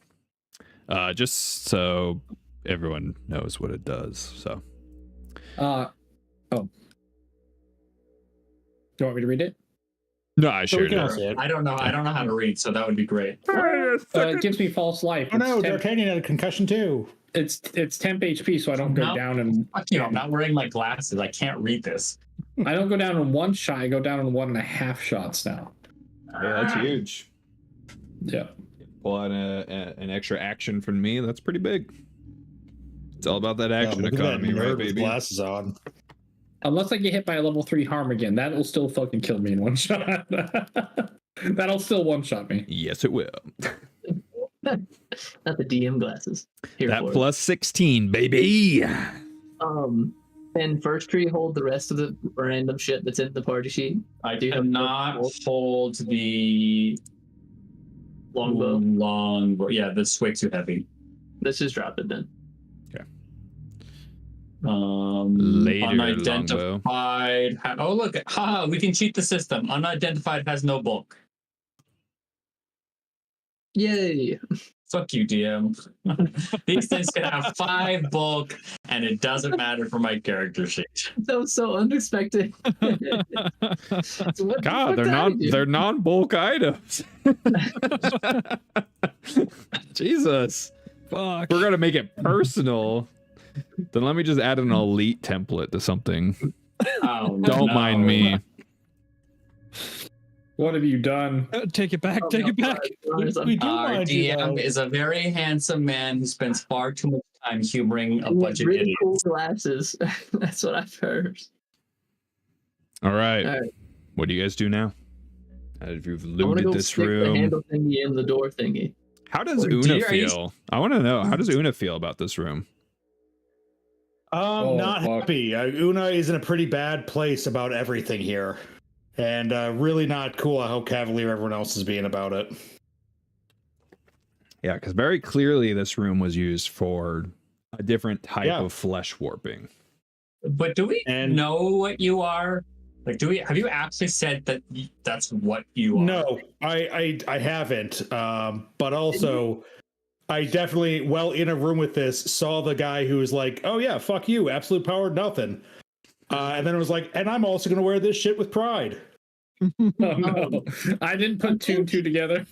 Interesting. Just so everyone knows what it does. So Oh. Do you want me to read it? No, I So we shared can all it. see it. I don't know how to read, so that would be great. It gives me false life. Oh no, It's temp, D'Artagnan had a concussion too. it's temp HP, so I don't go No. down and Fuck you, I'm not wearing my glasses. I can't read this. I don't go down in one shot. I go down in 1.5 shots now. Yeah, that's huge. Yeah. Pull out an extra action from me. That's pretty big. It's all about that action Look at that economy, nerd right, with baby? glasses on. Unless I get hit by a level 3 harm again, that will still fucking kill me in one shot. That'll still one-shot me. Yes, it will. Not the DM glasses. Here That for it. plus 16, baby. And first tree hold the rest of the random shit that's in the party sheet. I Do you do have not no- hold the longbow. Yeah, that's way too heavy. Let's just drop it then. Later, Unidentified. Oh look! Haha! We can cheat the system. Unidentified has no bulk. Yay! Fuck you, DM. These things can have 5 bulk, and it doesn't matter for my character sheet. That was so unexpected. So what the God, fuck did I do? they're non-bulk items. Jesus. Fuck. We're gonna make it personal. Then let me just add an elite template to something. Oh, Don't no. mind me. What have you done? Take it back. Oh, Take no, it back. We do Our mind you, DM though. is a very handsome man who spends far too much time humoring a With bunch of really idiots. cool glasses. That's what I've heard. All right. All right. What do you guys do now? If you've I want to looted go this stick the room, handle thingy in the door thingy. how does Oh, Una dear, are you- feel? I want to know. How does Una feel about this room? Not fuck. happy. Una is in a pretty bad place about everything here. And really not cool how cavalier everyone else is being about it. Yeah, because very clearly this room was used for a different type of flesh warping. But do we And- know what you are? Like, have you actually said that that's what you are? No, I haven't. But also, I definitely, well, in a room with this, saw the guy who was like, oh yeah, fuck you, absolute power, nothing. And then it was like, and I'm also going to wear this shit with pride. Oh no. I didn't put 2 and 2 together.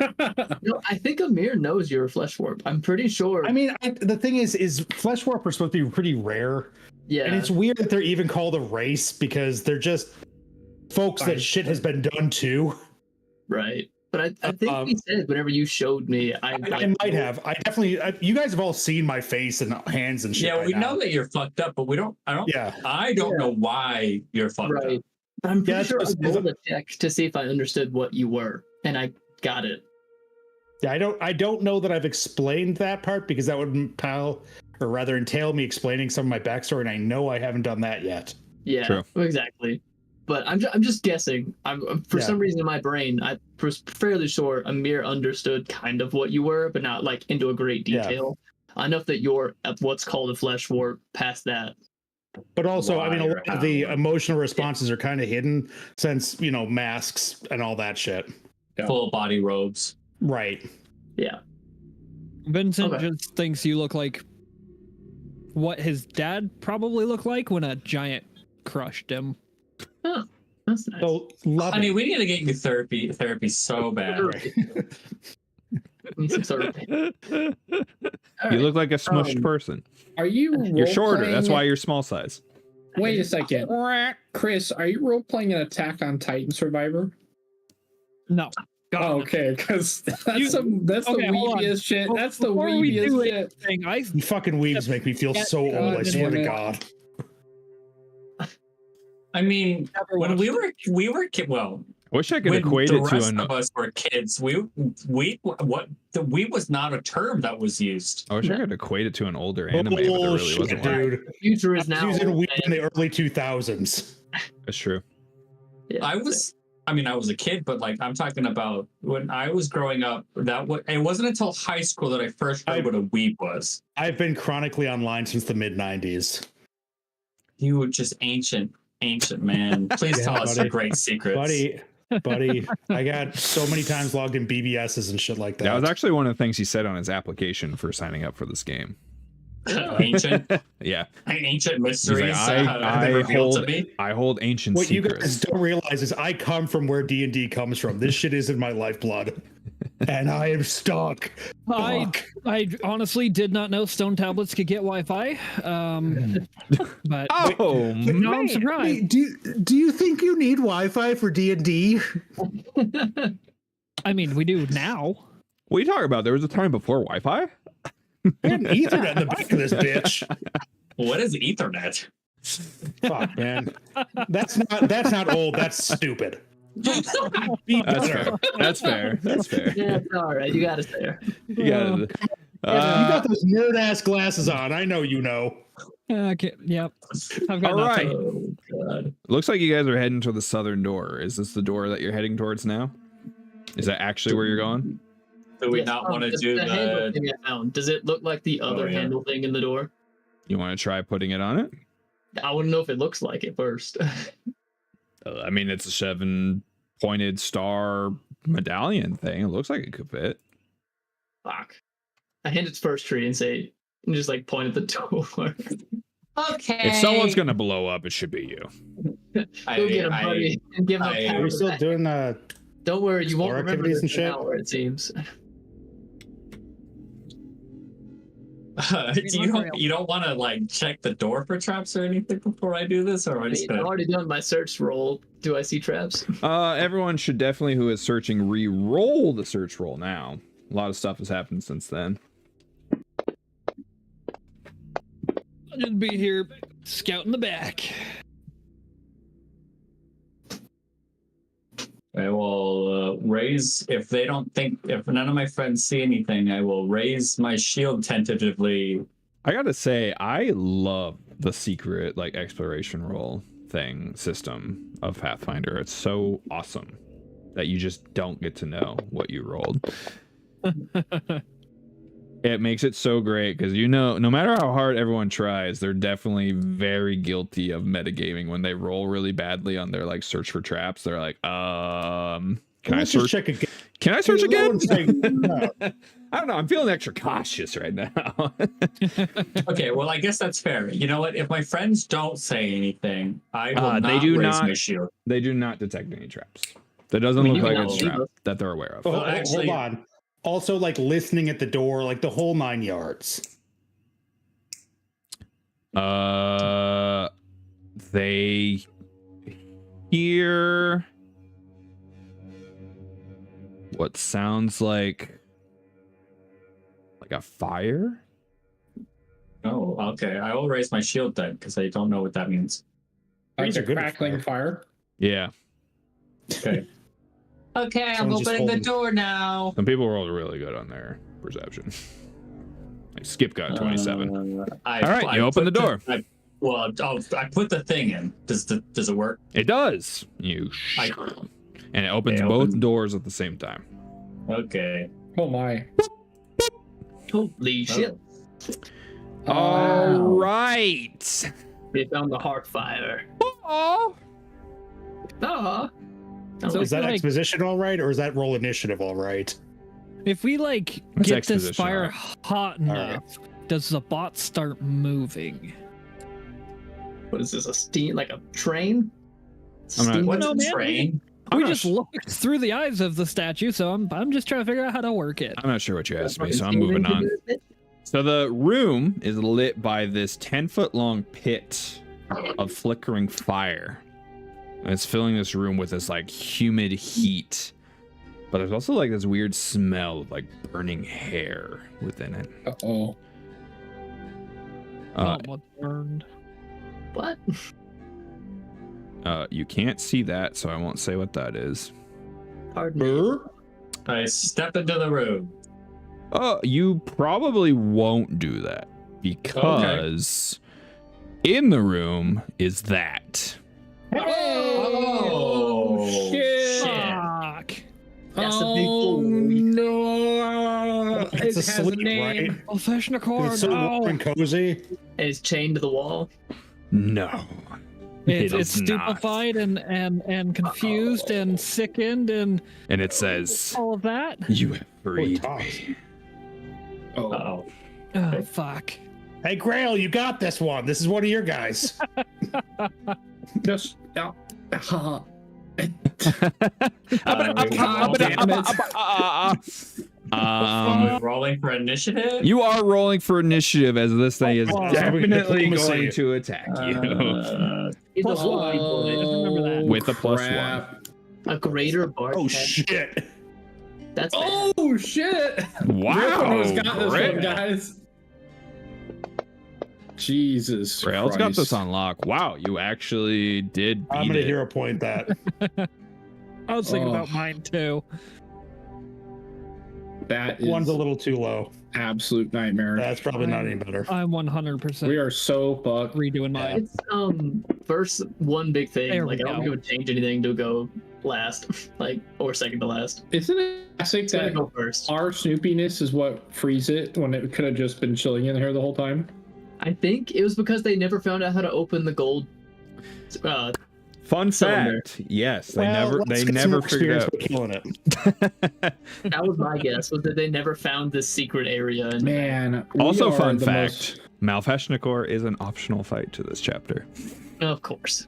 No, I think Amir knows you're a flesh warp. I'm pretty sure. I mean, the thing is flesh warp are supposed to be pretty rare. yeah. And it's weird that they're even called a race because they're just folks that shit has been done to. Right. But I think he said whenever you showed me, I might have. I definitely. You guys have all seen my face and hands and shit. Yeah, by we now. know that you're fucked up, but we don't. Yeah. I don't know why you're fucked right. up. But I'm pretty Yeah, sure I it's- rolled a check to see if I understood what you were, and I got it. Yeah, I don't know that I've explained that part because that would entail me explaining some of my backstory, and I know I haven't done that yet. Yeah, True. exactly. But I'm just guessing. For some reason in my brain, I was fairly sure Amir understood kind of what you were, but not like into a great detail. Enough that you're at what's called a flesh warp past that. But also, I mean, a Why or lot of the how? emotional responses are kind of hidden since, masks and all that shit. Yeah. Full body robes. Right. Yeah. Vincent Okay. just thinks you look like what his dad probably looked like when a giant crushed him. Oh, that's nice. So, love Honey, it. we need to get you therapy so bad. Need some sort of- You All right. look like a smushed person. Are you You're shorter. That's role-playing- why you're small size. Wait a second. Chris, are you role playing an Attack on Titan Survivor? No. Oh, okay, because that's You- the okay, hold on. weebiest shit. That's the Before we do weebiest shit. anything, I You fucking weebs make me feel so old, I God swear damn to it. God. I mean, never when watched we were well, I wish I could when equate the it to rest an. of us were kids, we was not a term that was used. I wish I could equate it to an older anime, but there really Bullshit, wasn't one. dude. The future I is was now. using weeb in and- the early 2000s. That's true. Yeah, I was a kid, but like I'm talking about when I was growing up. It wasn't until high school that I first heard what a weeb was. I've been chronically online since the mid 90s. You were just ancient man. Please Yeah, tell us your buddy. great secrets. Buddy, I got so many times logged in BBSs and shit like that. That was actually one of the things he said on his application for signing up for this game. Ancient, Yeah. ancient He's mysteries like, they revealed to me. I hold ancient What you guys secrets. don't realize is I come from where D&D comes from. This shit is in my lifeblood. And I am stuck. Fuck. I honestly did not know stone tablets could get Wi-Fi. But Oh, no, I'm man. surprised. Wait, do you think you need Wi-Fi for D&D? I mean, we do now. What are you talking about? There was a time before Wi-Fi? I had an Ethernet in the back of this bitch. What is Ethernet? Fuck, man. That's not old. That's stupid. Be That's better. fair. That's fair. That's fair. Yeah, it's all right. You got us there. You got You got those nerd ass glasses on. I know you know. Okay. Yep. I've got all nothing. right. Oh god. Looks like you guys are heading to the southern door. Is this the door that you're heading towards now? Is that actually where you're going? Do we Yes, not want to do the handle the? thing I found? Does it look like the other yeah. handle thing in the door? You want to try putting it on it? I want to know if it looks like it first. I mean, it's a 7-pointed star medallion thing. It looks like it could fit. Fuck. I hand its first tree and say, and just like point at the door. Okay. If someone's gonna blow up, it should be you. Go get him, buddy, and give him a I- pat Are on we the still back. doing Don't worry, you won't Explore remember activities this and in an shit? hour, it seems. You don't want to like check the door for traps or anything before I do this, or I I just mean, I've already done my search roll. Do I see traps? Everyone should definitely, who is searching, re-roll the search roll now. A lot of stuff has happened since then. I'll just be here scouting the back. I will raise if none of my friends see anything. I will raise my shield tentatively. I gotta say, I love the secret like exploration roll thing system of Pathfinder. It's so awesome that you just don't get to know what you rolled. It makes it so great because no matter how hard everyone tries, they're definitely very guilty of metagaming when they roll really badly on their like search for traps. They're like, can I search? Check again. Can I search again? No. I don't know. I'm feeling extra cautious right now. Okay, well I guess that's fair. You know what? If my friends don't say anything, I will not they do raise not. my shield. They do not detect any traps. That doesn't I mean, look you like can a all trap leave that they're aware of. Oh, Well, actually- hold on. Also, like listening at the door, like the whole 9 yards. They hear what sounds like a fire. Oh, okay. I will raise my shield then because I don't know what that means. Like These a are good crackling for fire. Yeah. Okay. Okay, I'm Someone's just opening the holding- door now. Some people rolled really good on their perception. Like Skip got 27. All right, you open the door. I put the thing in. Does it work? It does. And it opens Okay, both open. doors at the same time. Okay. Oh my. Holy shit. All right. We found the heart fire. Oh. Ah. So Is that like- exposition all right, or is that roll initiative all right? If we like That's get this exposition, fire alright. hot enough, does the bot start moving? What is this? A steam, like a train? I'm not- Steam- What's No, a man. train? I'm We not just sh- looked through the eyes of the statue, so I'm just trying to figure out how to work it. I'm not sure what you asked me, Fucking so I'm steam moving engine on. is it? So the room is lit by this 10-foot long pit of flickering fire. And it's filling this room with this like humid heat. But there's also like this weird smell of like burning hair within it. Oh. What's burned? What? You can't see that, so I won't say what that is. Pardon me. I step into the room. You probably won't do that because in the room is that. Oh, shit. Fuck. That's a big Oh fool. no! It's It has a asleep, name. right? I'll fashion a car. It's so warm No. and cozy. And it's chained to the wall. No. It's It is not. stupefied and confused and sickened and And it says, all of that. "You have freed Toss. me." Oh. Uh-oh. Oh, fuck. Hey, Grail, you got this one. This is one of your guys. Just rolling for initiative. You are rolling for initiative as this thing is Oh, definitely diplomacy. going to attack you He's a whole Just remember that. with a +1. Crap. A greater bard. Oh, shit. That's bad. oh shit! Wow, Gryffindor's got this Grail. one, guys. Jesus Grail's got Christ. this on lock. Wow, you actually did I'm beat going to it. hero point that. I was thinking Oh. about mine too. That is One's a little too low. absolute nightmare. That's probably not any better. I'm 100% We are so fucked. redoing mine. It's first one big thing. There Like we I don't go. think it would change anything to go last, like or second to last. Isn't it classic It's gonna that go first. our snoopiness is what frees it when it could have just been chilling in here the whole time? I think it was because they never found out how to open the gold. Fun cylinder. fact, yes, they Well, let's they get some never more figured experience out. with killing it. That was my guess. Was that they never found this secret area. And Man. we Also, are fun the fact: Malfashnikor is an optional fight to this chapter. of course.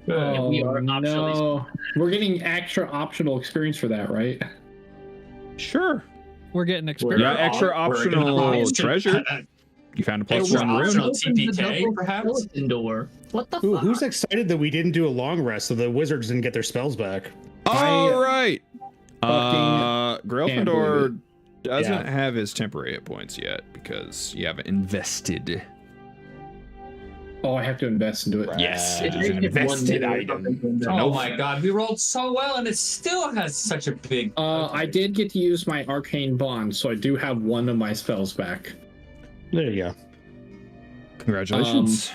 Oh, we are optionally. no. We're getting extra optional experience for that, right? Sure, We're getting experience. Yeah, extra optional treasure. you found a Extra +1 optional rune. Opens the TPK, double perhaps. skeleton door. What the Ooh, fuck? who's excited that we didn't do a long rest so the wizards didn't get their spells back? All right, can't Gryffindor doesn't Yeah. have his temporary hit points yet because you haven't invested. Oh, I have to invest into it. Yes, It it is an takes one invested minute or item. something. So Oh no my god, we rolled so well and it still has such a big. I did get to use my arcane bond, so I do have one of my spells back. There you go. Congratulations.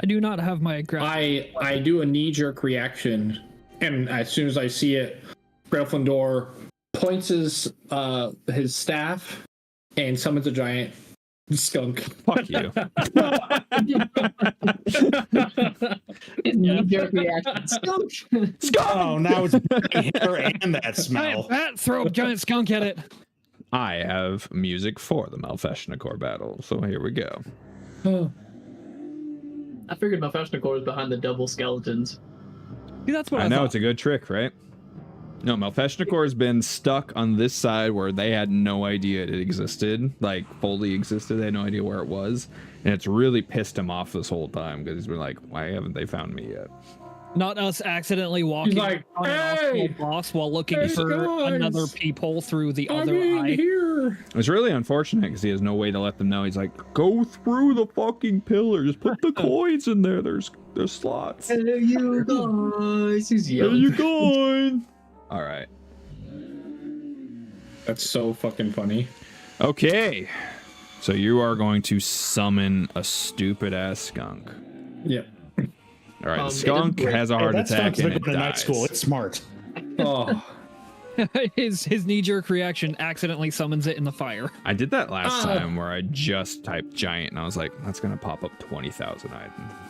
I do not have my graphic. I do a knee-jerk reaction, and as soon as I see it, Gryffindor points his staff and summons a giant skunk. Fuck you. Knee-jerk reaction. Skunk. Oh, now it's hair and that smell. Giant bat, throw a giant skunk at it. I have music for the Malfashnikor battle, so here we go. I figured Malfashnikor was behind the double skeletons. See, that's what I, I know thought. it's a good trick, right? No, Malfashnikor has been stuck on this side where they had no idea it existed, like fully existed. They had no idea where it was, and it's really pissed him off this whole time because he's been like, "Why haven't they found me yet?" Not us accidentally walking like, on an "Hey! off boss while looking Hey, for guys! another peephole through the I'm other in eye. here. It's really unfortunate because he has no way to let them know. He's like, "Go through the fucking pillars, put the coins in there. There's slots." Hello, you guys. He's There yelling. you go. All right. That's so fucking funny. Okay. So you are going to summon a stupid ass skunk. Yep. All right. The It skunk doesn't- has a Hey, heart that attack skunk's and been it going to night dies. school. It's smart. Oh, his knee-jerk reaction accidentally summons it in the fire. I did that last Ah. time where I just typed giant and I was like, that's gonna pop up 20,000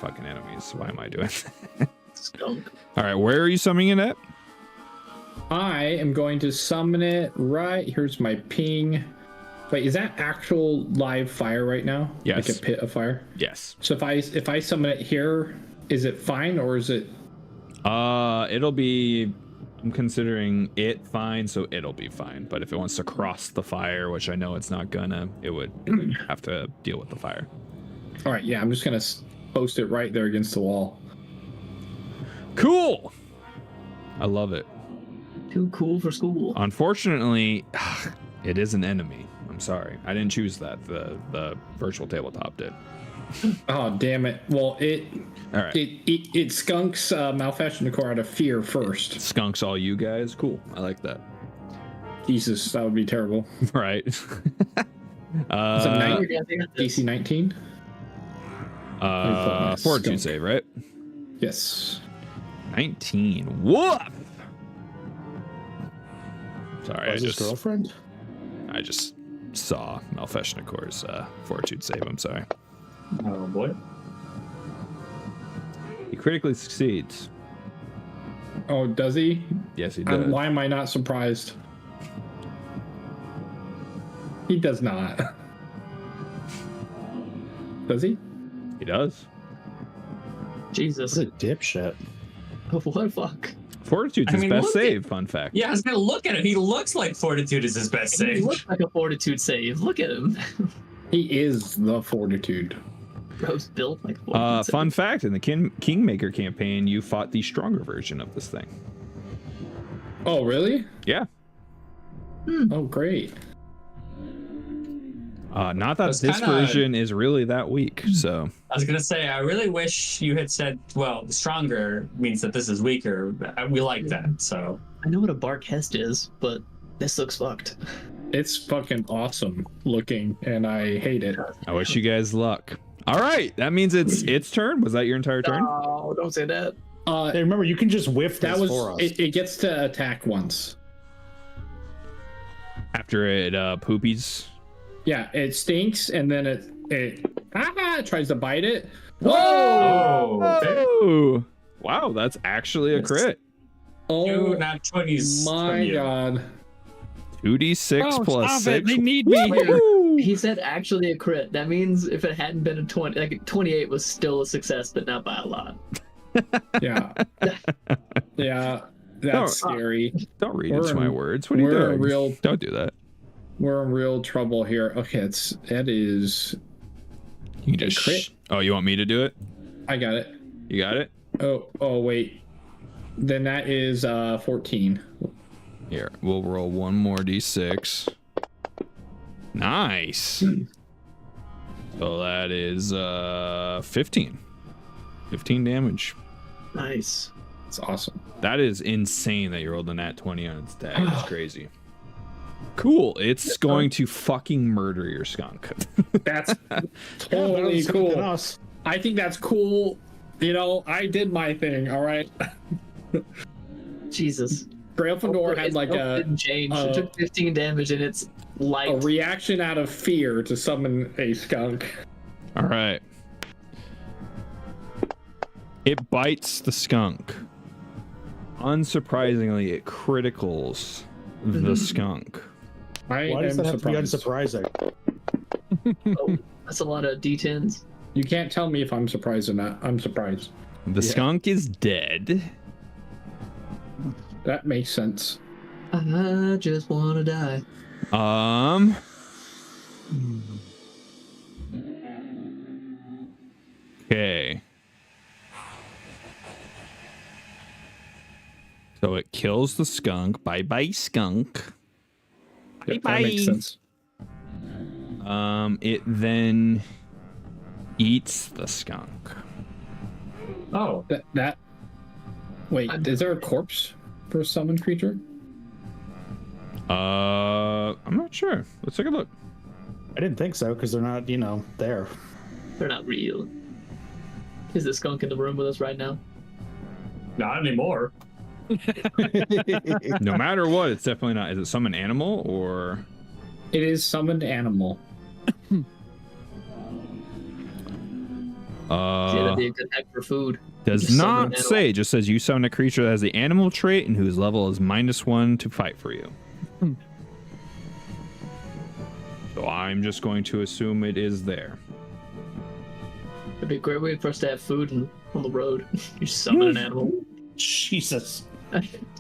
fucking enemies. Why am I doing that? Skunk. All right, where are you summoning it at? I am going to summon it right. Here's my ping. Wait, is that actual live fire right now? Yes. Like a pit of fire. Yes. So if I summon it here, is it fine or is it? It'll be. I'm considering it fine, so it'll be fine. But if it wants to cross the fire, which I know it's not gonna, it would have to deal with the fire. All right, yeah, I'm just gonna post it right there against the wall. Cool. I love it. Too cool for school. Unfortunately, it is an enemy. I'm sorry, I didn't choose that. The virtual tabletop did. Oh damn it! Well, it All right. it skunks Malfashnikor out of fear first. Skunks all you guys. Cool. I like that. Jesus, that would be terrible. Right. It's a nine, Yeah, they got this. DC 19. Fortitude skunk. save, right? Yes. 19. Woof. Sorry, Was his girlfriend? I just saw Malfashnikor's fortitude save. I'm sorry. Oh boy. He critically succeeds. Oh, does he? Yes, he does. Why am I not surprised? He does not. Does he? He does. Jesus. What a dipshit. What the fuck? Fortitude's I his mean, best look save, fun fact. Yeah, I was gonna look at it. He looks like Fortitude is his best He save. looks like a fortitude save. Look at him. He is the fortitude. Bro's built like fortitude save. Fun fact, in the Kingmaker campaign, you fought the stronger version of this thing. Oh, really? Yeah. Oh, great. Not that That's this kinda- version is really that weak, so. I was gonna say, I really wish you had said, well, stronger means that this is weaker. We like that, so. I know what a Bark Hest is, but this looks fucked. It's fucking awesome looking, and I hate it. I wish you guys luck. All right, that means it's its turn. Was that your entire turn? Oh, don't say that. Hey, remember, you can just whiff That this was for us. it gets to attack once. After it poopies. Yeah, it stinks, and then it tries to bite it. Oh, okay. Oh, wow, that's actually a crit. Oh Two nat 20s from my you. god! 2d6 Oh, plus stop 6. it. They need me. He said actually a crit. That means if it hadn't been a 20, like 28 was still a success, but not by a lot. Yeah, yeah, that's scary. Don't read We're into my in- words. What are you we're doing? real- Don't do that. We're in real trouble here. Okay, that is. You can just. crit? Oh, you want me to do it? I got it. You got it? Oh wait. Then that is 14. Here, we'll roll one more d6. Nice. So that is 15. 15 damage. Nice. It's awesome. That is insane that you rolled a nat 20 on its tag. That's crazy. Cool. It's going to fucking murder your skunk. That's Yeah, totally better than cool. us. I think that's cool. You know, I did my thing. All right. Jesus. Gryffindor had Its like health didn't change. It took 15 damage and it's a light. reaction out of fear to summon a skunk. All right. It bites the skunk. Unsurprisingly, it criticals the skunk. I Why am does that have to be surprised. unsurprising? Oh, that's a lot of D10s. You can't tell me if I'm surprised or not. I'm surprised. The skunk is dead. That makes sense. I just wanna die. Okay. So it kills the skunk. Bye bye, skunk. Yep, that makes sense. It then eats the skunk. Oh, That. Wait, is there a corpse for a summoned creature? I'm not sure. Let's take a look. I didn't think so because they're not, there. They're not real. Is the skunk in the room with us right now? not anymore. No matter what, it's definitely not. Is it summon animal or? It is summoned animal. Yeah, that'd be a good hack for food. Does Just summon an not animal. say. Just says you summon a creature that has the animal trait and whose level is -1 to fight for you. So I'm just going to assume it is there. It'd be a great way for us to have food on the road. You summon an animal. Jesus.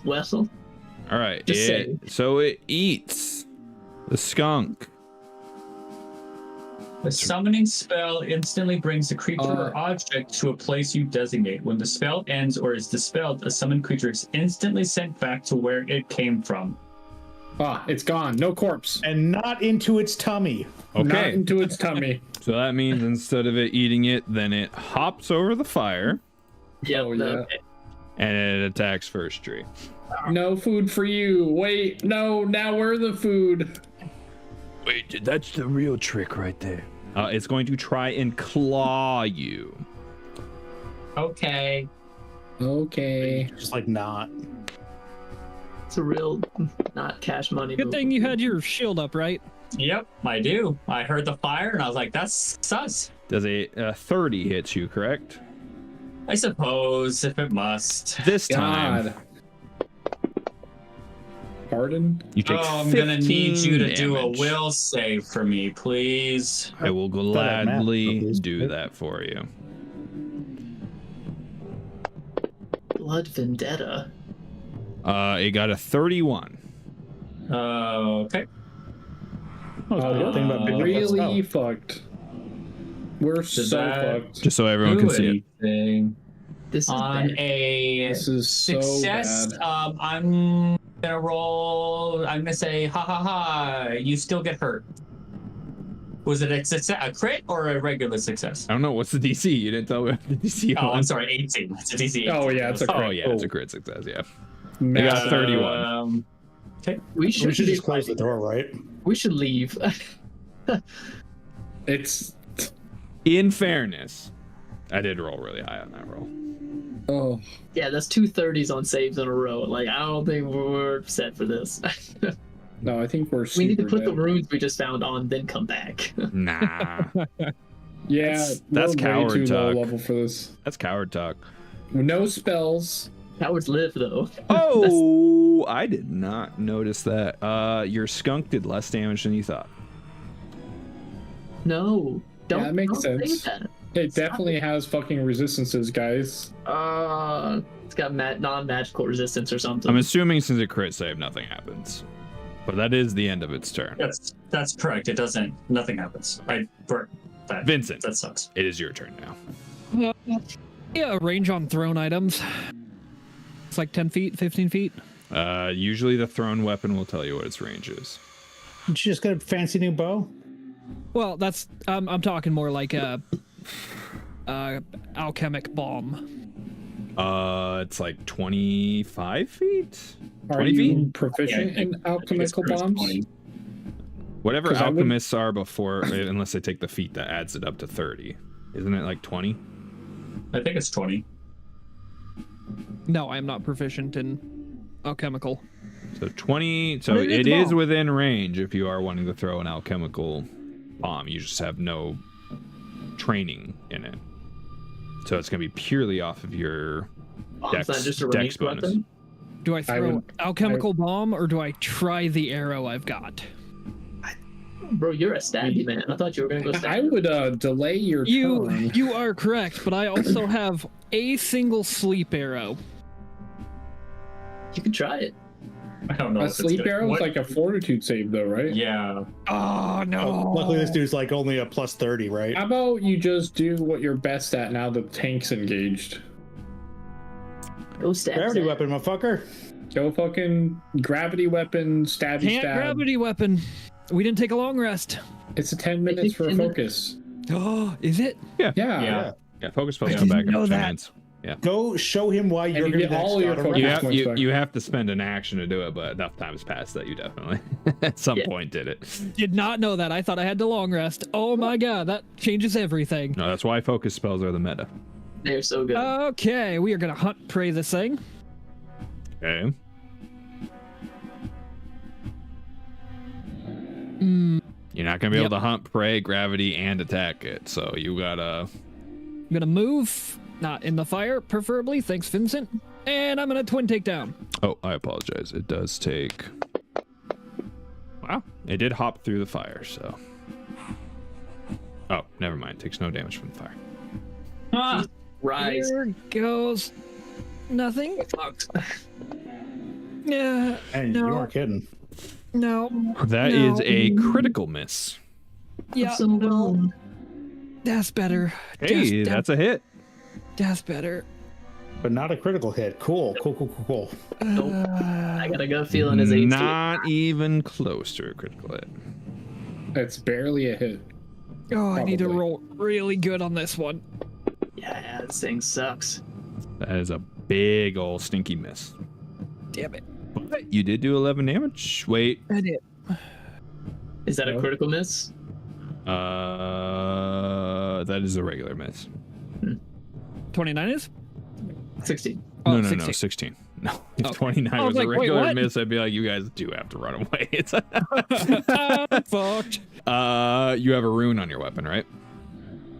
Wessel. All right. Just saying. So it eats the skunk. The summoning spell instantly brings a creature or object to a place you designate. When the spell ends or is dispelled, a summoned creature is instantly sent back to where it came from. Ah, it's gone. No corpse. And not into its tummy. Not Okay. into its tummy. So that means instead of it eating it, then it hops over the fire Yeah, Oh, yeah. okay. and it attacks first tree. No food for you. Wait, no, now we're the food. Wait, that's the real trick right there. It's going to try and claw you. Okay. Okay. Just like not. It's a real not cash money. Good move. thing you had your shield up, right? Yep, I do. I heard the fire and I was like, that's sus. Does a 30 hit you, correct? I suppose, if it must. This time. God. pardon? You take I'm gonna need you to do a damage. will save for me, please. I will That math, gladly please. do that for you. Blood Vendetta. It got a 31. Okay. Oh, good thing about Big Really fucked. We're So so that- fucked. Just so everyone can see it. Anything. This is On bad. a This is so success, bad. I'm gonna roll. I'm gonna say, ha ha ha! You still get hurt. Was it a success, a crit, or a regular success? I don't know. What's the DC? You didn't tell me what the DC Oh, I'm was. sorry, 18. It's a DC. 18. Oh, yeah, it's a crit. Oh, yeah, it's a crit success, yeah. I Massive. got 31. Okay. We We should be just close the fighting. door, right? We should leave. It's In fairness, I did roll really high on that roll. oh Yeah, that's 2 30s on saves in a row. Like, I don't think we're set for this. no, I think we're. We need to super put the dead. runes we just found on, then come back. Nah. Yeah, That's we're coward way too low talk. level for this. That's coward talk. No spells. Cowards live, though. Oh, I did not notice that. Your skunk did less damage than you thought. No. Don't, that makes don't say sense. that. It definitely has fucking resistances, guys. It's got non-magical resistance or something. I'm assuming since it crit save, nothing happens. But that is the end of its turn. That's correct. It doesn't. Nothing happens. I burnt that. Vincent, That sucks. it is your turn now. Yeah, range on thrown items. It's like 10 feet, 15 feet. Usually the thrown weapon will tell you what its range is. Did you just get a fancy new bow? Well, that's I'm talking more like a alchemic bomb. It's like 25 feet? Are 20 you feet? proficient Yeah, in alchemical bombs? Whatever 'Cause I would- alchemists are before, unless they take the feat that adds it up to 30. Isn't it like 20? I think it's 20. No, I am not proficient in alchemical. So 20. So But it is it is bomb. within range if you are wanting to throw an alchemical bomb. You just have no training in it. So it's going to be purely off of your Bomb's not just a dex ranged bonus. weapon. Do I throw would- alchemical bomb or do I try the arrow I've got? Bro, you're a stabby man. I thought you were gonna go I stab. would delay your turn. You are correct, but I also have a single sleep arrow. You can try it. I don't know. A if it's sleep good. arrow is What- like a fortitude save, though, right? Yeah. Oh no! Luckily, this dude's like only a plus 30, right? How about you just do what you're best at now the tank's engaged? Go stab. Gravity Zach. weapon, motherfucker. Go fucking gravity weapon, stabby Can't stab. gravity weapon. We didn't take a long rest. It's a 10 minutes for a focus. Oh, is it? Yeah. Yeah. Yeah, focus spells I come back didn't know in 10 that. minutes. Go show him why you're you gonna get be the all next your God of focus You War. have, points you, back. you have to spend an action to do it, but enough time's passed that you definitely at some Yeah. point did it. Did not know that. I thought I had to long rest. Oh my god, that changes everything. No, that's why focus spells are the meta. They're so good. Okay, we are gonna hunt prey this thing. Okay. Mm, You're not gonna be able Yep. to hunt prey, gravity, and attack it. So you gotta. I'm gonna move, not in the fire, preferably. Thanks, Vincent. And I'm gonna twin take down. Oh, I apologize. It does take. Wow, it did hop through the fire. So. Oh, never mind. Takes no damage from the fire. Ah, Rise. Here goes nothing. Fucked. Yeah, Hey, no. you weren't kidding. no. That No. is a critical miss. Yeah, So no. bad. That's better. Hey, that's a hit. That's better. But not a critical hit. Cool. I got a gut feeling his 18. Not even close to a critical hit. It's barely a hit. Oh, I need to Probably. roll really good on this one. Yeah, this thing sucks. That is a big old stinky miss. Damn it. But you did do 11 damage. Wait. I did. Is that a No. critical miss? That is a regular miss. 29 is? 16. Oh, No, 16. 16. No, if Okay. 29 I was was a like, wait, regular what? miss, I'd be like, you guys do have to run away. It's I'm fucked. you have a rune on your weapon, right?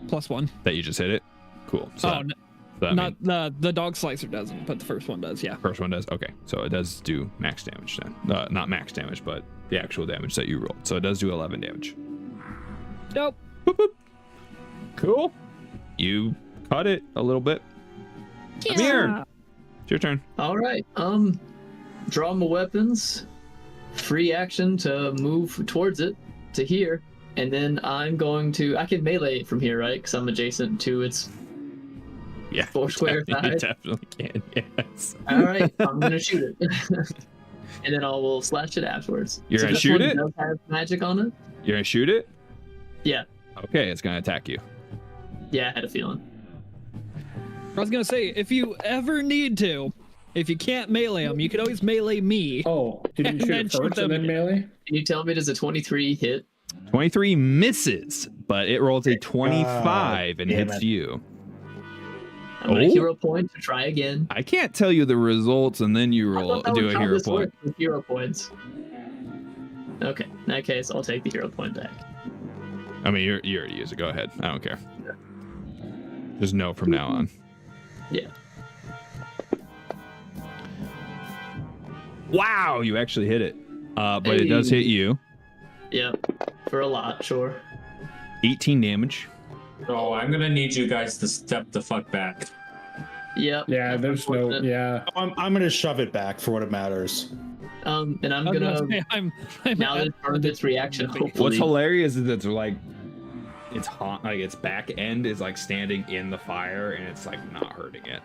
+1. That you just hit it. Cool. So Oh, no. So Not the dog slicer doesn't, but the first one does. Yeah. First one does. Okay, so it does do max damage then. Not max damage, but the actual damage that you rolled. So it does do 11 damage. Nope. Boop, boop. Cool. You cut it a little bit. Amir, it's your turn. All right. Draw my weapons. Free action to move towards it to here, and then I can melee it from here, right? Because I'm adjacent to its Yeah. 4 square You thighs. definitely can. Yes. All right, I'm gonna shoot it, and then I will slash it afterwards. You're gonna this shoot one it? Does have magic on it? You're gonna shoot it. Yeah. Okay, it's gonna attack you. Yeah, I had a feeling. I was gonna say, if you ever need to, if you can't melee them, you can always melee me. Oh, did you And shoot then it shoot first and them then melee? Can you tell me, does a 23 hit? 23 misses, but it rolls a 25 and damn hits it. you. I'm gonna Oh. hero point to try again. I can't tell you the results and then you I roll thought that do was a how hero this point. worked with hero points. Okay, in that case, I'll take the hero point back. I mean, you already used it. Go ahead. I don't care. Just no from now on. Yeah. Wow, you actually hit it. But it does hit you. Yep. For a lot, sure. 18 damage. Oh, I'm gonna need you guys to step the fuck back. Yep. Yeah, there's no. Unfortunate. Yeah. I'm gonna shove it back for what it matters. And I'm I was gonna say, I'm now that it's burned its reaction, hopefully. What's hilarious is it's like like its back end is like standing in the fire and it's like not hurting it.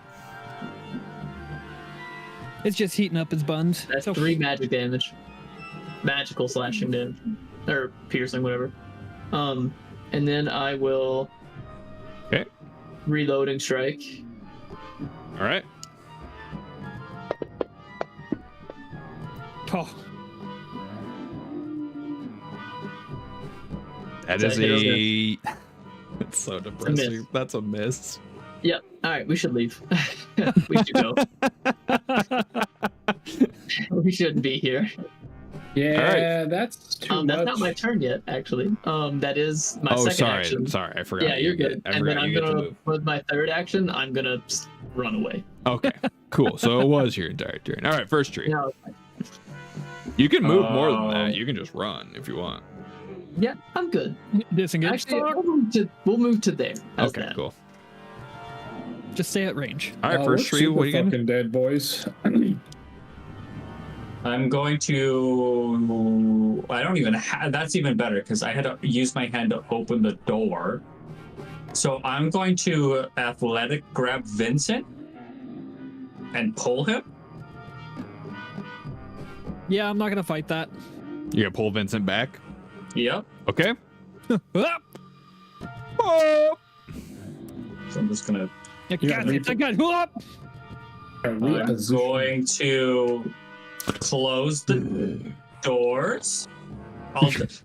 It's just heating up its buns. That's So 3 magic damage. Magical slashing damage. Or piercing, whatever. And then I will Okay. reloading strike. All right. Oh, That Is is that a. It's so depressing. miss. That's a miss. Yep. Alright, we should leave. We should go. We shouldn't be here. Yeah, that's too That's much. not my turn yet, actually. That is my Oh, second sorry. action. Sorry, I forgot. Yeah, you you're get- good. I And forgot then I'm you get to gonna, move. with my third action, I'm gonna run away. Okay, cool. So it was your entire turn. All right, first tree. No, You can move more than Oh. that. You can just run if you want. yeah, I'm good. disengage. Actually, we'll move to there. How's Okay, that? cool. Just stay at range. All right, Oh, first we're tree. What are you super gonna? fucking dead, boys. I'm going to. I don't even have. That's even better because I had to use my hand to open the door. So I'm going to athletic grab Vincent and pull him. Yeah, I'm not gonna fight that. You gonna pull Vincent back? Yep. Okay. Ah! Oh. So I'm just gonna. I Yeah, got whoop! I'm going to close the doors.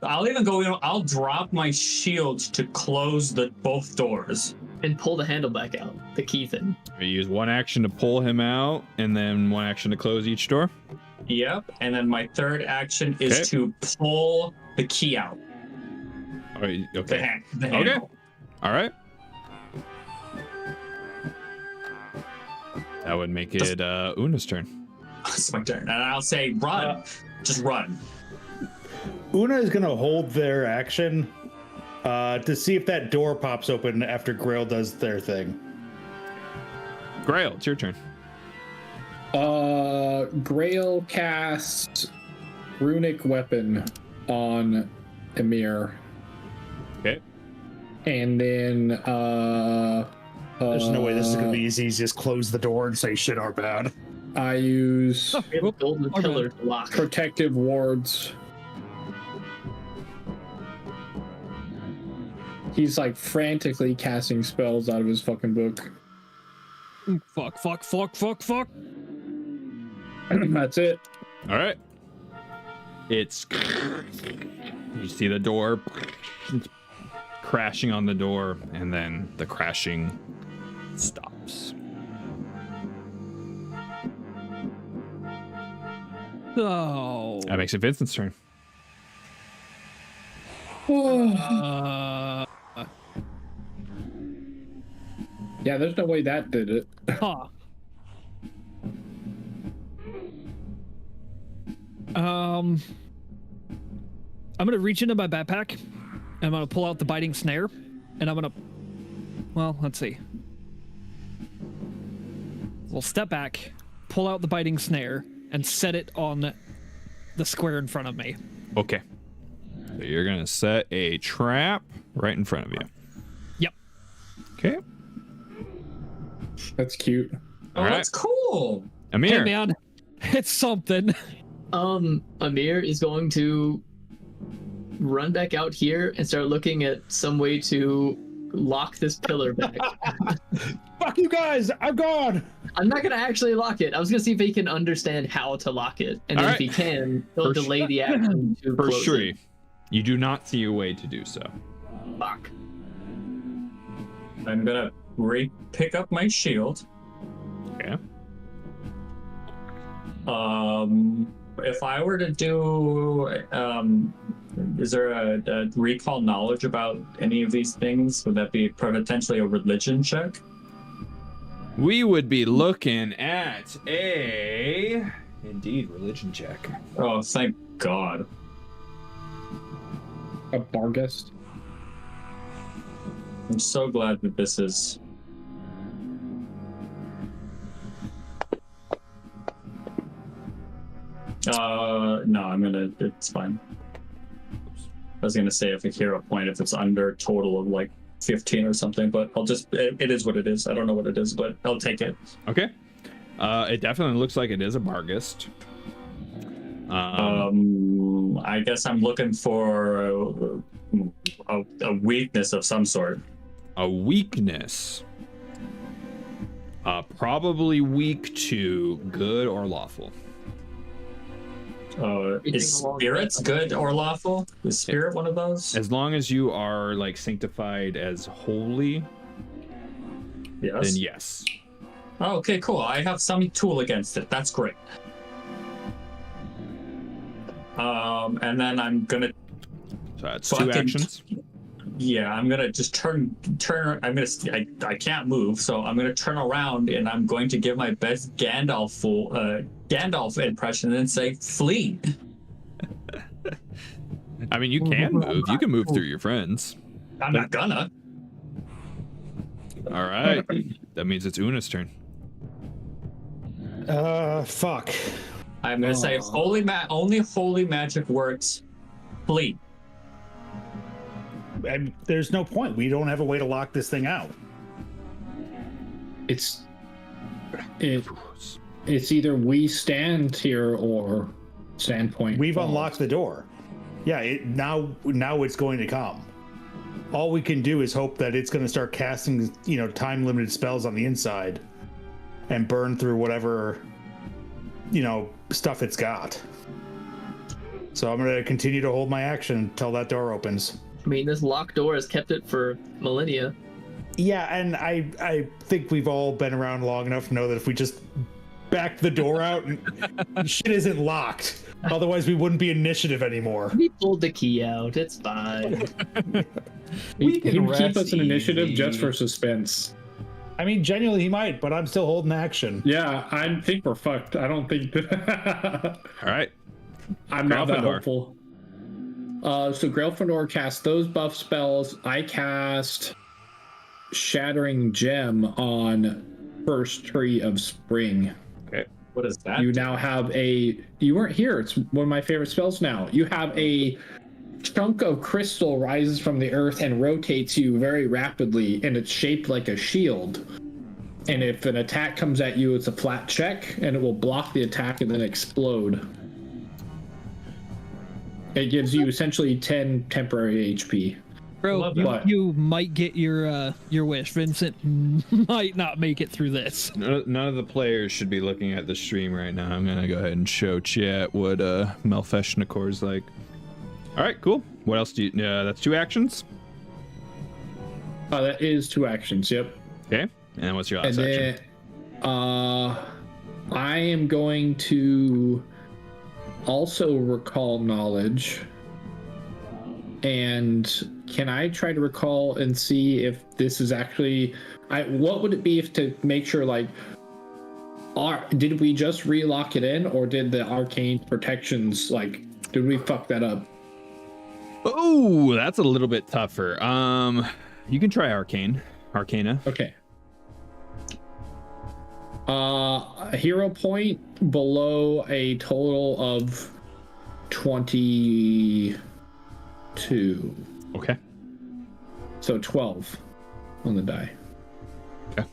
I'll even go. I'll drop my shield to close both doors. And pull the handle back out. The key thing. You use one action to pull him out, and then one action to close each door. Yep. And then my third action is Okay. to pull the key out. All right, The, okay. the Okay. handle. All right. That would make it Una's turn. It's my turn. And I'll say, run. Just run. Una is gonna hold their action to see if that door pops open after Grail does their thing. Grail, it's your turn. Grail casts runic weapon on Emir, Okay. and then There's no way this is gonna be as easy as close the door and say shit are bad. I use Oh, We have a whoop. golden Our pillar to lock. protective wards. He's like frantically casting spells out of his fucking book. Fuck. That's it. All right. It's. You see the door crashing on the door, and then the crashing stops. Oh. That makes it Vincent's turn. Yeah, there's no way that did it. Huh. I'm gonna reach into my backpack. I'm gonna pull out the biting snare, and I'm gonna. Well, let's see. We'll step back, pull out the biting snare, and set it on the square in front of me. Okay. So you're gonna set a trap right in front of you. Yep. Okay. That's cute. Oh, All that's cool. Amir. Hey man, it's something. Amir is going to run back out here and start looking at some way to lock this pillar back. Fuck you guys! I'm gone. I'm not gonna actually lock it. I was gonna see if he can understand how to lock it, and then All if he right. can, he'll For delay the action to For close sure. it. You do not see a way to do so. Fuck. I'm gonna pick up my shield. Okay. If I were to do, is there a recall knowledge about any of these things? Would that be potentially a religion check? We would be looking at indeed, religion check. Oh, thank God. A Bargist. I'm so glad that this is. No, it's fine. I was gonna say if a hero point, if it's under total of like 15 or something, but it is what it is. I don't know what it is, but I'll take it. Okay. It definitely looks like it is a Bargist. I guess I'm looking for a weakness of some sort. A weakness. Probably weak to good or lawful. Is spirits good or lawful? Is spirit one of those? As long as you are like sanctified as holy, Yes. then yes. Oh, okay, cool. I have some tool against it. That's great. And then I'm gonna. So that's two actions. Yeah, I'm gonna just turn. I can't move, so I'm gonna turn around and I'm going to give my best Gandalf impression and say, "Flee." I mean, you can move. You can move through your friends. I'm not gonna. All right. That means it's Una's turn. Fuck. I'm gonna say, if only holy magic works, flee. And there's no point. We don't have a way to lock this thing out. It's either we stand here or standpoint. We've falls. unlocked the door. Yeah, now it's going to come. All we can do is hope that it's going to start casting, time limited spells on the inside and burn through whatever, stuff it's got. So I'm going to continue to hold my action until that door opens. I mean, this locked door has kept it for millennia. Yeah, and I think we've all been around long enough to know that if we just back the door out, shit isn't locked. Otherwise, we wouldn't be initiative anymore. We pulled the key out. It's fine. He can keep rest us in initiative easy. just for suspense. I mean, genuinely, he might, but I'm still holding action. Yeah, I think we're fucked. I don't think that. All right. I'm not that Gryffindor. hopeful. So Gryffindor casts those buff spells. I cast Shattering Gem on First Tree of Spring. Okay. What is that? You now have you weren't here. It's one of my favorite spells now. You have a chunk of crystal rises from the earth and rotates you very rapidly, and it's shaped like a shield. And if an attack comes at you, it's a flat check, and it will block the attack and then explode. It gives you essentially 10 temporary HP. Bro, you might get your wish. Vincent might not make it through this. None of the players should be looking at the stream right now. I'm gonna go ahead and show chat what Malfeshnikor is like. All right, cool. What else do you? That's two actions. That is two actions. Yep. Okay. And what's your last And action? then, I am going to also recall knowledge. And can I try to recall and see if this is actually... what would it be if to make sure, like, did we just relock it in, or did the arcane protections, like, did we fuck that up? Oh, that's a little bit tougher. You can try Arcana. Okay. A hero point below a total of 22. Okay. So 12 on the die. Okay.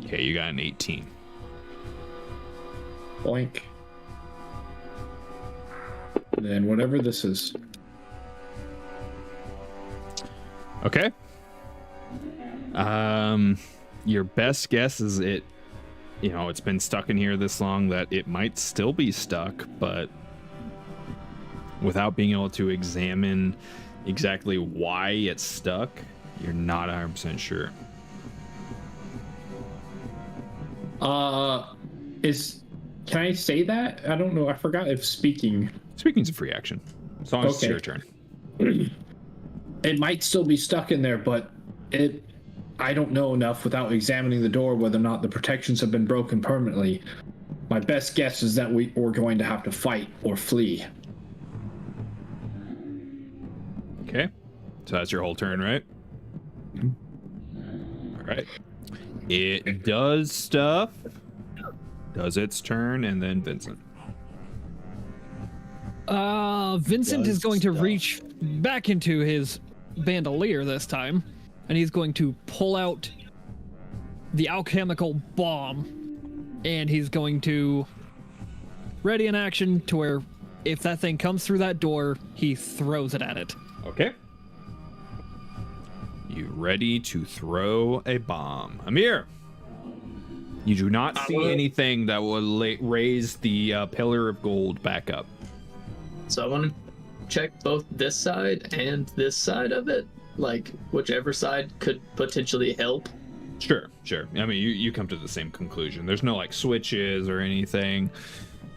Okay, you got an 18. Boink. Then whatever this is. Okay. Your best guess is it's been stuck in here this long that it might still be stuck, but without being able to examine exactly why it's stuck, you're not 100% sure. Can I say that? I don't know. I forgot if speaking. Speaking's a free action. As long as it's your turn. It might still be stuck in there, but I don't know enough without examining the door whether or not the protections have been broken permanently. My best guess is that we're going to have to fight or flee. Okay. So that's your whole turn, right? All right. It does stuff. Does its turn, and then Vincent. Vincent is going to reach back into his bandolier this time, and he's going to pull out the alchemical bomb, and he's going to ready in action to where if that thing comes through that door, he throws it at it. Okay. You ready to throw a bomb. Amir, you do not see anything that will raise the pillar of gold back up. So I want to check both this side and this side of it, like whichever side could potentially help. Sure. I mean, you come to the same conclusion. There's no like switches or anything.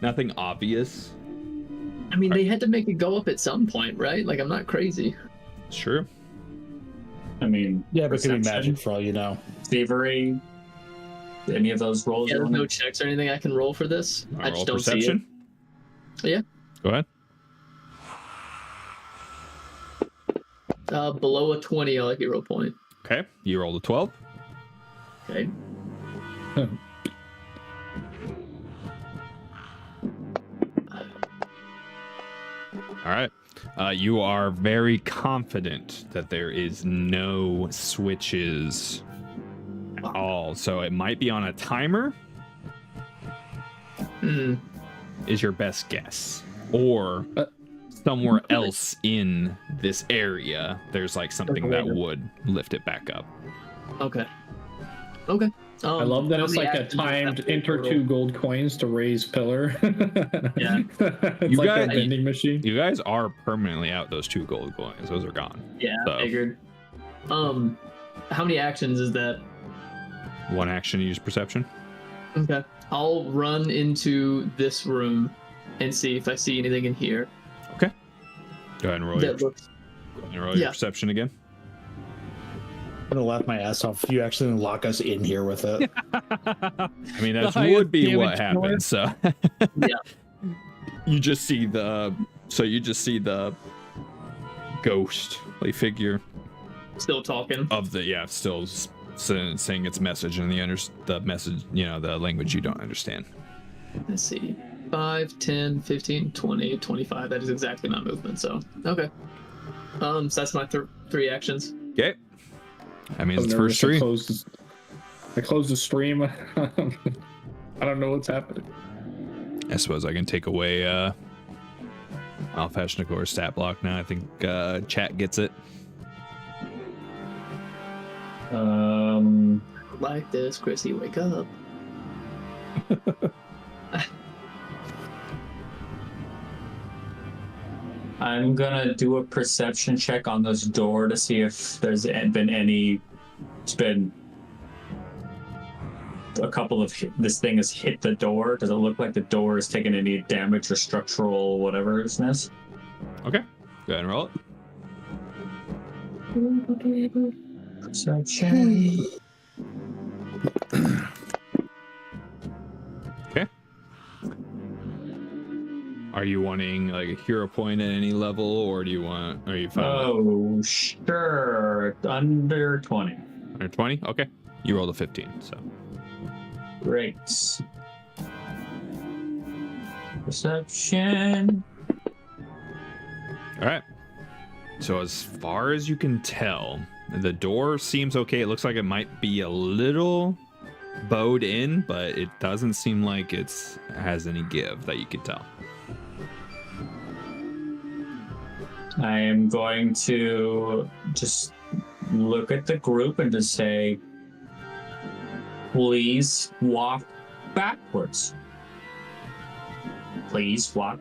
Nothing obvious. I mean, they had to make it go up at some point, right? Like, I'm not crazy. Sure. I mean, Yeah, but it could be perception, magic for all you know. thievery, any of those rolls? Yeah, there's no checks or anything I can roll for this. I just don't perception? see it. Yeah. Go ahead. Below a 20, I'll hero point. Okay. You rolled a 12. Okay. All right. You are very confident that there is no switches at all. So it might be on a timer. Is your best guess. Or somewhere else in this area, there's like something that would lift it back up. Okay. I love that how it's many like a actions does timed that enter total? 2 gold coins to raise pillar. Yeah. It's You like guys- a vending machine. You guys are permanently out those 2 gold coins. Those are gone. Yeah, So- I figured. How many actions is that? 1 action, use perception. Okay. I'll run into this room and see if I see anything in here Go ahead and roll, your, that looks. your yeah. perception again. I'm gonna laugh my ass off if you actually lock us in here with it. I mean, that The highest would be what damage score. happens. So Yeah. you just see the ghostly figure Still talking. of the still saying its message in the message, the language you don't understand. Let's see. 5, 10, 15, 20, 25. That is exactly my movement, so. Okay. So that's my 3 actions. Okay. I mean, it's I'm first nervous. 3. I closed the stream. I don't know what's happening. I suppose I can take away Alphashnikor stat block now. I think chat gets it. Like this, Chrissy, wake up. I'm gonna do a perception check on this door to see if there's been any. It's been a couple of this thing has hit the door. Does it look like the door has taken any damage or structural whatever it's this? Okay. Go ahead and roll it. Perception. Okay. Are you wanting like a hero point at any level, or do you want? Are you fine? Oh, sure. Under 20. Under 20? Okay. You rolled a 15, so. Great. Perception. All right. So as far as you can tell, the door seems okay. It looks like it might be a little bowed in, but it doesn't seem like it has any give that you can tell. I am going to just look at the group and just say, please walk backwards. Please walk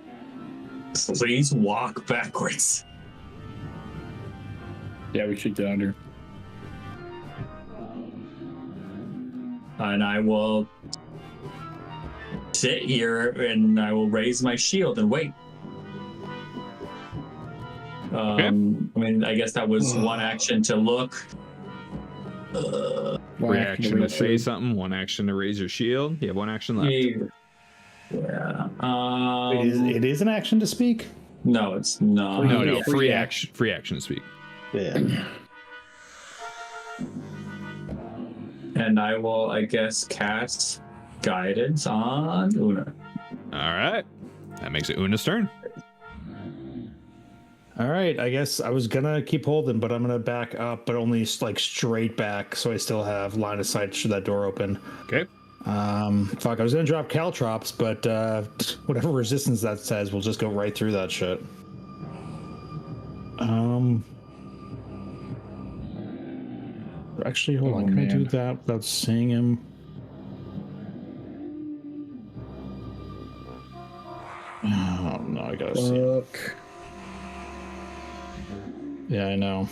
backwards. Yeah, we should get under. And I will sit here and I will raise my shield and wait. Okay. I mean, I guess that was one action to look. One action to say something, one action to raise your shield. You have one action left. Yeah. It is an action to speak. No, it's not. No, free action to speak. Yeah. And I will, I guess, cast guidance on Una. All right. That makes it Una's turn. All right, I guess I was gonna keep holding, but I'm gonna back up, but only like straight back, so I still have line of sight should that door open. Okay. Fuck, I was gonna drop caltrops, but whatever resistance that says, we'll just go right through that shit. Actually, hold on, can I do that without seeing him? Oh no, I gotta see him. Yeah, I know.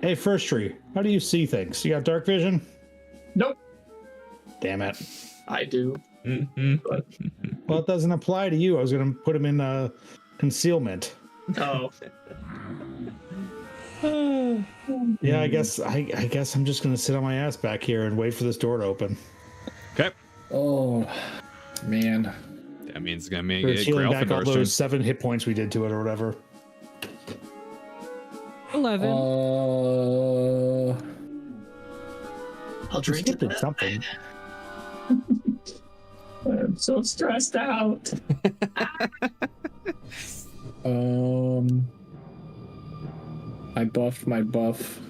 Hey, First Tree, how do you see things? You got dark vision? Nope. Damn it. I do. Well, it doesn't apply to you. I was gonna put him in concealment. Oh. Yeah, I guess I'm just gonna sit on my ass back here and wait for this door to open. Okay. Oh, man. That means it's gonna make We're it healing back all Grelfador's turn. those 7 hit points we did to it or whatever. 11. I'll drink Skip to did that. something. I'm so stressed out. I buffed my buff.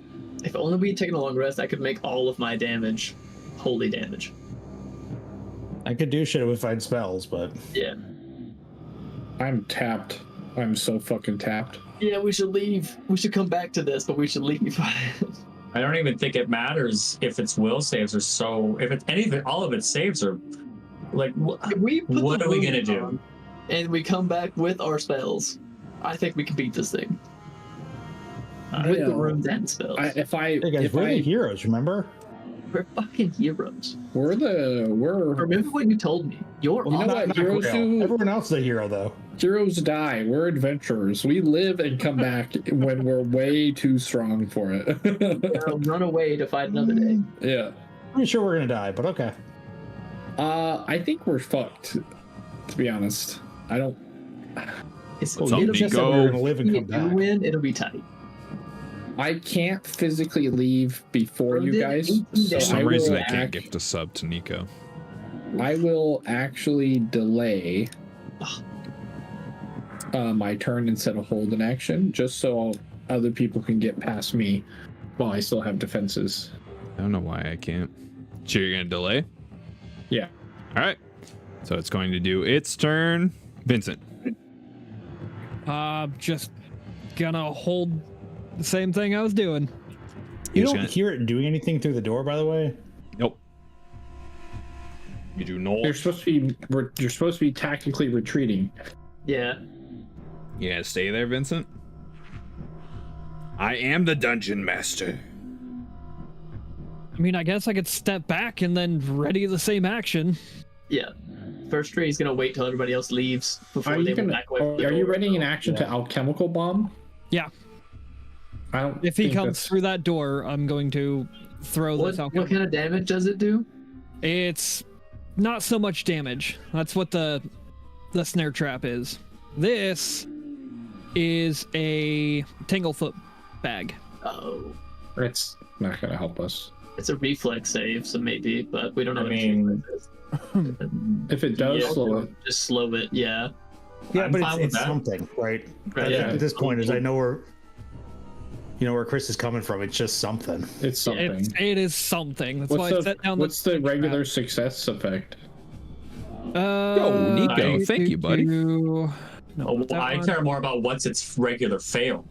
If only we had taken a long rest, I could make all of my damage holy damage. I could do shit if I had spells, but Yeah. I'm tapped. I'm so fucking tapped. Yeah, we should leave. We should come back to this, but we should leave. I don't even think it matters if it's will saves or so. If it's anything, all of its saves are like. If we put What the are we gonna runes do? on And we come back with our spells. I think we can beat this thing. With the runes and spells. hey guys, we're the heroes, remember? We're fucking heroes. We're Remember what you told me? You're You know awesome. what? Not Heroes real. who- Everyone else is a hero, though. heroes die. We're adventurers. We live and come back when we're way too strong for it. Run away to fight another day. Yeah. Pretty sure we're gonna die, but okay. I think we're fucked. To be honest, I don't. It's Some it'll Just be said we go. were gonna live and come if you back. win, it'll be tight. I can't physically leave before you guys. For So some I reason, will I can't gift a sub to Nico. I will actually delay my turn instead of hold an action, just so other people can get past me while I still have defenses. I don't know why I can't. So you're gonna delay? Yeah. All right. So it's going to do its turn. Vincent. Just gonna hold the same thing I was doing. You He's don't gonna- hear it doing anything through the door, by the way. Nope. You do not. You're supposed to be tactically retreating. Yeah. Yeah, stay there, Vincent. I am the dungeon master. I mean, I guess I could step back and then ready the same action. Yeah. First tree is gonna wait till everybody else leaves before they move back away from the Are you door. readying an action to alchemical bomb? Yeah. I don't. If he think comes that's- through that door, I'm going to throw What this out. kind of damage does it do? It's not so much damage. That's what the snare trap is. This is a Tanglefoot bag. Oh. It's not gonna help us. It's a reflex save, so maybe, but we don't know I what mean, If it does Yeah, slow it, just slow it, yeah. Yeah, I'm but fine with it's that. something, right? Right, Yeah. At this point, is I know where Chris is coming from. It's just something. it's something. It is something. That's why I set down what's the regular success effect? Yo, Nico, thank you, buddy. No, Oh, that I one. care more about what's its regular fail.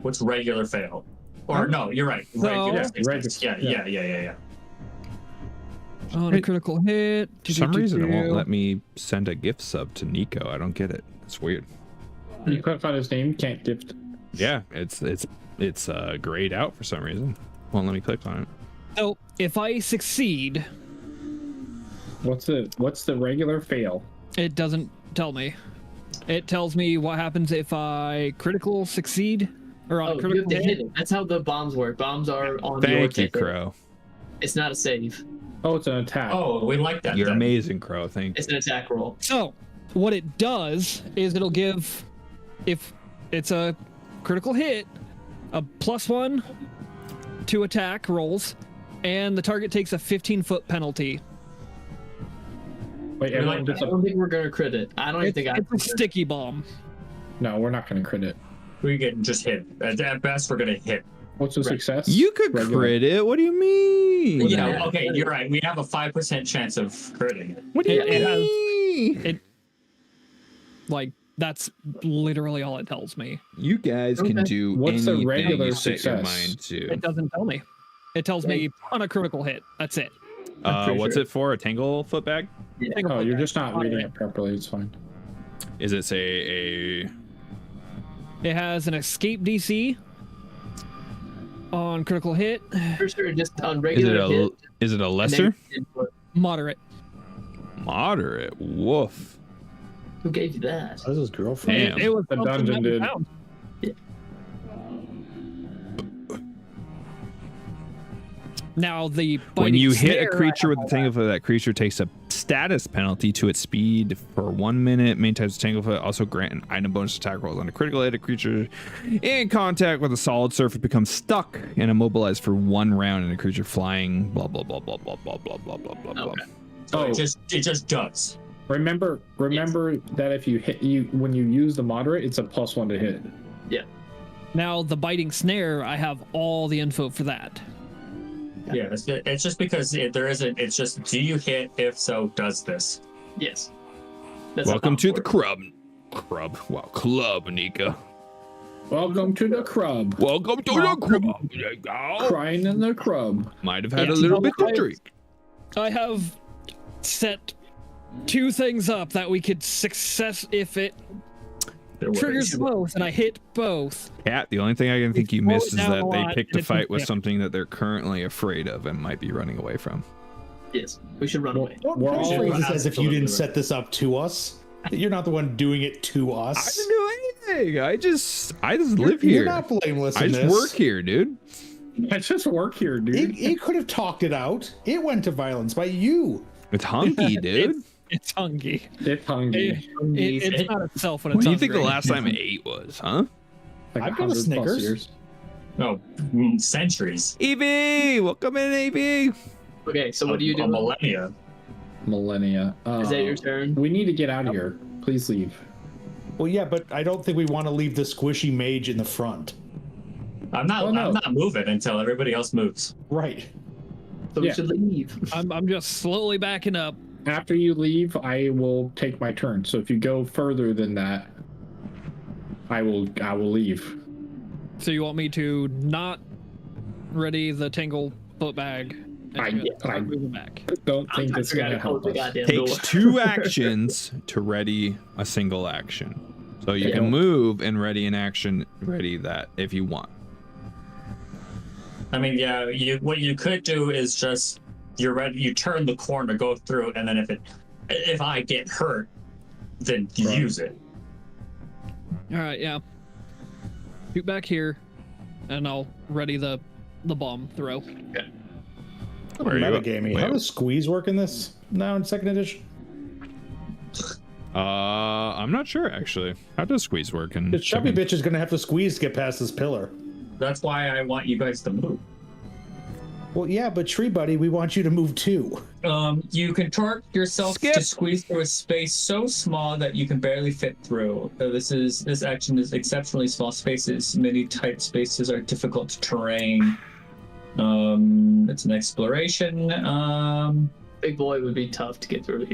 What's regular fail? Or no, you're right. Regular Yeah, success. regular- Yeah. On a critical hit. For some reason, it won't let me send a gift sub to Nico. I don't get it. It's weird. You click on his name, can't gift. Yeah, it's grayed out for some reason. Won't let me click on it. So if I succeed, What's the regular fail? it doesn't tell me. It tells me what happens if I critical succeed or on Oh, a you critical have to hit. hit it. That's how the bombs work. Bombs are on your Thank you, ticket. Crow. It's not a save. Oh, it's an attack. Oh, we like that. You're then. amazing, Crow. Thank you. It's an attack roll. So what it does is it'll give, if it's a critical hit, a +1 to attack rolls, and the target takes a 15-foot penalty. Wait, We everyone like gets I a... don't think we're gonna crit it. I don't even think I. It's a sticky bomb. No, we're not gonna crit it. We get just hit. At best, we're gonna hit. What's the Right. success? You could Regular. crit it. What do you mean? Well, Yeah. Yeah. Okay, you're right. We have a 5% chance of critting it. What do you It has- mean? Like, that's literally all it tells me. You guys can Okay. do What's the anything regular you set your success? mind to. It doesn't tell me. It tells me on a critical hit. That's it. pretty What's sure. it for? A Tanglefoot bag? Oh, you're just not reading it properly. It's fine. Is it say a? It has an escape DC on critical hit, For sure, just on Is regular it a? hit. Is it a and lesser? then input. moderate. Moderate. Woof. Who gave you that? That's his girlfriend. Damn. It was The something dungeon that we did. found. Now the When biting you hit snare, a creature I with have the Tanglefoot, that creature takes a status penalty to its speed for 1 minute. Main types of Tanglefoot also grant an item bonus attack rolls on a critical hit. A creature in contact with a solid surface becomes stuck and immobilized for 1 round, and a creature flying. Blah blah blah blah blah blah blah blah blah blah. Okay. So Oh. it just does. Remember that if you hit when you use the moderate, it's a +1 to hit. Now the biting snare, I have all the info for that. Yeah, it's just because there isn't. It's just, do you hit? If so, does this? Yes. That's how Welcome bombs to the work. club, Nika. Welcome to the crub. Welcome to the club. There you go. Crying in the crub. Might have had Yeah, a little so bit to I- drink. I have set 2 things up that we could success if it triggers both, and I hit both. Cat, the only thing I can think you slow it missed is down that a they lot, picked and a it's fight with insane. something that they're currently afraid of and might be running away from. Yes, we should run away. Don't We're all- phrase this as if you didn't Absolutely. set this up to us. You're not the one doing it to I us. didn't do anything. I just live You're here. not blameless I in just this. work here, dude. I just work here, dude. It could have talked it out. It went to violence by you. It's hunky, dude. It's hungry. It's hungry. It's not itself when When it's do you think the hungry. last time it ate was, huh? Like I've got a 100+ Snickers. years. No, centuries. EB, welcome in, EB. Okay, so what do you A do? millennia. Millennia. Is that your turn? We need to get out of here. Please leave. Well, yeah, but I don't think we want to leave the squishy mage in the front. I'm not. Oh, no. I'm not moving until everybody else moves. Right. So we Yeah. should leave. I'm just slowly backing up. After you leave, I will take my turn. So if you go further than that, I will leave. So you want me to not ready the tangle foot bag I move back. don't think this is gonna help us. Takes 2 actions to ready a single action. So you can move and ready an action, ready that if you want. I mean, yeah, what you could do is just you're ready. You turn the corner, go through, and then if I get hurt, then you use it. All right, yeah. Shoot back here, and I'll ready the bomb throw. Okay. Metagaming. How does squeeze work in this now in second edition? I'm not sure actually. How does squeeze work? The chubby bitch is gonna have to squeeze to get past this pillar. That's why I want you guys to move. Well, yeah, but Tree Buddy, we want you to move too. You can torque yourself to squeeze through a space so small that you can barely fit through. This action is exceptionally small spaces. Many tight spaces are difficult terrain. It's an exploration. Big boy would be tough to get through.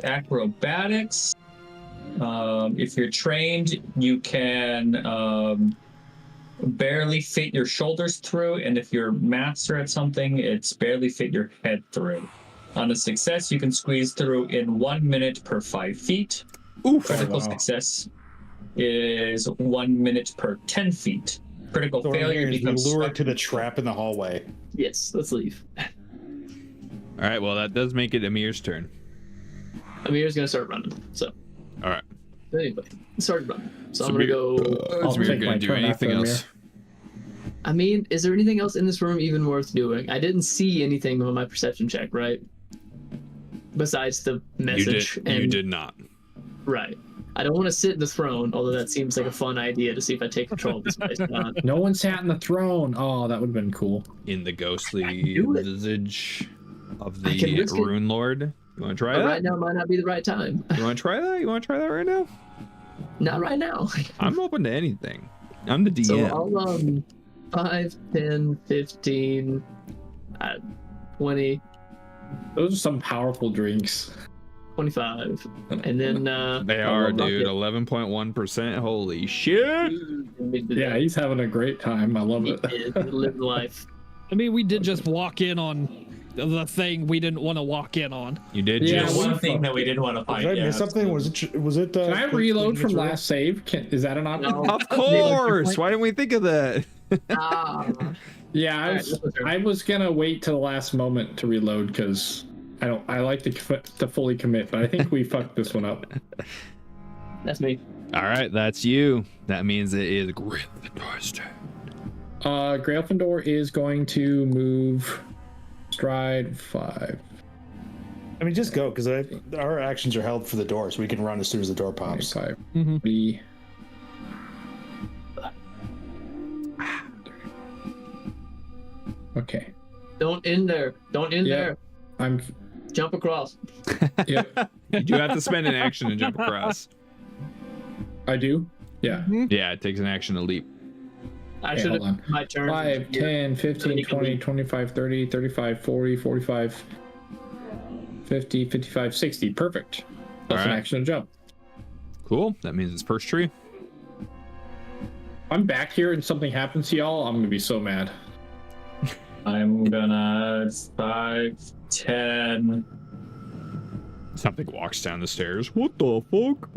Acrobatics. If you're trained, you can barely fit your shoulders through, and if you're master at something, it's barely fit your head through. On a success, you can squeeze through in 1 minute per 5 feet. Critical success is 1 minute per 10 feet. Critical failure becomes lure to the trap in the hallway. Yes, let's leave. All right, well that does make it Amir's turn. Amir's gonna start running. So. All right. Anyway, start running. So I'm gonna go. Is Amir gonna do anything else? I mean, is there anything else in this room even worth doing? I didn't see anything on my perception check, right? Besides the message. You did not. Right. I don't want to sit in the throne, although that seems like a fun idea to see if I take control of this place. No one sat in the throne. Oh, that would have been cool. In the ghostly visage of the Rune Lord. You want to try that? Right now might not be the right time. You want to try that? You want to try that right now? Not right now. I'm open to anything. I'm the DM. So I'll 5, 10, 15, 20. Those are some powerful drinks. 25. And then they are, dude. 11.1%. Holy shit. Yeah, he's having a great time. I love it. Live life. I mean, we did just walk in on the thing we didn't want to walk in on. You did just one thing that we didn't want to fight. Did I miss something? Was it Can I reload from last save? Is that an option? No. Of course. Why didn't we think of that? Yeah, I was gonna wait till the last moment to reload because I like to fully commit, but I think we fucked this one up. That's me. All right, that's you. That means it is Gryffindor's turn. Gryffindor is going to move stride 5. I mean, just go because our actions are held for the door, so we can run as soon as the door pops. 5. Mm-hmm. Okay. Don't in there. Don't in there. I'm jump across. Yep. You do have to spend an action to jump across. I do? Yeah. Yeah, it takes an action to leap. I should have my turn. 5, 10, 15, 20, 25, 30, 35, 40, 45, 50, 55, 60. Perfect. That's an action to jump. Cool. That means it's first tree. I'm back here and something happens to y'all, I'm gonna be so mad. I'm gonna 5, 10. Something walks down the stairs. What the fuck?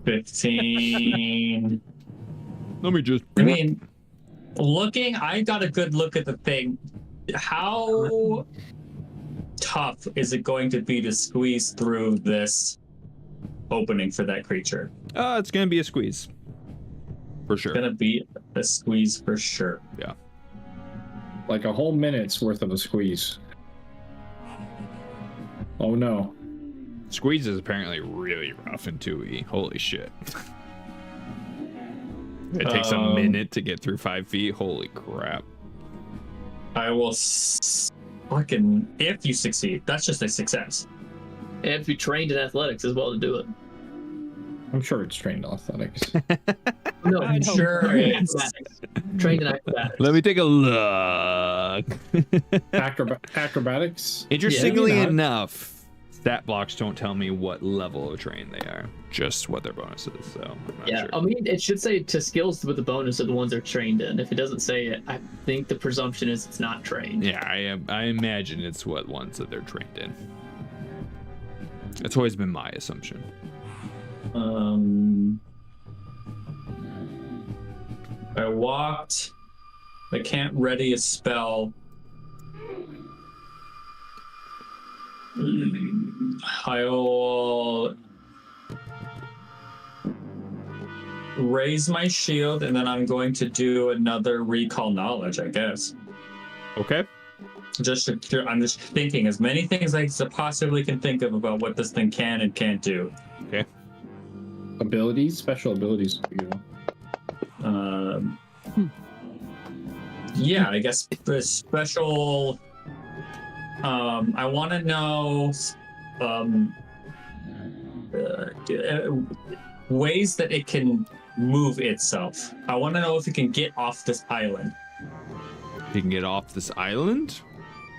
15. Let me just. I mean, I got a good look at the thing. How tough is it going to be to squeeze through this opening for that creature? It's gonna be a squeeze. For sure. It's gonna be a squeeze for sure. Yeah. Like a whole minute's worth of a squeeze. Oh no. Squeeze is apparently really rough in 2E. Holy shit. It takes a minute to get through 5 feet. Holy crap. I will fucking, if you succeed, that's just a success. And if you trained in athletics as well to do it. I'm sure it's trained athletics. No, I'm sure it's trained in acrobatics. Let me take a look. Acrobatics? Interestingly enough, stat blocks don't tell me what level of train they are, just what their bonus is. So I'm not Yeah, sure. I mean, it should say to skills with the bonus are the ones they're trained in. If it doesn't say it, I think the presumption is it's not trained. Yeah, I imagine it's what ones that they're trained in. It's always been my assumption. I walked. I can't ready a spell. I will raise my shield, and then I'm going to do another recall knowledge, I guess. Okay. I'm just thinking as many things I possibly can think of about what this thing can and can't do. Okay. Abilities, special abilities for you. Yeah, I guess the special. I want to know ways that it can move itself. I want to know if it can get off this island. You can get off this island?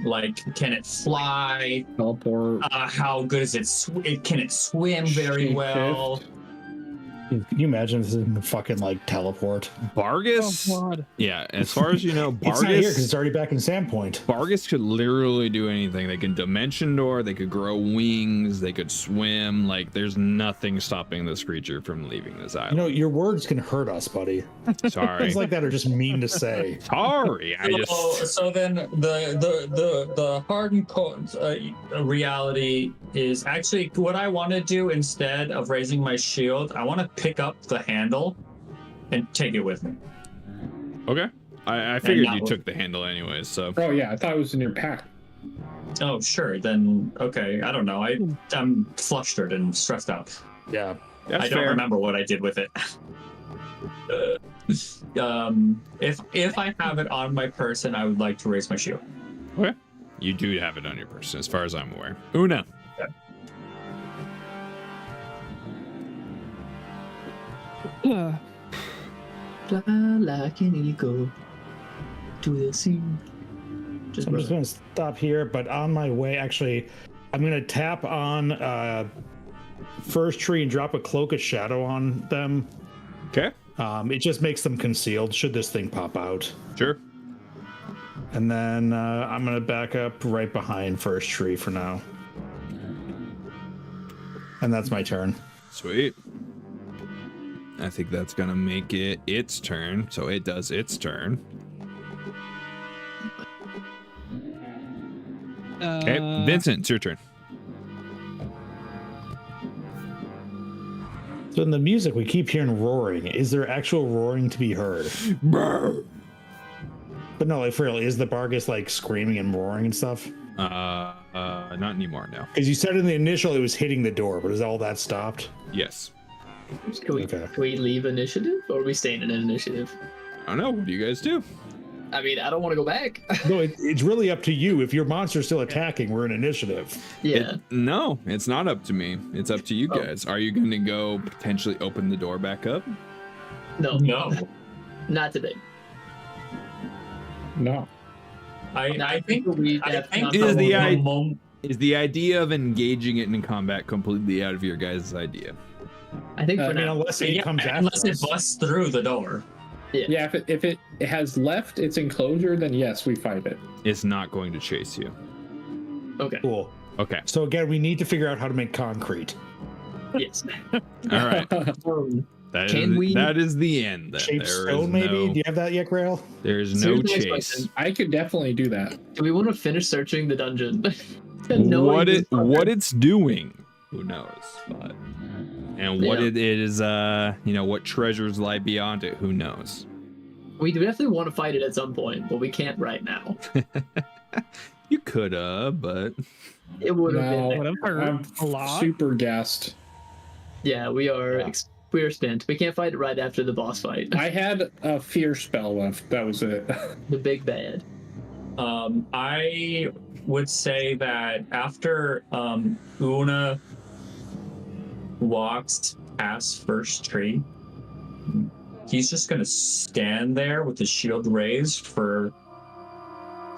Like, can it fly? Teleport. How good is it? Can it swim very Shape well? shift. Can you imagine this is fucking like teleport? Bargus? Oh, God. Yeah, as far as you know, It's not here because Bargus. it's already back in Sandpoint. Bargus could literally do anything. They can dimension door, they could grow wings, they could swim. Like, there's nothing stopping this creature from leaving this You island. know, your words can hurt us, buddy. Sorry. Things like that are just mean to say. Sorry. So then the hard and cold reality is actually what I want to do instead of raising my shield. I want to pick up the handle and take it with me. Okay. I figured that you one. took the handle anyways, so. Oh yeah, I thought it was in your pack. Oh, sure. Then, okay. I don't know. I'm flustered and stressed out. Yeah. That's I don't fair. remember what I did with it. If I have it on my person, I would like to raise my shield. Okay. You do have it on your person, as far as I'm aware. Una. Fly like an eagle to the sea. So I'm just going to stop here, but on my way, actually, I'm going to tap on first tree and drop a cloak of shadow on them. Okay. It just makes them concealed should this thing pop out. Sure. And then I'm going to back up right behind first tree for now. And that's my turn. Sweet. I think that's gonna make it its turn, so it does its turn. Okay, Vincent, it's your turn. So in the music, we keep hearing roaring. Is there actual roaring to be heard? But no, like for real, is the Bargus like screaming and roaring and stuff? Not anymore now. Because you said in the initial it was hitting the door, but is all that stopped? Yes. Can we leave initiative, or are we staying in initiative? I don't know. What do you guys do? I mean, I don't want to go back. No, it's really up to you. If your monster's still attacking, we're in initiative. Yeah. No, it's not up to me. It's up to you Oh. guys. Are you going to go potentially open the door back up? No. No. Not today. No. I think we I have think Is the the idea- moment. Is the idea of engaging it in combat completely out of your guys' idea? I think for I mean, now. unless it Yeah, comes after unless it us. busts through the door. Yeah, if it has left its enclosure, then yes, we fight it. It's not going to chase you. Okay. Cool. Okay. So again, we need to figure out how to make concrete. Yes. All right. That is the end. Then. Shape There is stone, maybe? no- Do you have that yet, Grail? There's So no here's the next chase. question. I could definitely do that. Do we want to finish searching the dungeon? What it's doing, who knows? But and what Yeah. it is, what treasures lie beyond it, who knows? We definitely want to fight it at some point, but we can't right now. You coulda, but It would have No. been. Would have hurt I'm a lot. super gassed. Yeah, we are. Yeah. We are spent. We can't fight it right after the boss fight. I had a fear spell left. That was it. The big bad. I would say that after Una walks past first tree, he's just gonna stand there with his shield raised for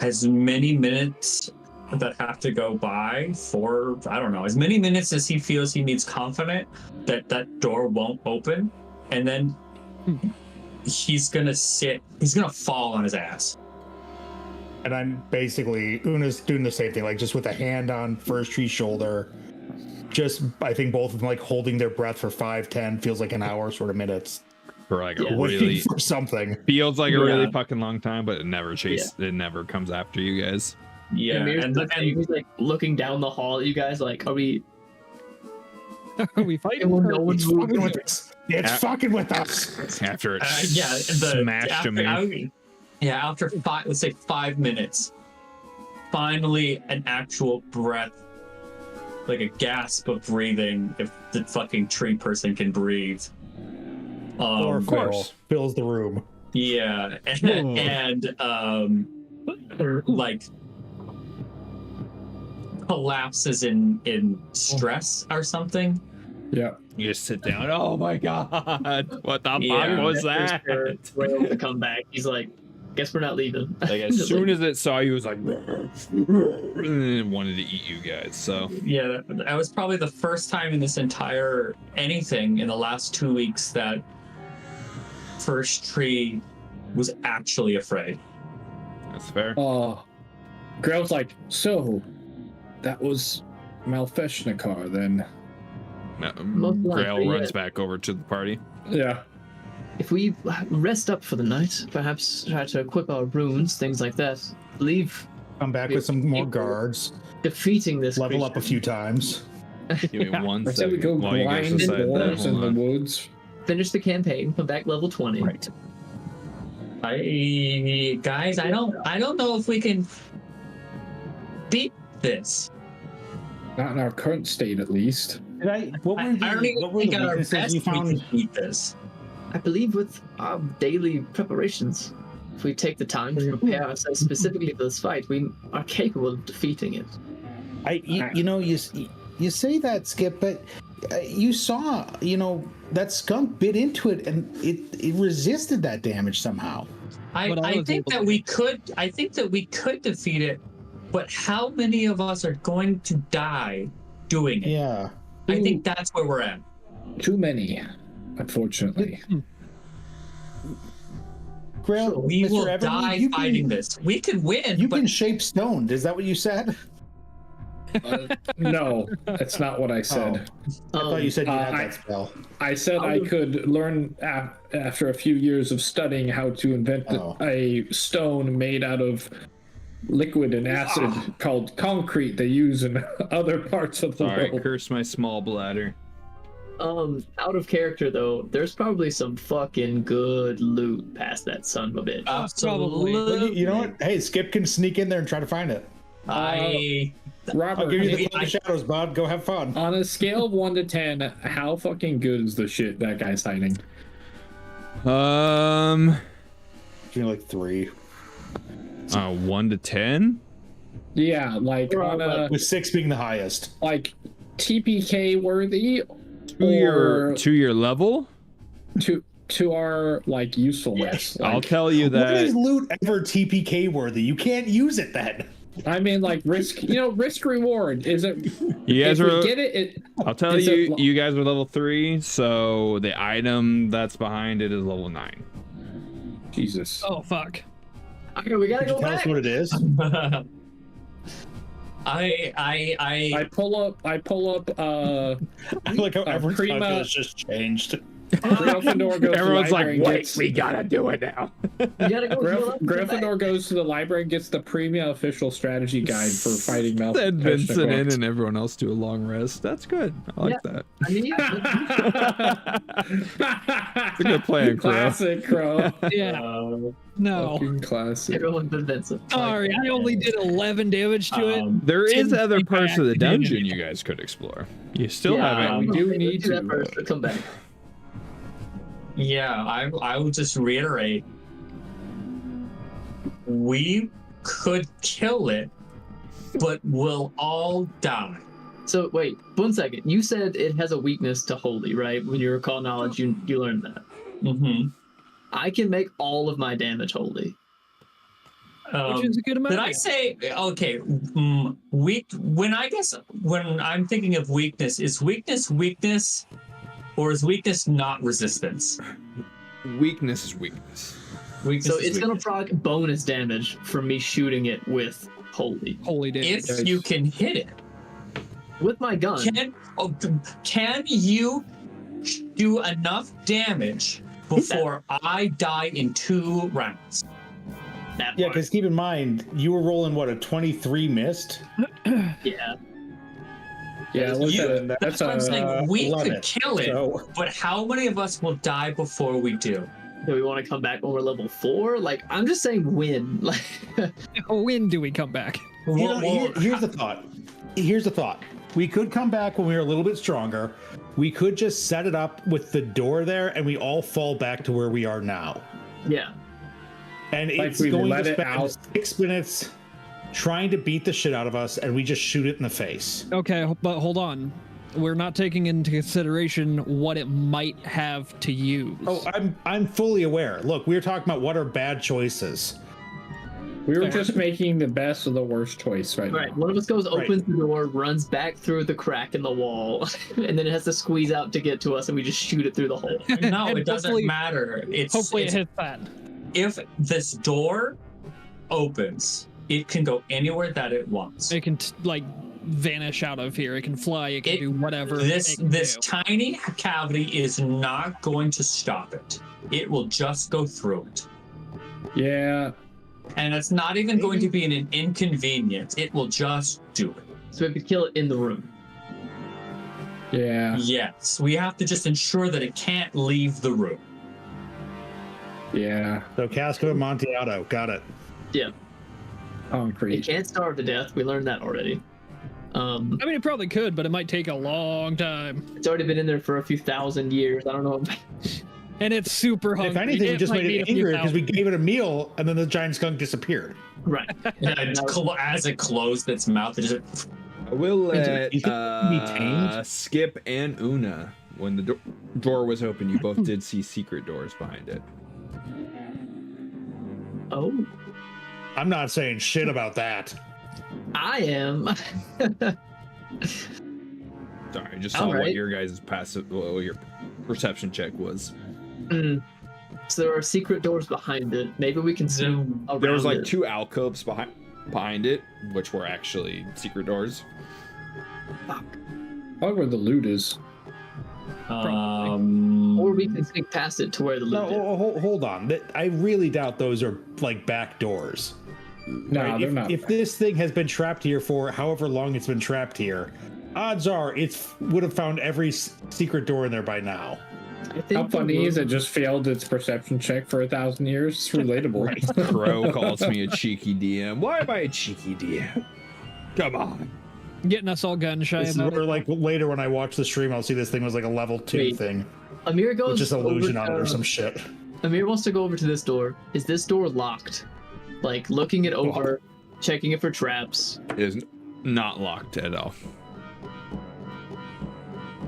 as many minutes that have to go by for, I don't know, as many minutes as he feels he needs confident that that door won't open. And then he's gonna fall on his ass. And I'm basically, Una's doing the same thing, like just with a hand on First Tree's shoulder. Just, I think both of them like holding their breath for 5, 10, feels like an hour sort of minutes. For like a Waiting really for something. feels like a Yeah. really fucking long time, but it never it never comes after you guys. Yeah, And he's like looking down the hall at you guys, like, are we we fighting? well, no one's It's fucking moving? with us. It's fucking with us. After it yeah, smashed him in. After let's say 5 minutes, finally an actual breath, like a gasp of breathing, if the fucking tree person can breathe. Or of course. fills the room. Yeah, and like collapses in stress or something. Yeah. You just sit down. Oh my god! What the Yeah. fuck was that? Whale to come back. He's like, guess we're not leaving. Like as soon as it saw you, it was like, and it wanted to eat you guys. So Yeah, that was probably the first time in this entire anything in the last 2 weeks that First Tree was actually afraid. that's fair. Grail's like, so that was Malfeshnikar then. Most likely, Grail runs yeah. back over to the party. Yeah. If we rest up for the night, perhaps try to equip our runes, things like that, leave Come back with some more guards. defeating this Level up a creature. few times. Give me one I said we go second while you guys grind decide that. dwarves in Hold the on. woods. Finish the campaign, come back level 20. Right. Guys, I don't know if we can beat this. Not in our current state, at least. What I were don't the, even what were think the at our weaknesses best you we found? can beat this. I believe with our daily preparations, if we take the time to prepare ourselves specifically for this fight, we are capable of defeating it. You say that, Skip, but you saw, that skunk bit into it and it resisted that damage somehow. I think that we could defeat it, but how many of us are going to die doing it? Yeah. I think that's where we're at. Too many, unfortunately. Grail, We Mr. will Everly, die fighting this. We could win, You but can shape stone. Is that what you said? No, that's not what I said. I thought you said you had I- that spell. I said I could learn after a few years of studying how to invent a stone made out of liquid and acid called concrete they use in other parts of the Sorry, world. curse my small bladder. Out of character though, there's probably some fucking good loot past that son of a bitch. absolutely. You know what? Hey, Skip can sneak in there and try to find it. Robert, I'll give you the Cloud of shadows, bud. Go have fun. on a scale of 1 to 10, how fucking good is the shit that guy's hiding? Give me like 3. 1 to 10. Yeah, like on a With 6 being the highest. like TPK worthy To your level. to our like usefulness. I'll Like, tell you When is that. loot ever TPK worthy? You can't use it then. I mean, like risk reward. Is it? You guys if are. we get it, I'll tell is you, it- you guys are level 3, so the item that's behind it is level 9. Jesus. Oh fuck! Okay, we gotta Could you go tell us back. what it is? I pull up. I like how everyone's Prima- calculus just changed. Gryffindor goes Everyone's to the like, library and wait, gets, we gotta do it now. We gotta go heal up. Gryffindor goes to the library and gets the Premia official strategy guide for fighting Malfoy. Send Vincent in and everyone else to a long rest. That's good. I like that. I mean, It's a good plan, Crow. Classic Crow. Yeah. No. Fucking classic. everyone but Vincent. Sorry, I only did 11 damage to it. There is Didn't other think I parts of the activated dungeon it. you guys could explore. You still Yeah, haven't. we do maybe need do that to. first, but come back. Yeah, I will just reiterate. We could kill it, but we'll all die. So wait, 1 second. You said it has a weakness to holy, right? When you recall knowledge, you learned that. Mm-hmm. I can make all of my damage holy. Which is a good amount. Did I say okay? Weak. When I'm thinking of weakness, is weakness, or is weakness not resistance? Weakness is weakness. Weakness So is it's gonna weakness. proc bonus damage from me shooting it with holy damage. If you can hit it. with my gun. Can you do enough damage before I die in 2 rounds? That Yeah, part. because keep in mind, you were rolling what, a 23 missed? Yeah. Yeah, That's what I'm saying. We 11, could kill it, so- but how many of us will die before we do? Do we want to come back when we're level 4? Like, I'm just saying win. Like, When do we come back? Here's the thought. Here's the thought. We could come back when we're a little bit stronger. We could just set it up with the door there, and we all fall back to where we are now. yeah. And Like it's we going let to it spend out. 6 minutes trying to beat the shit out of us, and we just shoot it in the face. Okay, but hold on. We're not taking into consideration what it might have to use. Oh, I'm fully aware. Look, we were talking about what are bad choices. We were just making the best of the worst choice right Right. now. One of us goes, Right. opens the door, runs back through the crack in the wall, and then it has to squeeze out to get to us, and we just shoot it through the hole. No, And it doesn't hopefully- matter. Hopefully it It's hits that. if this door opens, it can go anywhere that it wants. It can like vanish out of here. It can fly. It can do whatever. This it can this do. tiny cavity is not going to stop it. It will just go through it. Yeah. And it's not even going to be an inconvenience. It will just do it. So we could kill it in the room. Yeah. Yes, we have to just ensure that it can't leave the room. Yeah. So Cask of Amontillado, got it. Yeah. It Concrete. can't starve to death. We learned that already. I mean, it probably could, but it might take a long time. It's already been in there for a few thousand years. I don't know. And it's super hungry. If anything, we just might made need it a few angrier because we thousand. gave it a meal, and then the giant skunk disappeared. Right. As it closed its mouth, it just I will let You think it can be tamed? Skip and Una, when the door was open, you both did see secret doors behind it. Oh, I'm not saying shit about that. I am. Sorry, I just saw what Alright. your guys' passive, well, your perception check was. So there are secret doors behind it. Maybe we can zoom around There was like it. 2 alcoves behind it, which were actually secret doors. Probably where the loot is. Or we can sneak past it to where the loot is. No, hold on. I really doubt those are like back doors. No, Right? they're not. If this thing has been trapped here for however long it's been trapped here, odds are it would have found every secret door in there by now. I think How funny is it just failed its perception check for 1,000 years? It's relatable. Crow calls me a cheeky DM. Why am I a cheeky DM? Come on. Getting us all gun shy This is about where, it. like, later when I watch the stream, I'll see this thing was like a level 2 Wait. thing Amir goes with just illusion over on it or to- some shit. Amir wants to go over to this door. Is this door locked? Like looking it over, checking it for traps. It is not locked at all.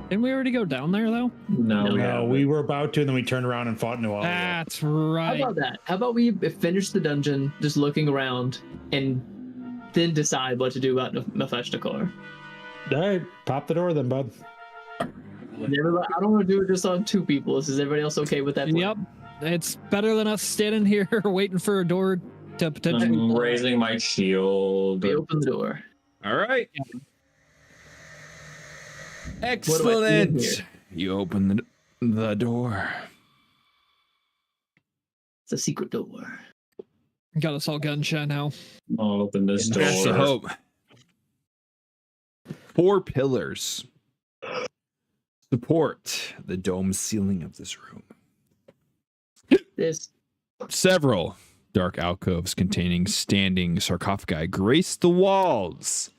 Didn't we already go down there though? no. No, we were about to, and then we turned around and fought Nualia. That's How right. about that? How about we finish the dungeon, just looking around, and then decide what to do about Mephistakar? All right, pop the door then, bud. I don't want to do it just on 2 people. Is everybody else okay with that? plan? Yep. It's better than us standing here waiting for a door to potentially. I'm raising my shield. We open the door. All right. What do I see in Excellent. here? You open the door. It's a secret door. Got us all gun shy now. I'll open this door. That's the hope. 4 pillars support the dome ceiling of this room. This Several dark alcoves containing standing sarcophagi grace the walls.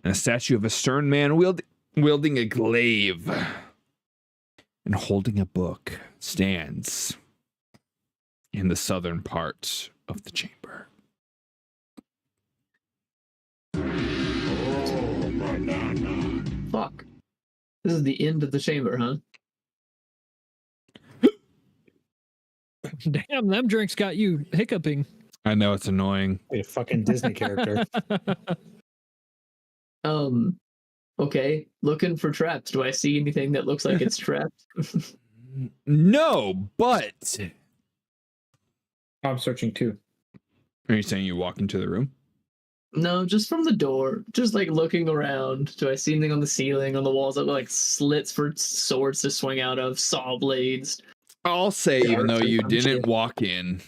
And a statue of a stern man wielding a glaive and holding a book stands in the southern part of the chamber. fuck. This is the end of the chamber, huh? Damn, them drinks got you hiccuping. I know it's annoying. A fucking Disney character. Okay. Looking for traps. Do I see anything that looks like it's trapped? No, but I'm searching too. are you saying you walk into the room? No, just from the door. Just like looking around. Do I see anything on the ceiling, on the walls that look like slits for swords to swing out of, saw blades? I'll say, even though you didn't walk in.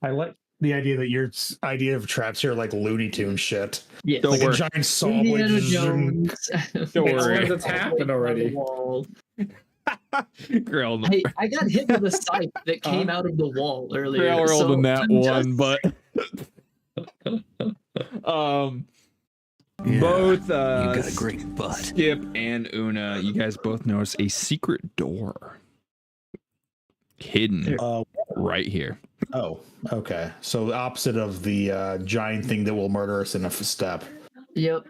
I like the idea that your idea of traps here are like Looney Tune shit. Yeah. Don't Like worry. a giant saw Indiana blade. Jones. Don't It's worry. one that's happened already. Wall. Grail, Hey, I got hit with a scythe that came out of the wall earlier. Grail rolled so in that I'm one, but both you got a great butt. Skip and Una, you guys both notice a secret door hidden right here. Oh, okay. So the opposite of the giant thing that will murder us in a step. Yep.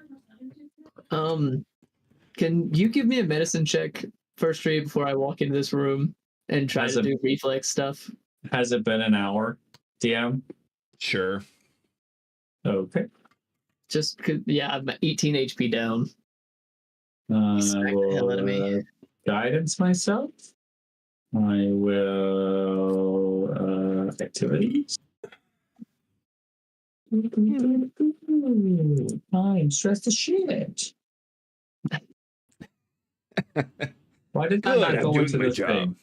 Can you give me a medicine check first, Tree, before I walk into this room and try to do reflex stuff? Has it been an hour, DM? Sure. Okay. Just yeah, I'm 18 HP down. I Smack the hell out of me. will guidance myself. I will activities. I'm stressed as shit. Why did I not go into this thing?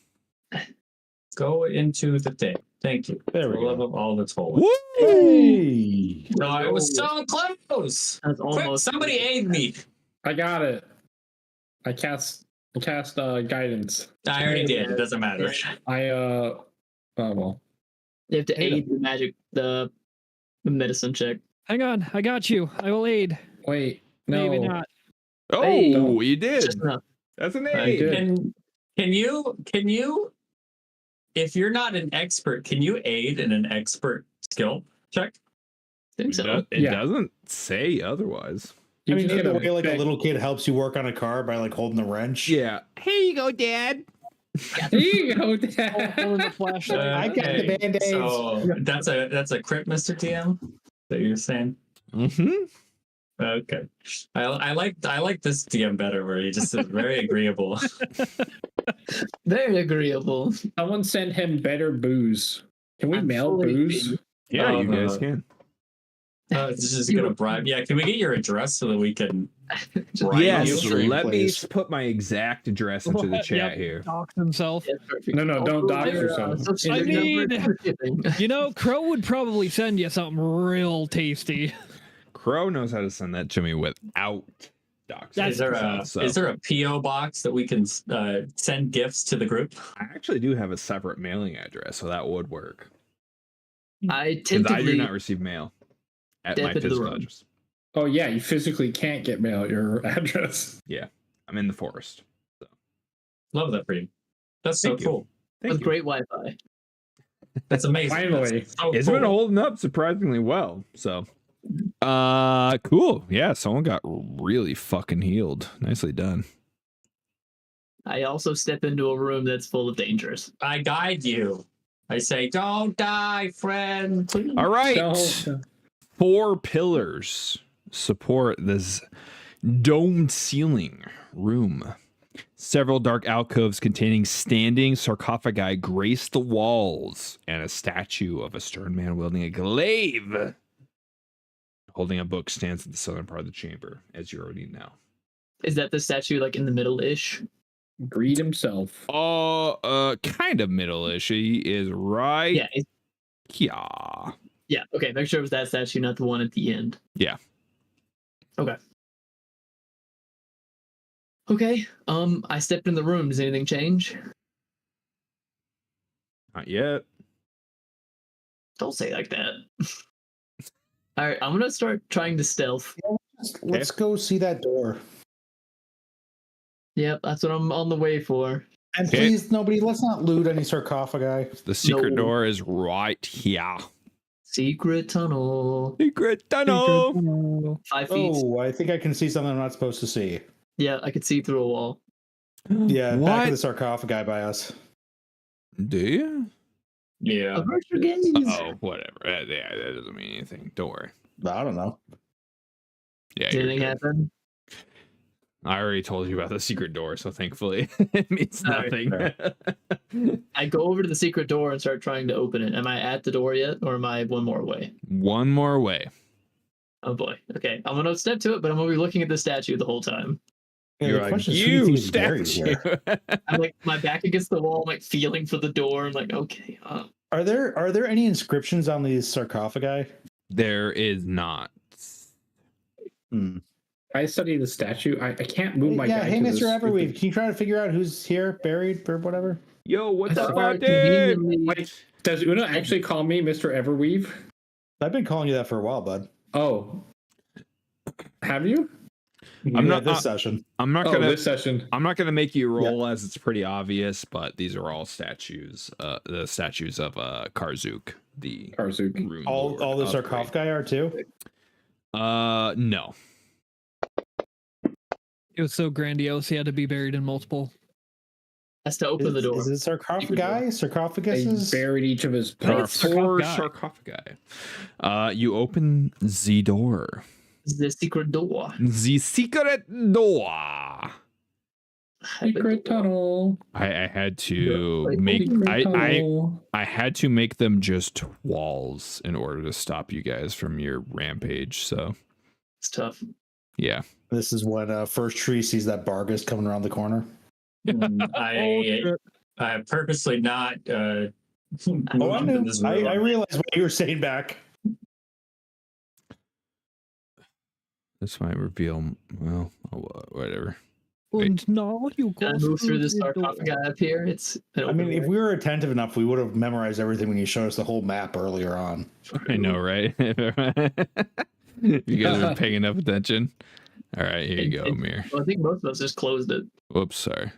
Go into the thing. Thank you. There we For the love go. of all that's holy. Hey! No, I was so close. That's Quick, almost somebody aid me. I got it. I cast guidance. I already did. It doesn't matter. Oh well. You have to aid the magic, the medicine check. Hang on, I got you. I will aid. Wait, no. Maybe not. Oh, Hey. you did. Just enough. That's an I A. did. Can you, if you're not an expert, can you aid in an expert skill check? I think so. It Yeah. doesn't say otherwise. You I mean, just in the gotta way like a check- little kid helps you work on a car by like holding the wrench. Yeah. Here you go, Dad. There you go, Hold in the flashlight. I got the Band-Aids. So that's a crit, Mr. DM, that you're saying. Mm-hmm. Okay, I like this DM better, where he just is very agreeable. Very agreeable. Someone sent him better booze. Can we I'm mail fully booze? being- Yeah, Oh, you no. guys can. This is gonna bribe. Yeah, can we get your address so that we can? Just Right, Yes, you stream, let me please. put my exact address into the Yep. chat here. Dox himself. Yeah, perfect. No, don't dox your, yourself. social I number mean- for shipping. You know, Crow would probably send you something real tasty. Crow knows how to send that to me without doxing. Is there a myself, so. is there a PO box that we can send gifts to the group? I actually do have a separate mailing address, so that would work. I Because I do tentatively not receive mail at Step my into the physical room. address. Oh yeah, you physically can't get mail at your address. I'm in the forest. Love that for you. That's so Thank you. cool. Thank with you. great Wi-Fi. That's amazing. Finally. That's so It's cool. been holding up surprisingly well. So, cool. Yeah, someone got really fucking healed. Nicely done. I also step into a room that's full of dangers. I guide you. I say, "Don't die, friend." Please. All right. Don't- 4 pillars support this domed ceiling room. Several dark alcoves containing standing sarcophagi grace the walls, and a statue of a stern man wielding a glaive holding a book stands at the southern part of the chamber, as you already know. Is that the statue like in the middle-ish? Greed himself. Kind of middle-ish. He is right. Yeah. Yeah. Yeah. Okay. Make sure it was that statue, not the one at the end. Yeah. Okay. Okay. I stepped in the room. Does anything change? Not yet. Don't say it like that. All right. I'm gonna start trying to stealth. Let's go see that door. Yep. That's what I'm on the way for. And Okay. please, nobody, let's not loot any sarcophagi. The secret No. door is right here. Secret tunnel. Secret tunnel. 5 feet. Oh, I think I can see something I'm not supposed to see. Yeah, I could see through a wall. Yeah, back What? of the sarcophagi by us. Do you? Yeah. A virtual gaze. Oh, whatever. Yeah, that doesn't mean anything. Don't worry. I don't know. Yeah, Did you're anything good. happen? I already told you about the secret door, so thankfully it means All right, nothing. I go over to the secret door and start trying to open it. Am I at the door yet, or am I one more away? One more way. Oh boy. Okay, I'm gonna step to it, but I'm gonna be looking at the statue the whole time. Yeah, You're the like, question is, who do you you think is buried statue. here? I'm like my back against the wall, I'm like feeling for the door. I'm like, okay. Are there any inscriptions on these sarcophagi? There is not. I study the statue. I can't move my Yeah, guy hey, to Mr. this Everweave, can you try to figure out who's here, buried, or whatever? Yo, what's up, Start dude? conveniently- Wait, does Una actually call me Mr. Everweave? I've been calling you that for a while, bud. Oh. Have you? I'm Yeah, not this session. I'm not Oh, gonna this session. I'm not gonna make you roll as it's pretty obvious, but these are all statues. The statues of Karzuk, the Karzuk. rune All lord the of Great- sarcophagi are too. No. It was so grandiose, he had to be buried in multiple. Has to open the door. Is it sarcophagi? They Sarcophaguses? buried each of his There are parts. four sarcophagi. sarcophagi. You open the door. The secret door. The secret door. Secret tunnel. I had to Like, make Secret I tunnel. had to make them just walls in order to stop you guys from your rampage. So It's tough. yeah. This is when First Tree sees that Bargus coming around the corner. I purposely not. Oh, I moved into knew. this I room. realized what you were saying back. This might reveal well, whatever. And now you Can go I move through the the door. sarcophagi up here? It's an I open mean, if door. we were attentive enough, we would have memorized everything when you showed us the whole map earlier on. I know, right? You guys are paying enough attention. All right, here you go, Amir. Well, I think most of us just closed it. Whoops, sorry.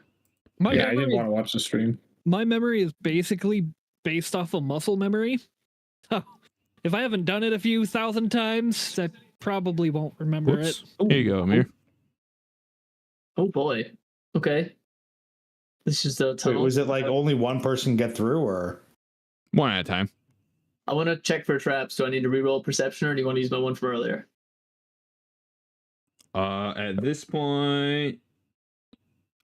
My Yeah, I didn't memory, want to watch the stream. my memory is basically based off of muscle memory. So if I haven't done it a few thousand times, I probably won't remember Whoops. it. Here you go, Amir. Oh boy. Okay. This is the Wait, tunnel. was it like only one person get through, or One at a time. I want to check for traps. Do I need to reroll perception, or do you want to use my one from earlier? At this point,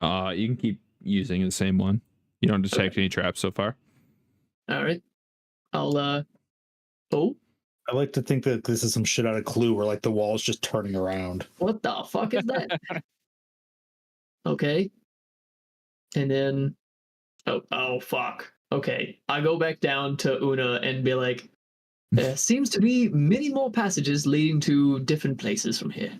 you can keep using the same one. You don't detect any traps so far. All right. I'll Oh, I like to think that this is some shit out of Clue, where like the wall's just turning around. what the fuck is that? Okay. And then oh fuck. Okay. I go back down to Una and be like, there seems to be many more passages leading to different places from here.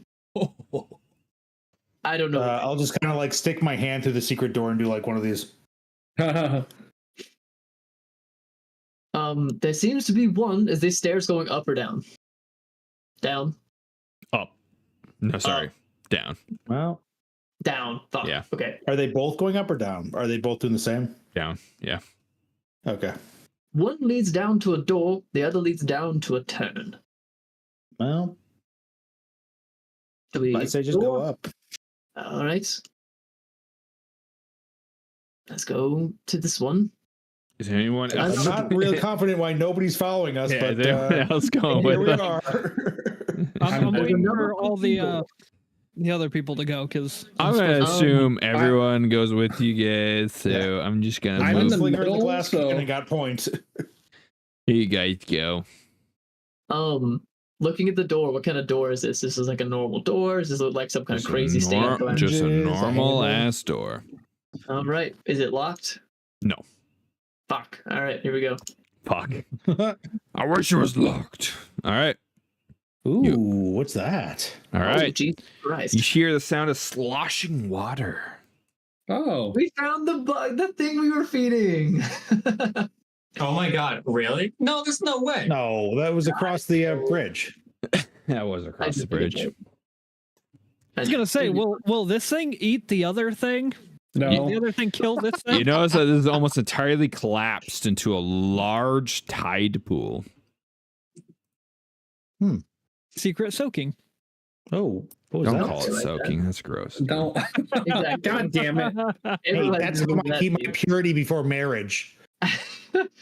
I don't know. I'll just kind of like stick my hand through the secret door and do like one of these. There seems to be one. Is these stairs going up or down? Down. Up. No, sorry. Down. Well, Down. Fuck. Yeah. Okay. are they both going up or down? Are they both doing the same? Down. Yeah. Okay. One leads down to a door. The other leads down to a turn. Well, Do we I'd say just go up. All right. Let's go to this one. Is there anyone I'm else? I'm not real confident why nobody's following us, Yeah, but is anyone else going here with we us? are. I'm There's waiting another for all the other people to go because I'm gonna supposed- assume everyone goes with you guys, so I'm just gonna I'm in move. the Slinger in the middle, glass so- and it got points. Here you guys go. Looking at the door, what kind of door is this? This is like a normal door. Does this look like some kind of crazy stained glass? Just a Flanges, normal a handle. ass door. All right. Is it locked? No. Fuck. All right. Here we go. Fuck. I wish it was locked. All right. Ooh, what's that? All Oh, right. Jesus Christ. You hear the sound of sloshing water. Oh. We found the thing we were feeding. Oh my god, really? No, there's no way. No, that was across the bridge. That was across the just bridge. did it. I was gonna say, will this thing eat the other thing? No. The other thing kill this thing? You notice that this is almost entirely collapsed into a large tide pool. Secret soaking. Oh, what was Don't that? call it Like soaking. That's gross. Don't. Exactly. God damn it. Hey, Everybody that's knows how I that keep my thing. purity before marriage.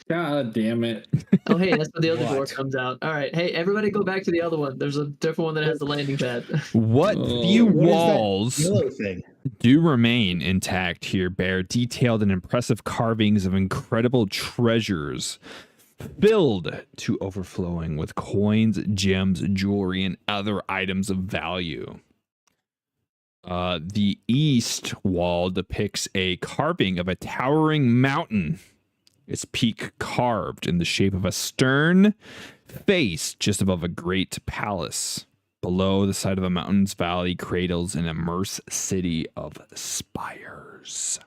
God damn it. Oh, hey, that's where the other door What? comes out. All right. Hey, everybody go back to the other one. There's a different one that has the landing pad. What Oh, few What is that walls yellow thing? do remain intact here bear detailed and impressive carvings of incredible treasures filled to overflowing with coins, gems, jewelry, and other items of value. The east wall depicts a carving of a towering mountain, its peak carved in the shape of a stern face just above a great palace. Below the side of a mountain's valley cradles an immense city of spires.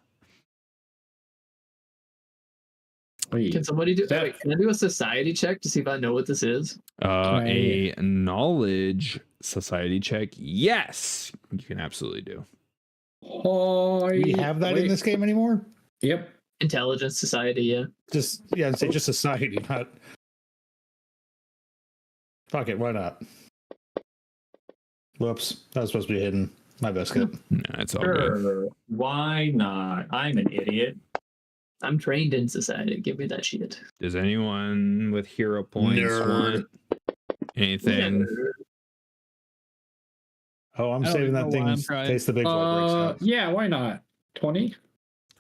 Wait. Can somebody do? That- Wait, can I do a society check to see if I know what this is? A knowledge society check. Yes, you can absolutely do. Oh, We have that in this game anymore? Yep. Intelligence society, yeah. Just say just society, not. Fuck it, why not? Whoops, that was supposed to be hidden. My best kid. No, it's all good. Sure. Why not? I'm an idiot. I'm trained in society. Give me that shit. Does anyone with hero points Nerd. want anything? Oh, I'm I don't saving know that why thing. I'm trying. Taste the big boy. Yeah, why not? 20?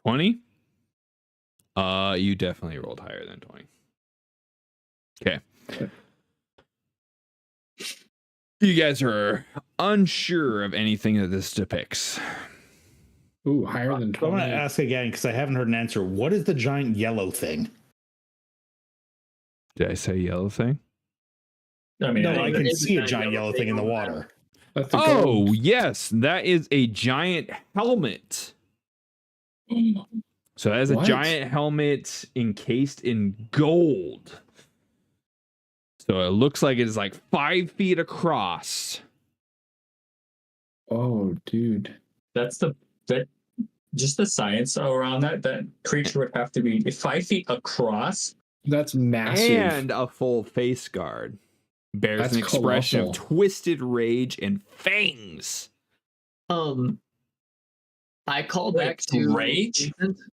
20? You definitely rolled higher than 20. Okay. You guys are unsure of anything that this depicts. Ooh, higher than I'm 20. going to ask again because I haven't heard an answer. What is the giant yellow thing? Did I say yellow thing? I mean, No, I can There is see a giant yellow thing in the water. That's a Oh, gold. yes. That is a giant helmet. So that is a What? giant helmet encased in gold. So it looks like it is like 5 feet across. Oh, dude. that's just the science around that creature would have to be 5 feet across. That's massive. And a full face guard. Bears That's an expression colossal. of twisted rage and fangs. I call Wait, back to rage? Vincent.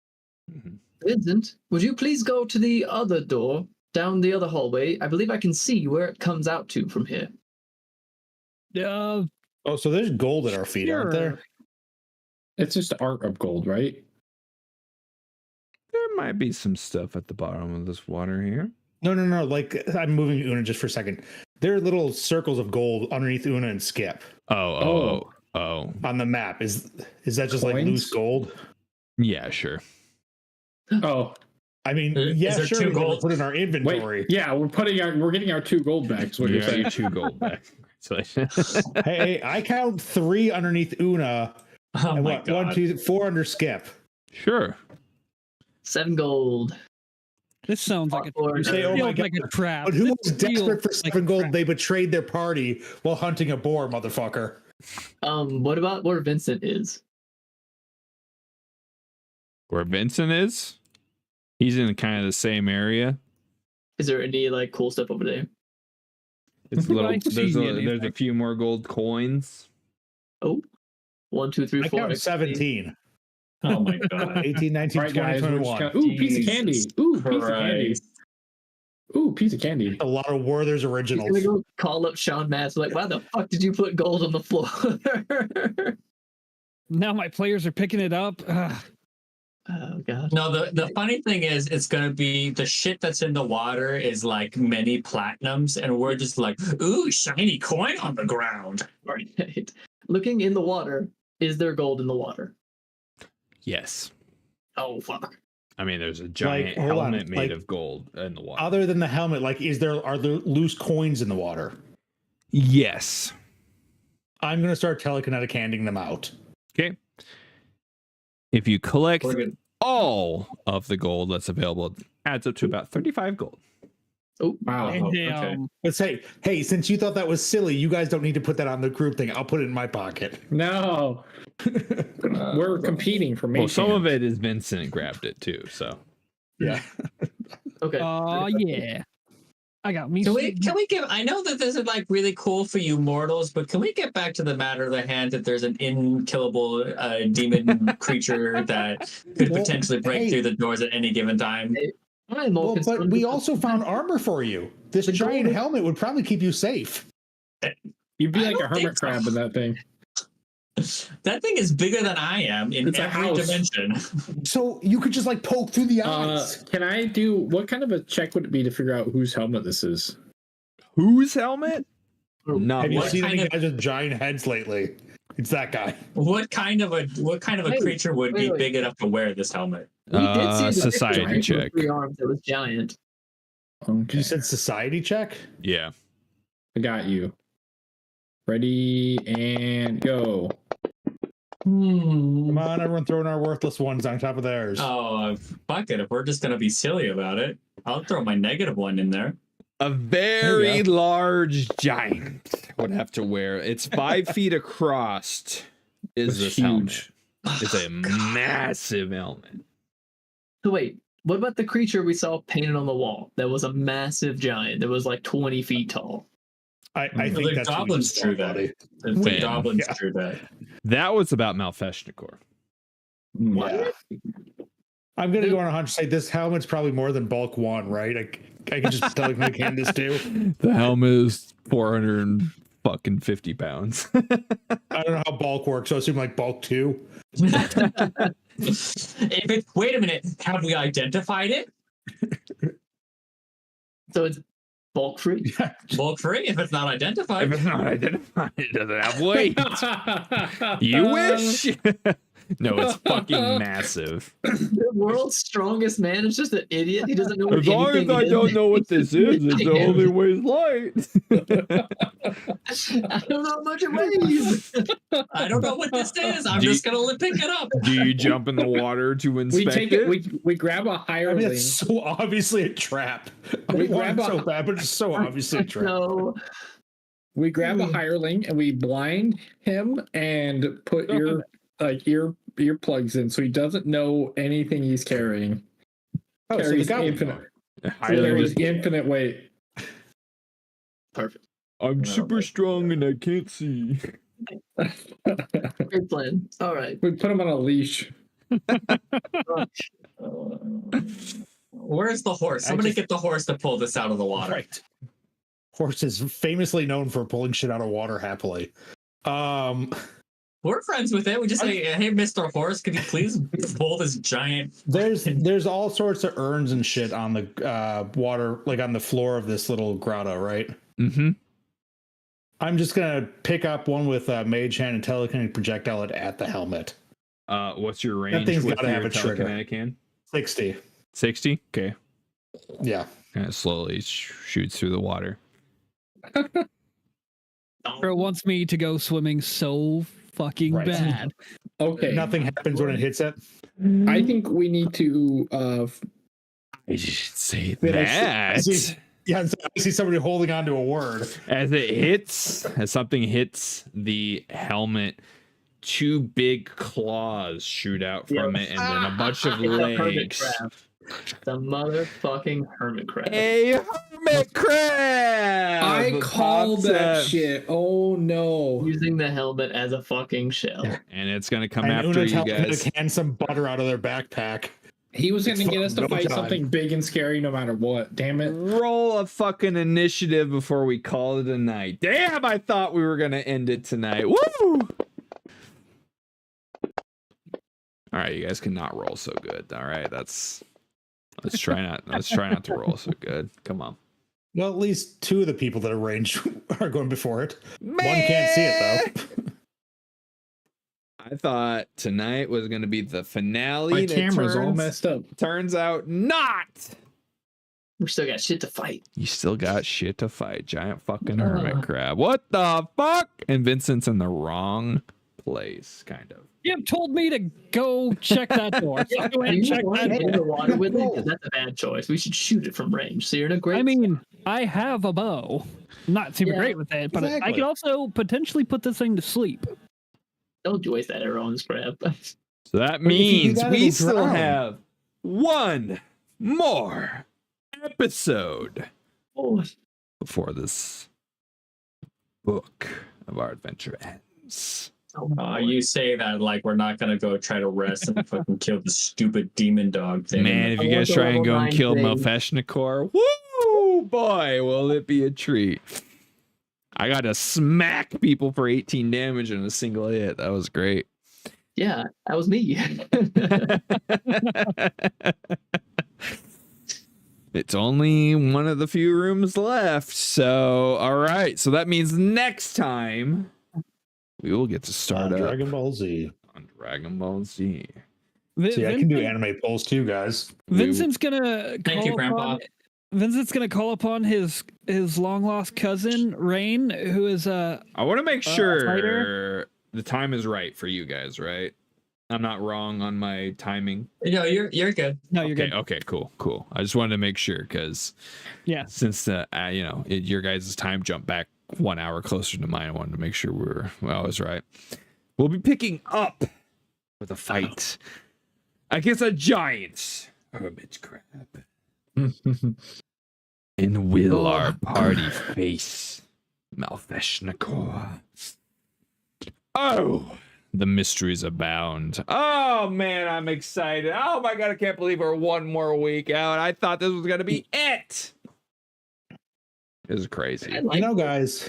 Mhm. Vincent, would you please go to the other door down the other hallway? I believe I can see where it comes out to from here. Oh, so there's gold at our feet, aren't there? It's just art of gold, right? There might be some stuff at the bottom of this water here. No. Like, I'm moving Una just for a second. There are little circles of gold underneath Una and Skip Oh. on the map. Is that just like Coins? loose gold? Yeah, sure. Oh, I mean, Is yeah, there sure. two We never gold? put in our inventory. wait. Yeah, we're getting our 2 gold back. Is what you're Yeah, saying. you 2 gold back. Congratulations. Hey, I count 3 underneath Una Oh and my what? god. 1, 2, 4 under Skip. Sure. 7 gold. This sounds like Or- a, say, oh my feels like God. a trap. But who was This desperate for feels like 7 a gold? trap. They betrayed their party while hunting a boar, motherfucker. What about where Vincent is? Where Vincent is? He's in kind of the same area. Is there any like cool stuff over there? It's Do little. I There's see a anything? few more gold coins. Oh, 1, 2, 3, I 4. count 17. Oh my god. 18, 19, All right, 20, guys. We're just 21. gonna, ooh, piece of candy. Jesus Ooh, piece of candy. Christ. Ooh, piece of candy. A lot of Werther's He's originals. gonna go call up Sean Matz. Like, why the fuck did you put gold on the floor? Now my players are picking it up. Ugh. Oh god. No, the funny thing is, it's gonna be the shit that's in the water is like many platinums, and we're just like, ooh, shiny coin on the ground. Right. Looking in the water, is there gold in the water? Yes. Oh fuck. I mean, there's a giant hold on, helmet made like, of gold in the water. Other than the helmet, like, are there loose coins in the water? Yes. I'm gonna start telekinetic handing them out. Okay. If you collect We're good. all of the gold that's available, it adds up to about 35 gold. Oh Wow. And, okay. Let's say, hey, since you thought that was silly, you guys don't need to put that on the group thing. I'll put it in my pocket. No. We're competing for Well, some Mayfield. of it is Vincent grabbed it too. So Yeah. Okay. Oh yeah. I got me. Can we give? I know that this is like really cool for you mortals, but can we get back to the matter of the hand that there's an unkillable demon creature that could Well, potentially break hey. through the doors at any given time? I'm more Well, concerned but we with also found armor for you. This giant helmet would probably keep you safe. You'd be I like a don't think hermit so. crab in that thing. That thing is bigger than I am in It's a every house. dimension. So you could just like poke through the eyes. Can I do what kind of a check would it be to figure out whose helmet this is? Whose helmet? Not Have you What seen kind any of- guys with giant heads lately? It's that guy. What kind of a Wait, creature would be wait. big enough to wear this helmet? We did see the society picture, right? check. With 3 arms that was giant. Okay. You said society check? Yeah. I got you. Ready and go. Come on, everyone throwing our worthless ones on top of theirs. Oh, fuck it. If we're just gonna be silly about it, I'll throw my negative one in there. A very large giant would have to wear. It's 5 feet across. Is It's this helmet? huge. It's a massive helmet. So wait, what about the creature we saw painted on the wall? That was a massive giant that was like 20 feet tall. I Well, think the that's what you goblins just drew saw, that. buddy. The When? goblins Yeah. drew that. That was about Malfeshnikor. Yeah. I'm gonna go on a hunch. Say this helmet's probably more than bulk 1, right? I can just tell you what can this do. The helmet is 450 pounds. I don't know how bulk works, so I assume like bulk 2. Wait a minute, have we identified it? So it's bulk free. Bulk free? If it's not identified, If it's not identified, it doesn't have weight. You wish. No, it's fucking massive. The world's strongest man is just an idiot. He doesn't know what As long as anything I is. don't know what this is, it only weighs light. I don't know how much it weighs. I don't know what this is. I'm Do you- just gonna pick it up. Do you jump in the water to We inspect take it? it. We grab a I hireling. mean, it's so obviously a trap. We We want grab it a- so bad, but it's so obviously a trap. No. We grab a hireling and we blind him and put ear earplugs in so he doesn't know anything he's carrying. Oh, so the Carries goblin infinite. dog. Carries infinite weight. Perfect. I'm super strong and I can't see. Great plan. All right. We put him on a leash. Where's the horse? Somebody get the horse to pull this out of the water. Right. Horse is famously known for pulling shit out of water happily. We're friends with it. We just say, "Hey, Mr. Horse, could you please pull this giant?" There's all sorts of urns and shit on the water, like on the floor of this little grotto, right? Mm-hmm. I'm just gonna pick up one with Mage Hand and telekinetic projectile it at the helmet. What's your range thing's with gotta your have a trigger. telekinetic hand? 60. 60? Okay. Yeah. Kind of slowly shoots through the water. Bro wants me to go swimming so fucking Right. bad. Okay. Nothing happens when it hits it. I think we need to I should say Wait, that. I see- Yeah, I see somebody holding on to a word. As something hits the helmet, 2 big claws shoot out from it, and then a bunch of It's a hermit legs. crab. The motherfucking hermit crab. A hermit crab! I called that Pops up. shit. Oh no. Using the helmet as a fucking shell. And it's gonna come And after Una you tells them guys. to can some butter out of their backpack. He was gonna It's get us to fucking fight go time. something big and scary no matter what. Damn it. Roll a fucking initiative before we call it a night. Damn, I thought we were gonna end it tonight. Woo! All right, you guys cannot roll so good. All right, let's try not to roll so good. Come on. Well, at least 2 of the people that are ranged are going before it. One can't see it though. I thought tonight was gonna be the finale. My and it camera's all messed up. Turns out not. We still got shit to fight. You still got shit to fight. Giant fucking hermit crab. What the fuck? And Vincent's in the wrong place, kind of. You told me to go check that door. So go ahead and check that in door. the water with it? 'Cause that's a bad choice. We should shoot it from range. So you're in a great. I mean, I have a bow. I'm not super Yeah, great with it, but I exactly. could also potentially put this thing to sleep. don't waste that arrow on this crab. So that if you do means that, we it'll still drown. have one more episode Oh, before this book of our adventure ends. You say that like we're not gonna go try to rest and fucking kill the stupid demon dog thing. Man, if you guys try and go and kill Mofeshnikor, woo, boy, will it be a treat. I got to smack people for 18 damage in a single hit. That was great. Yeah, that was me. It's only one of the few rooms left. So, all right. So that means next time we will get to start up Dragon Ball Z. on Dragon Ball Z. See, I can do anime polls too, guys. Vincent's gonna Thank you, Grandpa. Vincent's gonna call upon his long lost cousin Rain, who is I want to make sure fighter. the time is right for you guys, right? I'm not wrong on my timing. No, you're good. No, you're Okay, good. okay, cool. I just wanted to make sure because Yeah. since your guys' time jumped back 1 hour closer to mine, I wanted to make sure I was right. We'll be picking up with a fight against a giant hermit crab. And will our party face Mofeshnikor? Oh, the mysteries abound. Oh man, I'm excited. Oh my god, I can't believe we're one more week out. I thought this was gonna be it. This is crazy. Guys,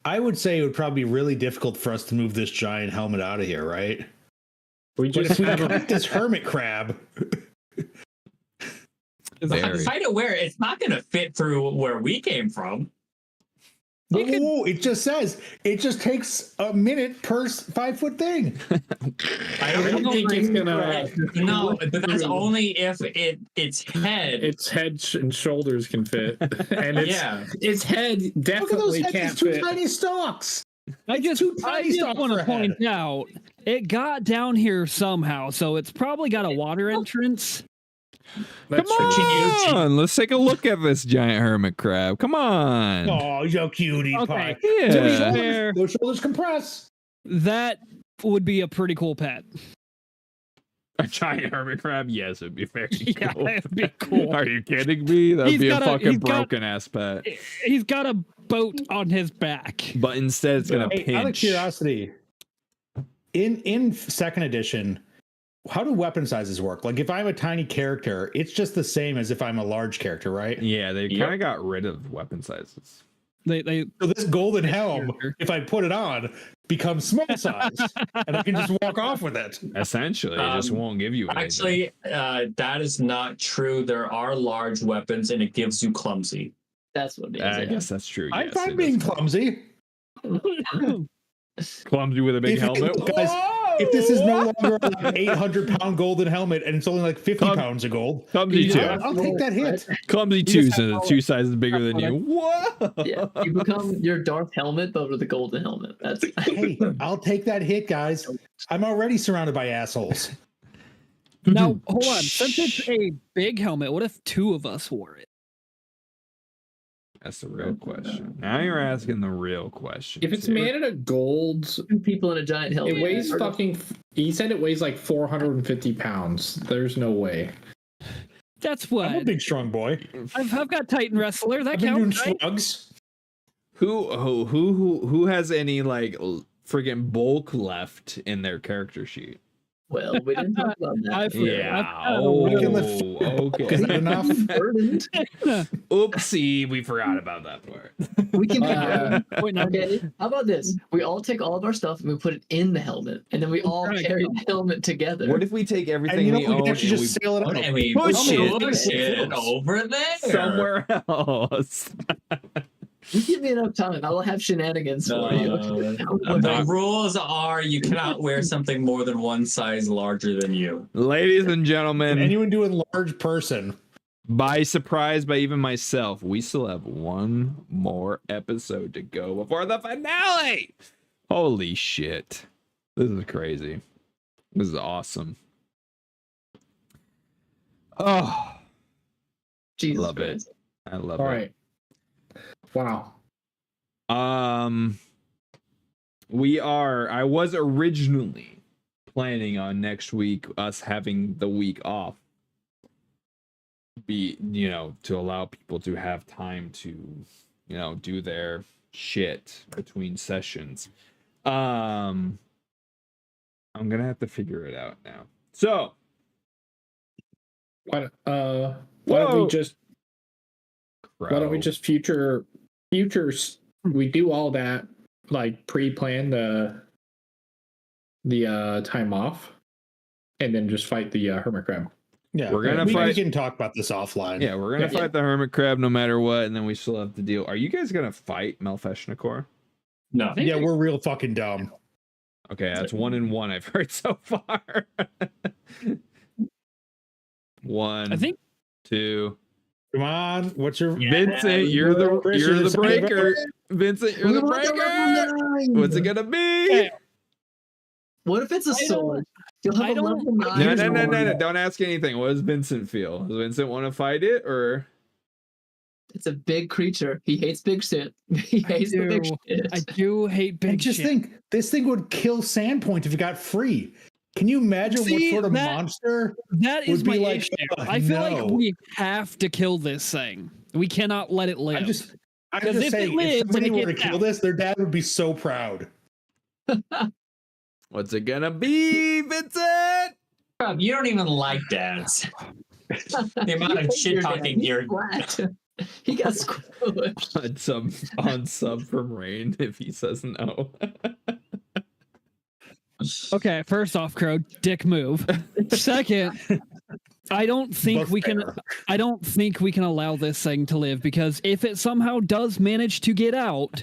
I would say it would probably be really difficult for us to move this giant helmet out of here, right? We But just if we have got this hermit crab, Very. Kind of where it's not gonna fit through where we came from. it just says it just takes a minute per 5 foot thing. I don't think it's gonna. No, but that's only if its head. Its head and shoulders can fit, and its head Look at those definitely heads, can't it's two fit. tiny stalks. I just want to point out it got down here somehow, so it's probably got a water entrance. That's Come true. on, let's take a look at this giant hermit crab. Come on. Oh, you cutie Okay. pie. Yeah. Those shoulders compress. That would be a pretty cool pet. A giant hermit crab? Yes, it'd be very Yeah, cool. it'd be cool. Are you kidding me? That'd He's be got a a- fucking he's got- broken ass pet. He's got a boat on his back. But instead, it's gonna Hey, pinch. out of curiosity, in second edition, how do weapon sizes work? Like if I'm a tiny character, it's just the same as if I'm a large character, right? Yeah, they kind of got rid of weapon sizes. They So this golden helm, if I put it on, becomes small size, and I can just walk off with it. Essentially, it just won't give you anything. Actually, that is not true. There are large weapons, and it gives you clumsy. That's what it is. I guess that's true. I'm yes, fine it being does. clumsy. Clumsy with a big helmet. Guys, if this is no longer like an 800-pound golden helmet and it's only like 50 pounds of gold, Clumsy too. I'll take that hit. Clumsy two, so two sizes bigger than you. Whoa! Yeah, you become your Darth helmet, but with a golden helmet. That's Hey, I'll take that hit, guys. I'm already surrounded by assholes. now hold on. Since it's a big helmet, what if two of us wore it? That's the real question. Now you're asking the real question. If it's made out of gold, two people in a giant helmet. it weighs fucking. He said it weighs like 450 pounds. There's no way. That's I'm a what big, strong boy. I've got Titan Wrestler. That I've been doing counts, right? shrugs. Who has any like friggin' bulk left in their character sheet? Well, we didn't talk about that. Yeah. We can lift- Okay. Is that enough? Burdened. Oopsie, we forgot about that part. We can. Wait, no, Okay, how about this? We all take all of our stuff and we put it in the helmet, and then we all Right. carry the helmet together. What if we take And everything you know, we we own can actually and just we sail it out. And we Push push it. it over there. somewhere else? You give me enough time, I'll have shenanigans for you. The rules are you cannot wear something more than one size larger than you. Ladies and And gentlemen, anyone doing large person, by surprise by even myself, we still have one more episode to go before the finale. Holy shit. This is crazy. This is awesome. Oh, Jesus love Christ. it. I love All it. right. Wow. I was originally planning on next week us having the week off, to allow people to have time to do their shit between sessions. I'm gonna have to figure it out now. So Why don't we just futures we do all that, like pre-plan the time off, and then just fight the hermit crab. Yeah, We're gonna we fight- can talk about this offline. Yeah, we're gonna fight the hermit crab no matter what, and then we still have to deal. Are you guys gonna fight Malfeshnikor? No. Yeah, we're real fucking dumb. Okay, that's 1-1 I've heard so far. One, I think 2. Come on, what's your Vincent, you're the Christian, breaker. Vincent, you're the breaker. What's it gonna be? What if it's a sword? You'll have I a don't- level 9 No. Don't ask anything. What does Vincent feel? Does Vincent want to fight it or? It's a big creature. He hates big shit. He hates the big shit. I do hate big And just shit. think, this thing would kill Sandpoint if it got free. Can you imagine See, what sort of that- monster? That is would be my like, issue. "Ugh, I feel no." like we have to kill this thing. We cannot let it live. I'm just Because if it saying, lives if and somebody it were to gets kill out- this, their dad would be so proud. What's it gonna be, Vincent? Rob, you don't even like dads. The amount of shit talking you're. flat. He got squished. on sub from Rain if he says no. Okay, first off, Crow, dick move. Second, I don't think Both we can. fair. I don't think we can allow this thing to live because if it somehow does manage to get out,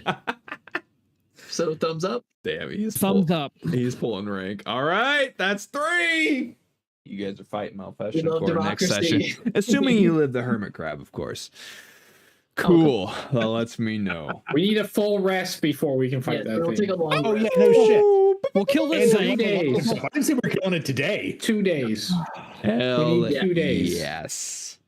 So thumbs up. Damn, thumbs up. He's pulling rank. All right, that's 3. You guys are fighting We love Malfeshnikor next democracy. session, assuming you live the hermit crab, of course. Cool. That lets me know. We need a full rest before we can fight Yeah, that it'll thing. take a long Oh rest. yeah, no shit. We'll kill this And thing. 3 days. I didn't say we were killing it today. 2 days. Hell We need 2 days. yes.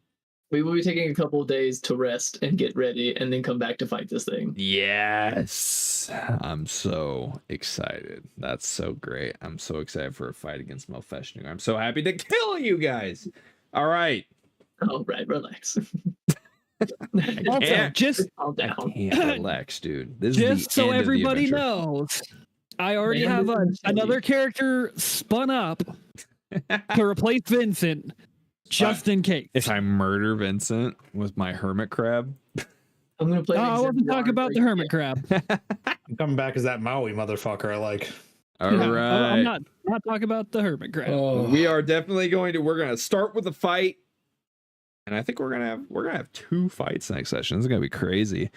We will be taking a couple of days to rest and get ready, and then come back to fight this thing. Yes. I'm so excited. That's so great. I'm so excited for a fight against Malfeshnikor. I'm so happy to kill you guys. All right. All right, relax. Also, Yeah. just Calm I down. can't relax, dude. This is just the so end of the everybody adventure. knows, I already Man, have this is another character spun up to replace Vincent, just in case. If I murder Vincent with my hermit crab, I'm gonna play. Oh, I want to talk about the hermit crab. I'm coming back as that Maui motherfucker. I like. all No, right. I'm not talking about the hermit crab. Oh, We are definitely we're gonna start with a fight. And I think we're gonna have 2 fights next session. This is gonna be crazy.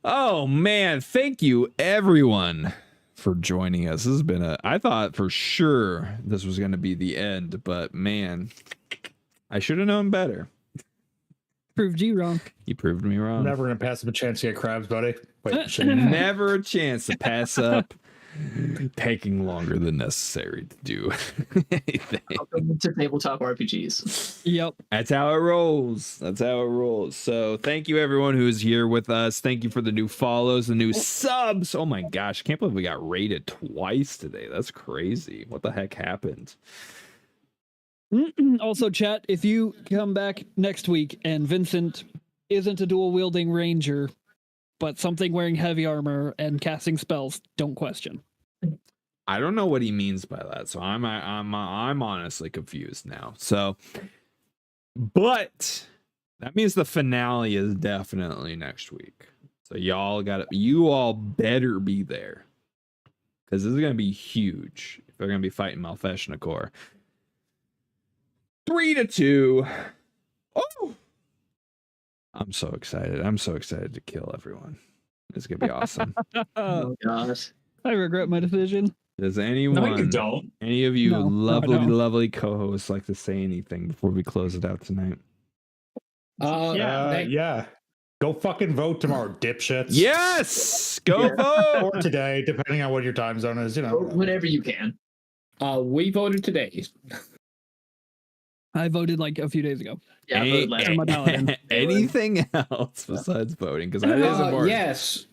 Oh man, thank you everyone for joining us. This has been I thought for sure this was gonna be the end, but man, I should have known better. Proved you wrong. You proved me I'm wrong. never gonna pass him a chance to get crabs, buddy. Wait, shit. Never a chance to pass up taking longer than necessary to do anything. Welcome to tabletop RPGs. Yep. That's how it rolls. That's how it rolls. So thank you everyone who's here with us. Thank you for the new follows, the new subs. Oh my gosh, I can't believe we got rated twice today. That's crazy. What the heck happened? Also, chat, if you come back next week and Vincent isn't a dual wielding ranger, but something wearing heavy armor and casting spells, don't question. I don't know what he means by that. So I'm honestly confused now. So but that means the finale is definitely next week. So you all better be there. Because this is gonna be huge. If they're gonna be fighting Malfeshnikor. 3-2. Oh, I'm so excited. I'm so excited to kill everyone. It's gonna be awesome. Oh gosh. I regret my decision. Does No, anyone, you don't. any of you No, no, lovely, no. lovely co-hosts like to say anything before we close it out tonight? Yeah. Go fucking vote tomorrow, dipshits. Yes, go Yeah. vote. Or today, depending on what your time zone is. You know. Whenever you can. we voted today. I voted like a few days ago. Yeah, I voted last I'm a paladin. Anything else besides voting? Because that is important. Yes.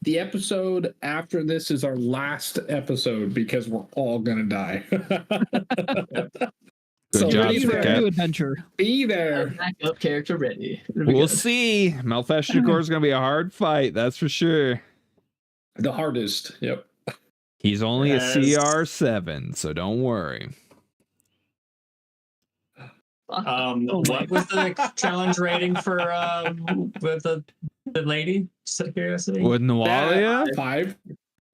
The episode after this is our last episode because we're all gonna die. Good So job, Ready for a Cap. new adventure. Be there. Backup character ready. It'll be We'll good. see. Malfeshnikor is going to be a hard fight. That's for sure. The hardest. Yep. He's only a Yes. CR7, so don't worry. What was the challenge rating for with the lady? Just out of curiosity. With Nualia, 5.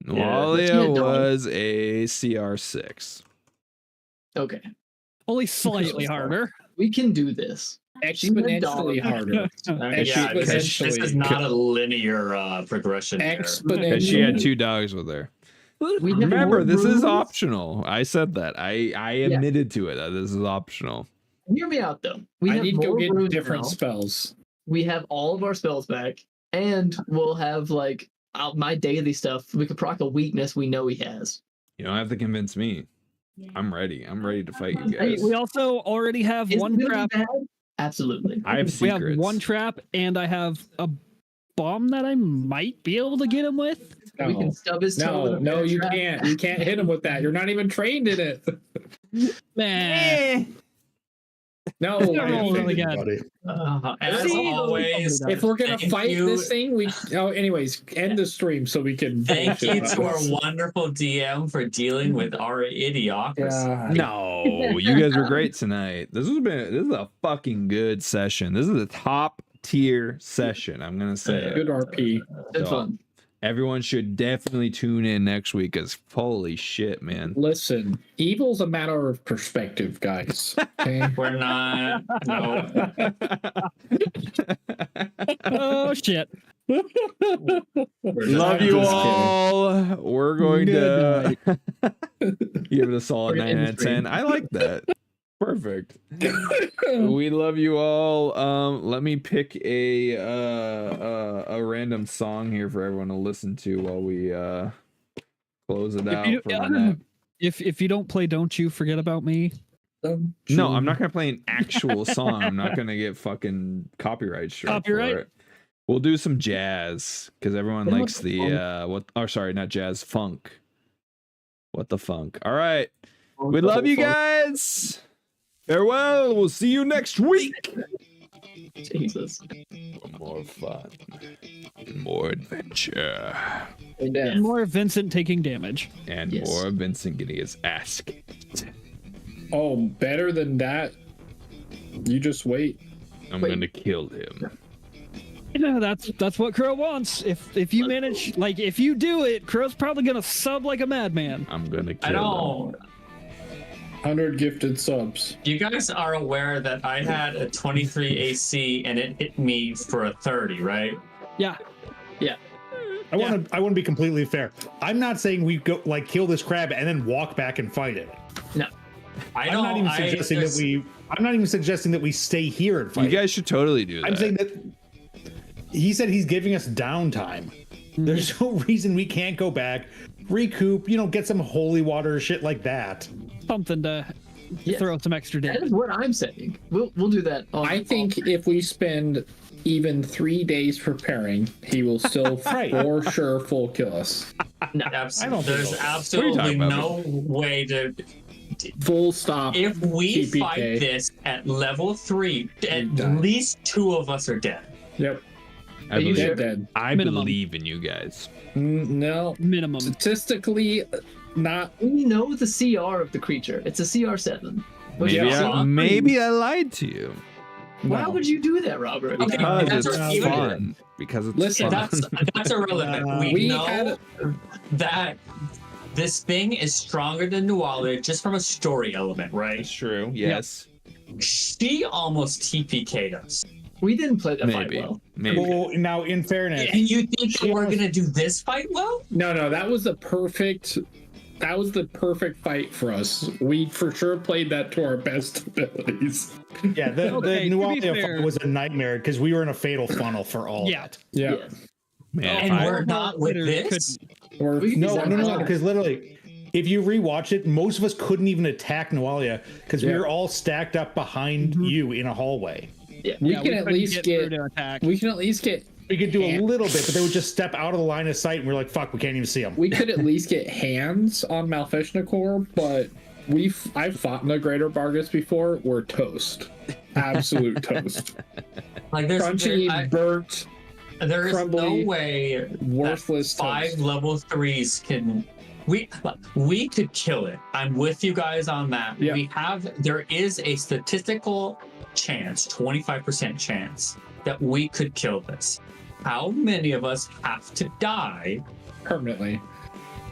Nualia was a CR6. Okay, Only slightly harder. we can do this. Exponentially harder. Yeah, because this is Exponentially. not a linear progression here. Because she had 2 dogs with her. We have Remember, more this is rooms. optional. I said that. I admitted to it that this is optional. Hear me out though. We I have need to go more get rooms different now. spells. We have all of our spells back, and we'll have like my daily stuff. We could proc a weakness we know he has. You don't have to convince me. I'm ready. I'm ready to fight you Hey, guys. we also already have Is one it gonna trap. be bad? Absolutely. I have We secrets. have one trap, and I have a bomb that I might be able to get him with. We can stub his toe. with a No, bear you trap. can't. You can't hit him with that. You're not even trained in it. Nah. No, They're all really good. Buddy. As See, always, if we're gonna thank fight you- this thing, we. Oh, anyways, end the stream so we can. Thank bullshit you about to our this. wonderful DM for dealing with our idiocracy. Yeah. No, you guys were great tonight. This is a fucking good session. This is a top tier session. I'm gonna say. Good RP. Good So, fun. everyone should definitely tune in next week. Cause holy shit, man. Listen, evil's a matter of perspective, guys. Okay. We're not. No. Oh shit. Love you just all. We're going to give it a solid We're 9 in out of 10. I like that. Perfect. We love you all. Let me pick a random song here for everyone to listen to while we close it out for the night. If you don't play Don't You Forget About Me, No, I'm not gonna play an actual song. I'm not gonna get fucking copyright strike Copyright? for it. We'll do some jazz because everyone What likes the the what? Oh, sorry, not jazz, funk. What the funk? All right, we love you guys. Farewell. We'll see you next week. Jesus. For more fun, more adventure, Yeah. more Vincent taking damage. and Yes. more Vincent getting his ass kicked. Oh, better than that. You just wait. I'm Wait. gonna kill him. You know, that's what Crow wants. If you manage, like, if you do it, Crow's probably gonna sub like a madman. I'm gonna kill I know. 100 gifted subs. You guys are aware that I had a 23 AC and it hit me for a 30, right? Yeah. I want to be completely fair. I'm not saying we go like kill this crab and then walk back and fight it. No. I'm not even suggesting that we stay here and fight. You guys should totally do that. I'm saying that he said he's giving us downtime. There's no reason we can't go back, recoup, get some holy water, shit like that. Something to Yeah. throw some extra That damage. is what I'm saying. We'll do that. I think if we spend even 3 days preparing, he will still Right. for sure full kill us. I don't think There's so. absolutely What are you talking no way to. Full stop. If we TPK. fight this at level 3, at done. least 2 of us are dead. Yep. I Are you believe, sure? Dead. I Minimum. believe in you guys. No. Minimum. Statistically, not. we know the CR of the creature. It's a CR7. Which Maybe is I, awesome. maybe I lied to you. Why No. would you do that, Robert? Okay, Because that's it's our beauty. fun. Because it's Listen, fun. That's irrelevant. We We know had- that this thing is stronger than Nualia just from a story element, right? That's true. Yes. She almost TPK'd us. We didn't play that fight Maybe. well. Maybe. Well, now in fairness, And you think that we're gonna do this fight well? No, that was the perfect. That was the perfect fight for us. We for sure played that to our best abilities. yeah, the Okay, to be Nualia fair- fight was a nightmare because we were in a fatal funnel for all. Yeah. Yeah. Yes. Man, And I- we're not with Hitter this? Or We can No, do no, that. because literally, if you rewatch it, most of us couldn't even attack Nualia because we Yeah. were all stacked up behind you in a hallway. Yeah. we Yeah, can at couldn't least through get. to attack. We can at least get. We could do a little bit, but they would just step out of the line of sight, and we're like, "Fuck, we can't even see them." We could at least get hands on Malfishnikor, but I've fought in the Greater Bargus before. We're toast. Absolute toast. Like Crunchy, burnt, there is no crumbly, way worthless that 5 toast. level 3s can we could kill it. I'm with you guys on that. Yeah. There is a statistical chance, 25% chance that we could kill this. How many of us have to die? Permanently.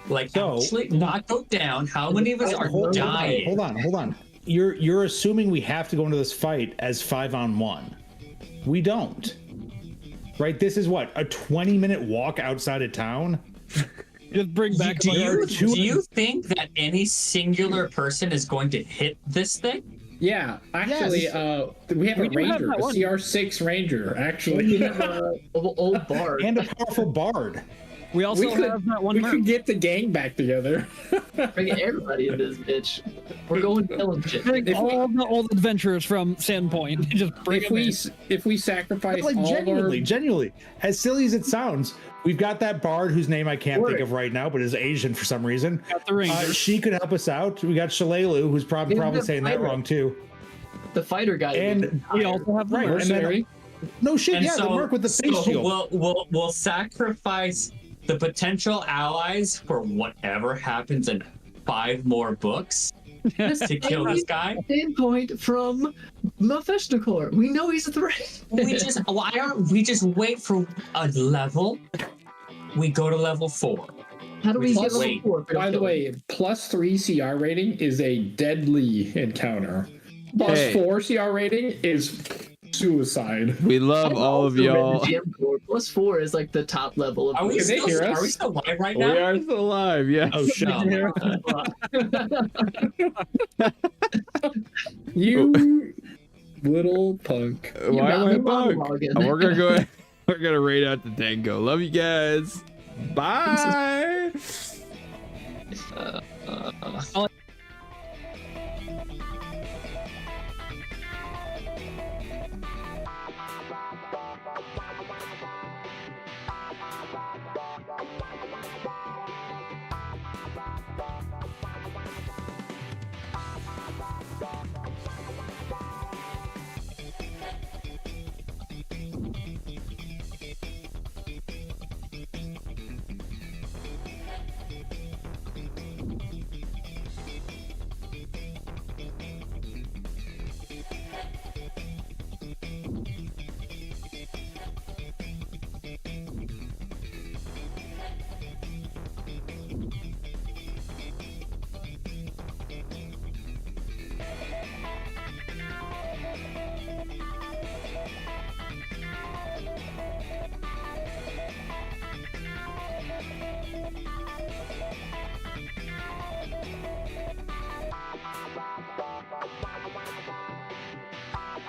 Like, So- actually not go down. How many of us are dying? Hold on. You're assuming we have to go into this fight as 5-on-1. We don't. Right? This is what, a 20-minute walk outside of town? Just bring back. Do you think that any singular person is going to hit this thing? Yeah, actually, we have a do have ranger, that a one. CR6 ranger, We actually. have a old bard. And a powerful bard. We also have that one. we merc. could get the gang back together. Bring everybody in this bitch. We're going killing shit. Bring all the old adventurers from Sandpoint. Just bring them in. If we sacrifice Like all genuinely, as silly as it sounds, we've got that bard whose name I can't think of right now, but is Asian for some reason. Got the ranger. She could help us out. We got Shalelu, who's probably the saying that pirate. wrong too. The fighter guy. And We also have the right, merc. and then, no shit, And yeah, the merc with the face so shield. we'll sacrifice the potential allies for whatever happens in 5 more books to kill this guy. Standpoint from Mephistocore. We know he's a threat. Why don't we just wait for a level? We go to level 4. How do we Plus get level wait. 4? By the way, +3 CR rating is a deadly encounter. +4 CR rating is suicide. We love all of y'all. +4 is like the top level of Are we Can they still hear us? live right We now? are still alive, yes. Oh shit. You little punk. Why am I a bug? monologuing. We're gonna go. We're gonna raid out the tango. Love you guys. Bye.